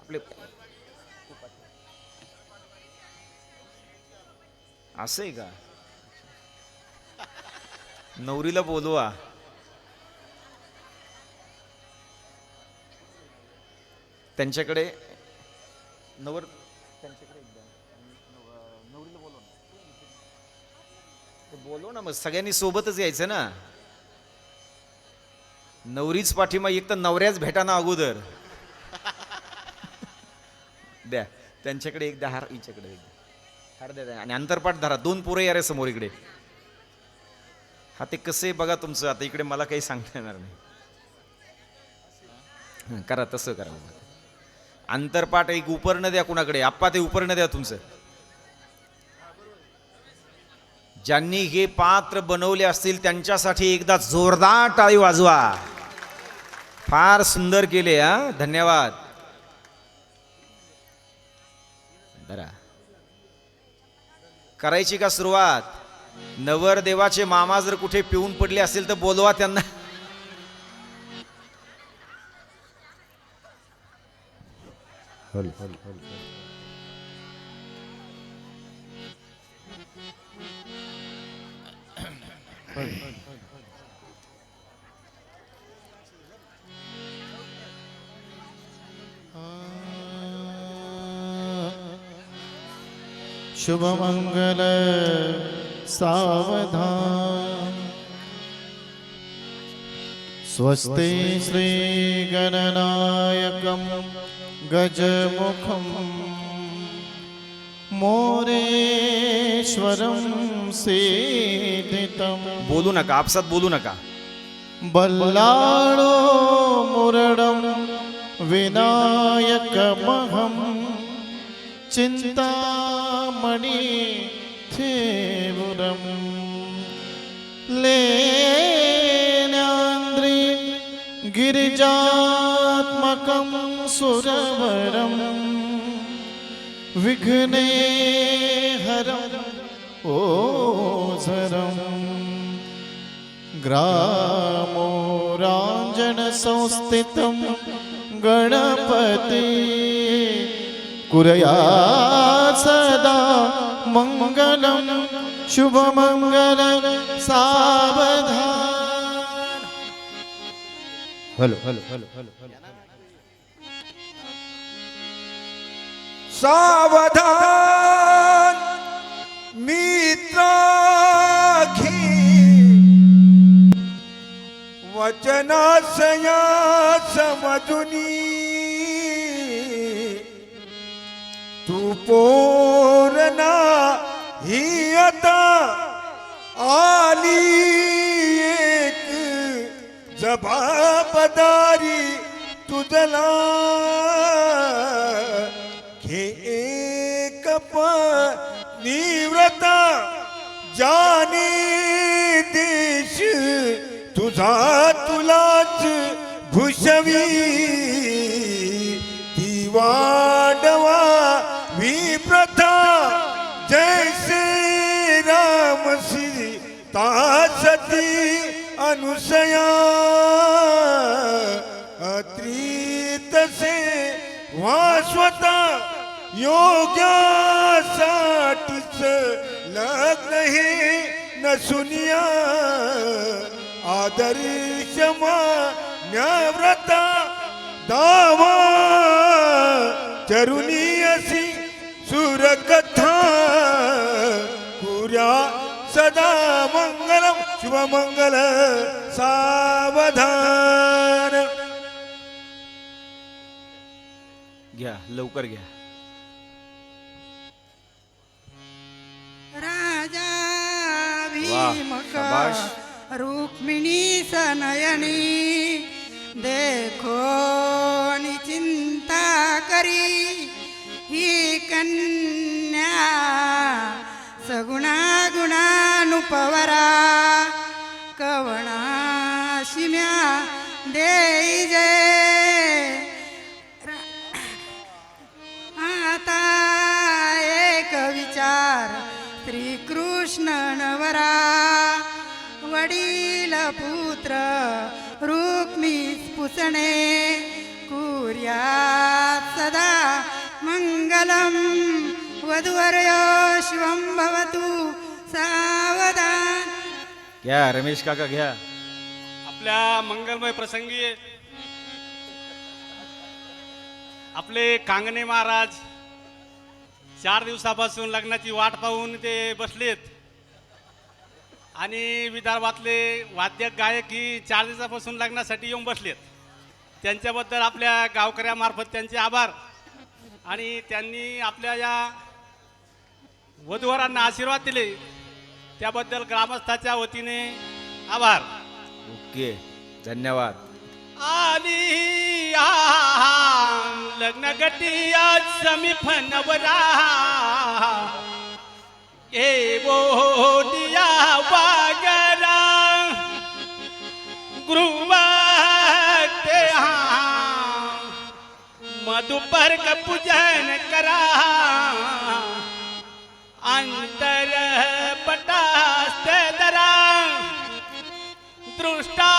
आपले असं आहे का? नवरीला बोलवा. त्यांच्याकडे नवर त्यांच्याकडे एकदा नवरीला बोलव ना. बोलव ना मग सगळ्यांनी सोबतच यायचं ना. नवरीच पाठीमा एक तर नवऱ्याच भेटाना अगोदर द्या. त्यांच्याकडे एकदा हार हिच्याकडे एकदा हार द्या आणि अंतरपाठ धरा. 2 पोरं या रे समोर इकडे. हा ते कसं आहे बघा तुमचं. आता इकडे मला काही सांगता येणार नाही. करा तसं करा. अंतरपाठ एक उपरणं द्या कुणाकडे. आप्पा ते उपरणं द्या तुमचं. ज्यांनी हे पात्र बनवले असतील त्यांच्यासाठी एकदा जोरदार टाळी वाजवा. फार सुंदर केले. हा धन्यवाद. बरा करायची का सुरुवात? नवरदेवाचे मामा जर कुठे पिऊन पडले असतील तर बोलवा त्यांना. शुभमंगल सावधान. स्वस्ति श्री गणनायकं गजमुखं मोरेश्वरं सेवितं. बोलू नका. आपसात बोलू नका. बल्लाळो मुरडं विनायकमहं चिंतामणि थेवुरं लेण्याद्रि गिरिजात्मकं सुरवरं विघ्नेहरं ओझरं ग्रामोराञ्जनसंस्थितं गणपति कुरया सदा मंगलम शुभमंगल सावधान. हॅलो हॅलो हॅलो हॅलो सावधान मित्राखी वचनासया समजुनी तू पोरना ही आता आली एक जबाबदारी तुझला हे एक निव्रता जाने देश तुझा तुलाच भूषवी ती वाढवा विप्रथा जैसे राम सीता सती अनुसया अत्रितसे वास्वता योग्यासाठीच लग्न हे नसुनिया आदर्श मान्यव्रता दावा चरुणी असी सुरकथा कुर्या सदा मंगलम शुभमंगल सावधान. घ्या लवकर घ्या. राजा वाह, भीमक शाबाश. रुक्मिणी सनयनी देखो चिंता करी ही कन्या सगुणा गुणानुपवरा कवणा शिम्या देई जय. आता एक विचार श्रीकृष्ण नवरा वडील पुत्र रुक्मी पुसणे कुर्या सदा मंगलम वधूवर्यो शिवं भवतु सावधान. घ्या रमेश काका घ्या. आपल्या मंगलमय प्रसंगी आपले कांगणे महाराज 4 दिवसापासून लग्नाची वाट पाहून ते बसलेत आणि विदर्भातले वाद्य गायक ही 4 दिवसापासून लग्नासाठी येऊन बसलेत. त्यांच्याबद्दल आपल्या गावकऱ्यामार्फत त्यांचे आभार आणि त्यांनी आपल्या या वधूवरांना आशीर्वाद दिले त्याबद्दल ग्रामस्थाच्या वतीने आभार. ओके धन्यवाद. आली लग्न गटिया समीप नवरा ए बोडिया वागरा गुरुवाते मधुपर का पूजन करा अंतर पटास्ते दरा दृष्टा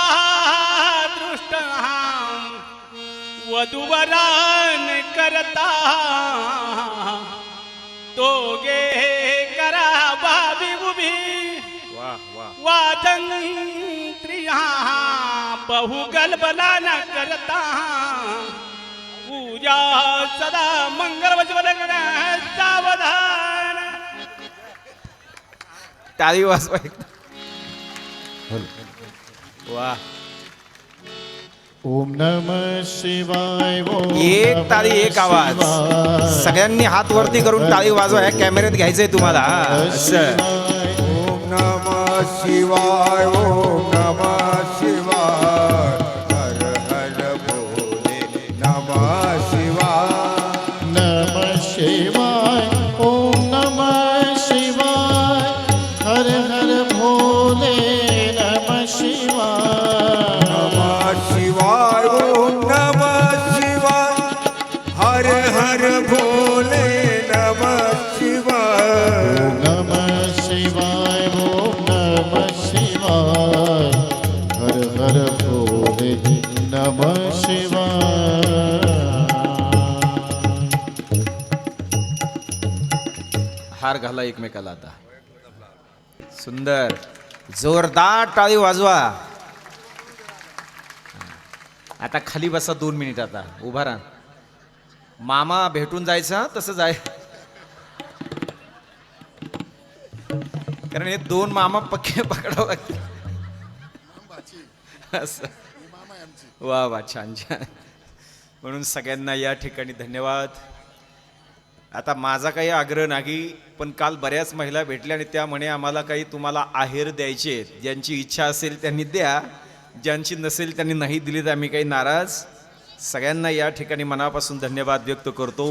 दृष्ट वधूवरान करता दोघे करा बाबी उभी वाह वाह. वादंत्रिया बहुगल बला न करता पूजा सदा मंगल वज्वल सावधान. टाळी वाजवा एकदा. वाह. ओम नमः शिवाय. ओम एक नमः टाळी एक आवाज. शिवाय. सगळ्यांनी हात वरती करून टाळी वाजवा. ह्या कॅमेऱ्यात घ्यायचंय तुम्हाला. असं ओम नमः शिवाय ओम नमः शिवाय हर हर भोले नमः शिवाय. नमः शिवाय. ओम नमः शिवाय. हर हर भोले नमः शिवाय. नमः शिवाय ओम नमः शिवाय हर हर भोले नमः शिवाय. नमः शिवाय. ओम नमः शिवाय. हर हर भोले नमः शिवाय. हार घाला एकमेकाला. आता सुंदर जोरदार टाळी वाजवा. आता खाली बसा 2 मिनिट. आता उभा राहा. मामा भेटून जायचा तसं जाय. कारण हे 2 मामा पक्के पकडावं लागते. असं वा वा छान छान. म्हणून सगळ्यांना या ठिकाणी धन्यवाद. आता माझा काही आग्रह नाही, पण काल बऱ्याच महिला भेटल्या आणि त्या म्हणे आम्हाला काही तुम्हाला आहेर द्यायचे. ज्यांची इच्छा असेल त्यांनी द्या, ज्यांची नसेल त्यांनी नाही दिली तर आम्ही काही नाराज. सगळ्यांना या ठिकाणी मनापासून धन्यवाद व्यक्त करतो.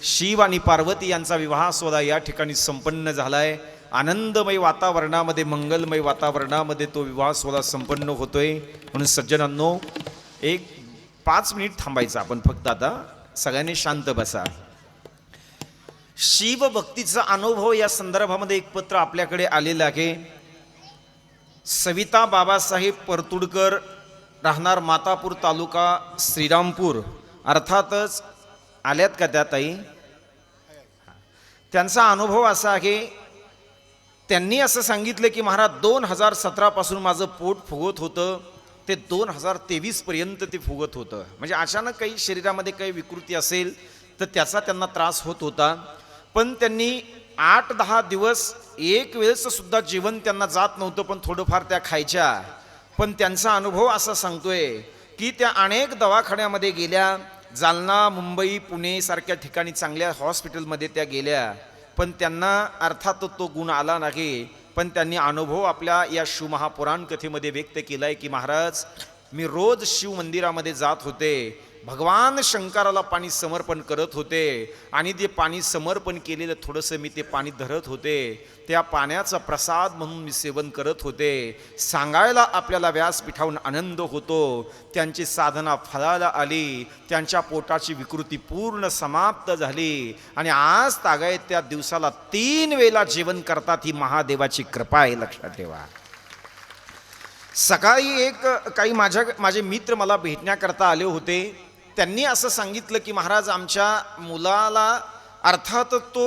शिव आणि पार्वती यांचा विवाह सोहळा या ठिकाणी संपन्न झालाय. आनंदमय वातावरणामध्ये, मंगलमय वातावरणामध्ये तो विवाह सोहळा संपन्न होतोय. म्हणून सज्जनांनो, एक 5 मिनिट थांबायचं आपण फक्त. आता सगळ्यांनी शांत बसा. शिवभक्तीचा अनुभव या संदर्भामध्ये एक पत्र आपल्याकडे आलेलं आहे. सविता बाबासाहेब परतुडकर, राहणार मातापूर तालुका श्रीरामपूर. अर्थातच आल्यात का त्या ताई? त्यांचा अनुभव असा आहे, त्यांनी असं सांगितलं की महाराज 2017 पासून माझं पोट फुगत होतं, ते 2023 पर्यंत ते फुगत होतं. म्हणजे अचानक काही शरीरामध्ये काही विकृती असेल तर त्याचा त्यांना त्रास होत होता. पण त्यांनी 8-10 दिवस एक वेळेस सुद्धा जेवण त्यांना जात नव्हतं, पण थोडंफार त्या खायच्या. पण त्यांचा अनुभव असा सांगतोय की त्या अनेक दवाखान्यामध्ये गेल्या, जालना, मुंबई, पुणे सारख्या ठिकाणी चांगल्या हॉस्पिटलमध्ये त्या गेल्या, पण त्यांना अर्थात तो गुण आला नाही. पण त्यांनी अनुभव आपल्या या शिवमहापुराण कथेमध्ये व्यक्त केलाय की महाराज, मी रोज शिव मंदिरामध्ये जात होते, भगवान शंकराला पाणी समर्पण करत होते आणि ते पाणी समर्पण केलेलं थोडंसं मी ते पाणी धरत होते, त्या पाण्याचा प्रसाद म्हणून मी सेवन करत होते. सांगायला आपल्याला व्यासपीठाहून आनंद होतो. त्यांची साधना फळाला आली, त्यांच्या पोटाची विकृती पूर्ण समाप्त झाली आणि आज तागायत त्या दिवसाला 3 वेळा जेवण करतात. ही महादेवाची कृपा आहे, लक्षात ठेवा. सकाळी काही माझे मित्र मला भेटण्याकरता आले होते. त्यांनी असं सांगितलं की महाराज, आमच्या मुलाला अर्थात तो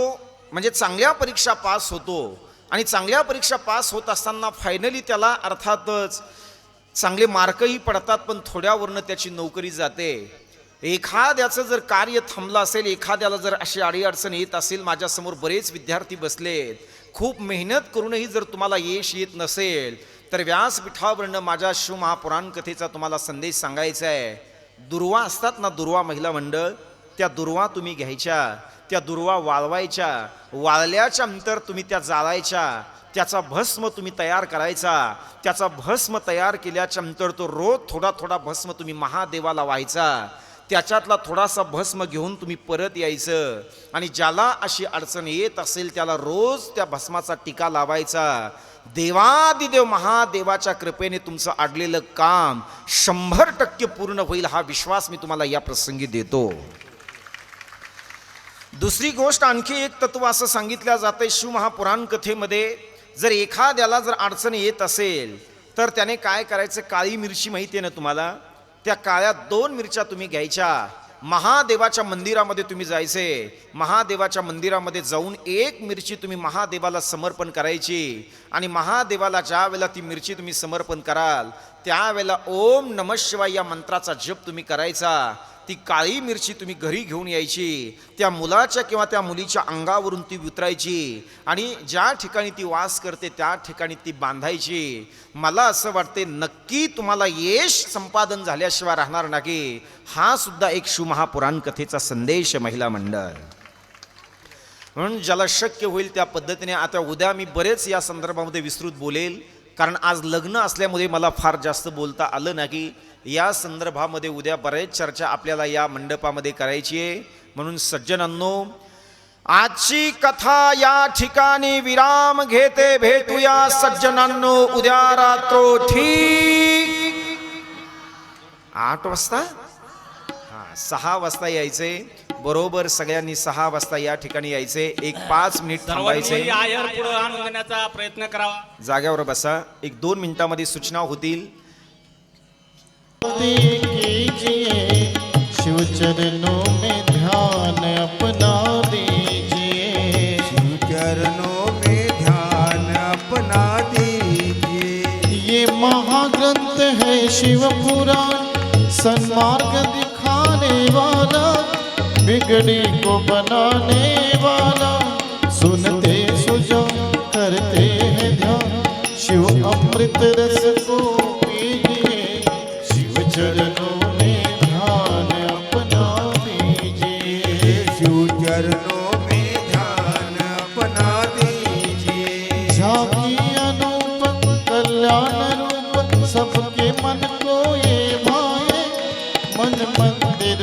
म्हणजे चांगल्या परीक्षा पास होतो आणि चांगल्या परीक्षा पास होत असताना फायनली त्याला अर्थातच चांगले मार्कही पडतात, पण थोड्यावरनं त्याची नोकरी जाते. एखाद्याचं जर कार्य थांबलं असेल, एखाद्याला जर अशी अडीअडचण येत असेल, माझ्यासमोर बरेच विद्यार्थी बसलेत, खूप मेहनत करूनही जर तुम्हाला यश येत नसेल तर व्यासपीठावरनं माझ्या शिवमहापुराण कथेचा तुम्हाला संदेश सांगायचा आहे. दुर्वा असतात ना, दुर्वा महिला मंडळ, त्या दुर्वा तुम्ही घ्यायच्या, त्या दुर्वा वाळवायच्या, वाळल्याच्या नंतर तुम्ही त्या जाळायच्या, त्याचा भस्म तुम्ही तयार करायचा. त्याचा भस्म तयार केल्याच्या नंतर तो रोज थोडा थोडा भस्म तुम्ही महादेवाला व्हायचा. त्याच्यातला थोडासा भस्म घेऊन तुम्ही परत यायचं आणि ज्याला अशी अडचण येत असेल त्याला रोज त्या भस्माचा टीका लावायचा. देवादिदेव महादेवाच्या कृपेने तुमचं अडलेलं काम 100% पूर्ण होईल, हा विश्वास मी तुम्हाला या प्रसंगी देतो. दुसरी गोष्ट, आणखी एक तत्व असं सांगितलं जातंय शिवमहापुराण कथेमध्ये, जर एखाद्याला जर अडचण येत असेल तर त्याने काय करायचं? काळी मिरची माहिती आहे ना तुम्हाला, त्या काळ्या 2 मिरच्या तुम्ही घ्यायच्या, महादेवाच्या मंदिरामध्ये तुम्ही जायचे, महादेवाच्या मंदिरामध्ये जाऊन 1 मिरची तुम्ही महादेवाला समर्पण करायची आणि महादेवाला ज्या वेळेला ती मिरची तुम्ही समर्पण कराल त्यावेळेला ओम नमः शिवाय या मंत्राचा जप तुम्ही करायचा. ती काळी मिरची तुम्ही घरी घेऊन यायची, त्या मुलाच्या किंवा त्या मुलीच्या अंगावरून ती उतरायची आणि ज्या ठिकाणी ती वास करते त्या ठिकाणी ती बांधायची. मला असं वाटते नक्की तुम्हाला यश संपादन झाल्याशिवाय राहणार नाही. हा सुद्धा एक शिवमहापुराण कथेचा संदेश महिला मंडळ. म्हणून ज्याला शक्य होईल त्या पद्धतीने, आता उद्या मी बरेच या संदर्भामध्ये विस्तृत बोलेल, कारण आज लग्न असल्यामुळे मला फार जास्त बोलता आलं नाही. या संदर्भामध्ये उद्या बरेच चर्चा आपल्याला या मंडपामध्ये करायची आहे. म्हणून सज्जनांनो, आजची कथा या ठिकाणी विराम घेते. भेटूया सज्जनांनो उद्या रात्र ठीक 8 वाजता, 6 वाजता यायचे. बरोबर सगळ्यांनी 6 वाजता या ठिकाणी यायचे. एक 5 मिनिट थांबायचे, आयर पुढे आणून देण्याचा प्रयत्न करावा. जाग्यावर बसा. एक 2 मिनिटांमध्ये सूचना होतील. कीजिए शिव चरणों में ध्यान अपना दीजिए, शिव चरणों में ध्यान अपना दीजिए. ये महाग्रंथ है शिव पुराण, सन्मार्ग दिखाने वाला, बिगड़ी को बनाने वाला. सुनते सुजा करते हैं ध्यान, शिव अमृत रस को पीजिए, चरणों में ध्यान अपना दीजिए, शिव चरणों में ध्यान अपना दीजिए. झांकी अनूप कल्याण रूप, सबके मन को ये भाए, मन मंदिर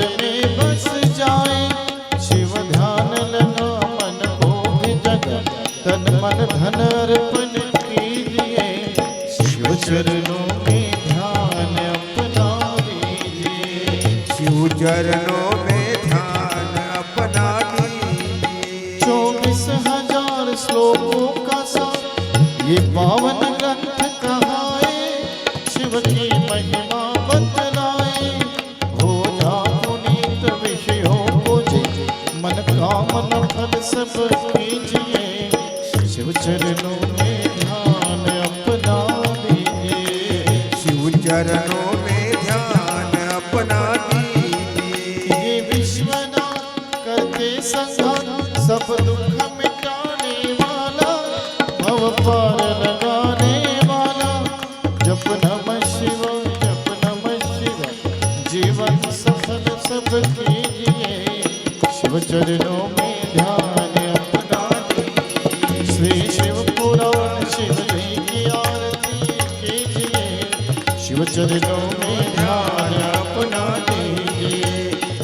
धन अर्पण कीजिए, शिव चरणों में ध्यान अपना दीजिए। शिव चरणों में ध्यान अपना दीजिए। 24,000 श्लोकों का सार ये पावन ग्रंथ कहाए, शिव की महिमा बतलाए। हो जा पुनीत विषयों को जय, मन कामना फल सब कीजिए, शिव चरणों में ध्यान अपना दीजिए। शिव चरणों में ध्यान अपना दीजिए। ये विश्वनाथ करते संहार, सब दुख मिटाने वाला, भव पार लगाने वाला। जप नमः शिवाय, जप नमः शिवाय, जीवन सफल सब कीजिए, शिव चरणों में ध्यान अपना दीजिए। श्री शिव पुराण शिव जी की आरती कीजिए, शिव चरणों में ध्यान अपना दीजिए,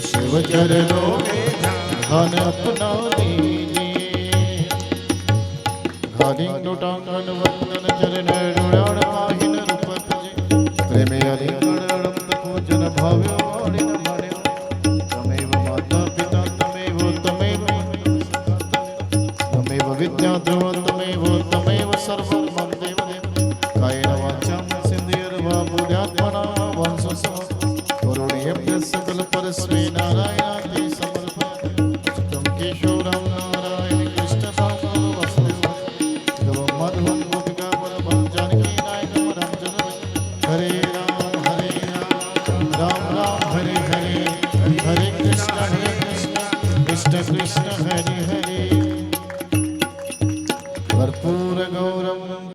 शिव चरणों में ध्यान अपना दीजिए। घालिंग लोटांगन वंदन चरण रुणाण माहिन रूप तुझे, प्रेमे अलिंगण पूजन भाव्य वाणिन भाण्यो। तमेव माता पिता तमेव तमेव तमेव विद्या ध्रुव तमेव तमेव सर्वं मम देव देव। कायेन वाचा मनसेन्द्रियर्वा बुद्ध्यात्मना वा स्वसमः करुणेभ्यः सकल परस्मै नारायणाते समर्पयामि। तं केशवराम नारायण कृष्ण दामोदर वासुदेव तव माधवं गोपिका वल्लभं जानकी नायकं राम जगत्। हरे राम राम राम हरे हरे, हरे कृष्ण कृष्ण कृष्ण हरे हरे। कर्पूर गौर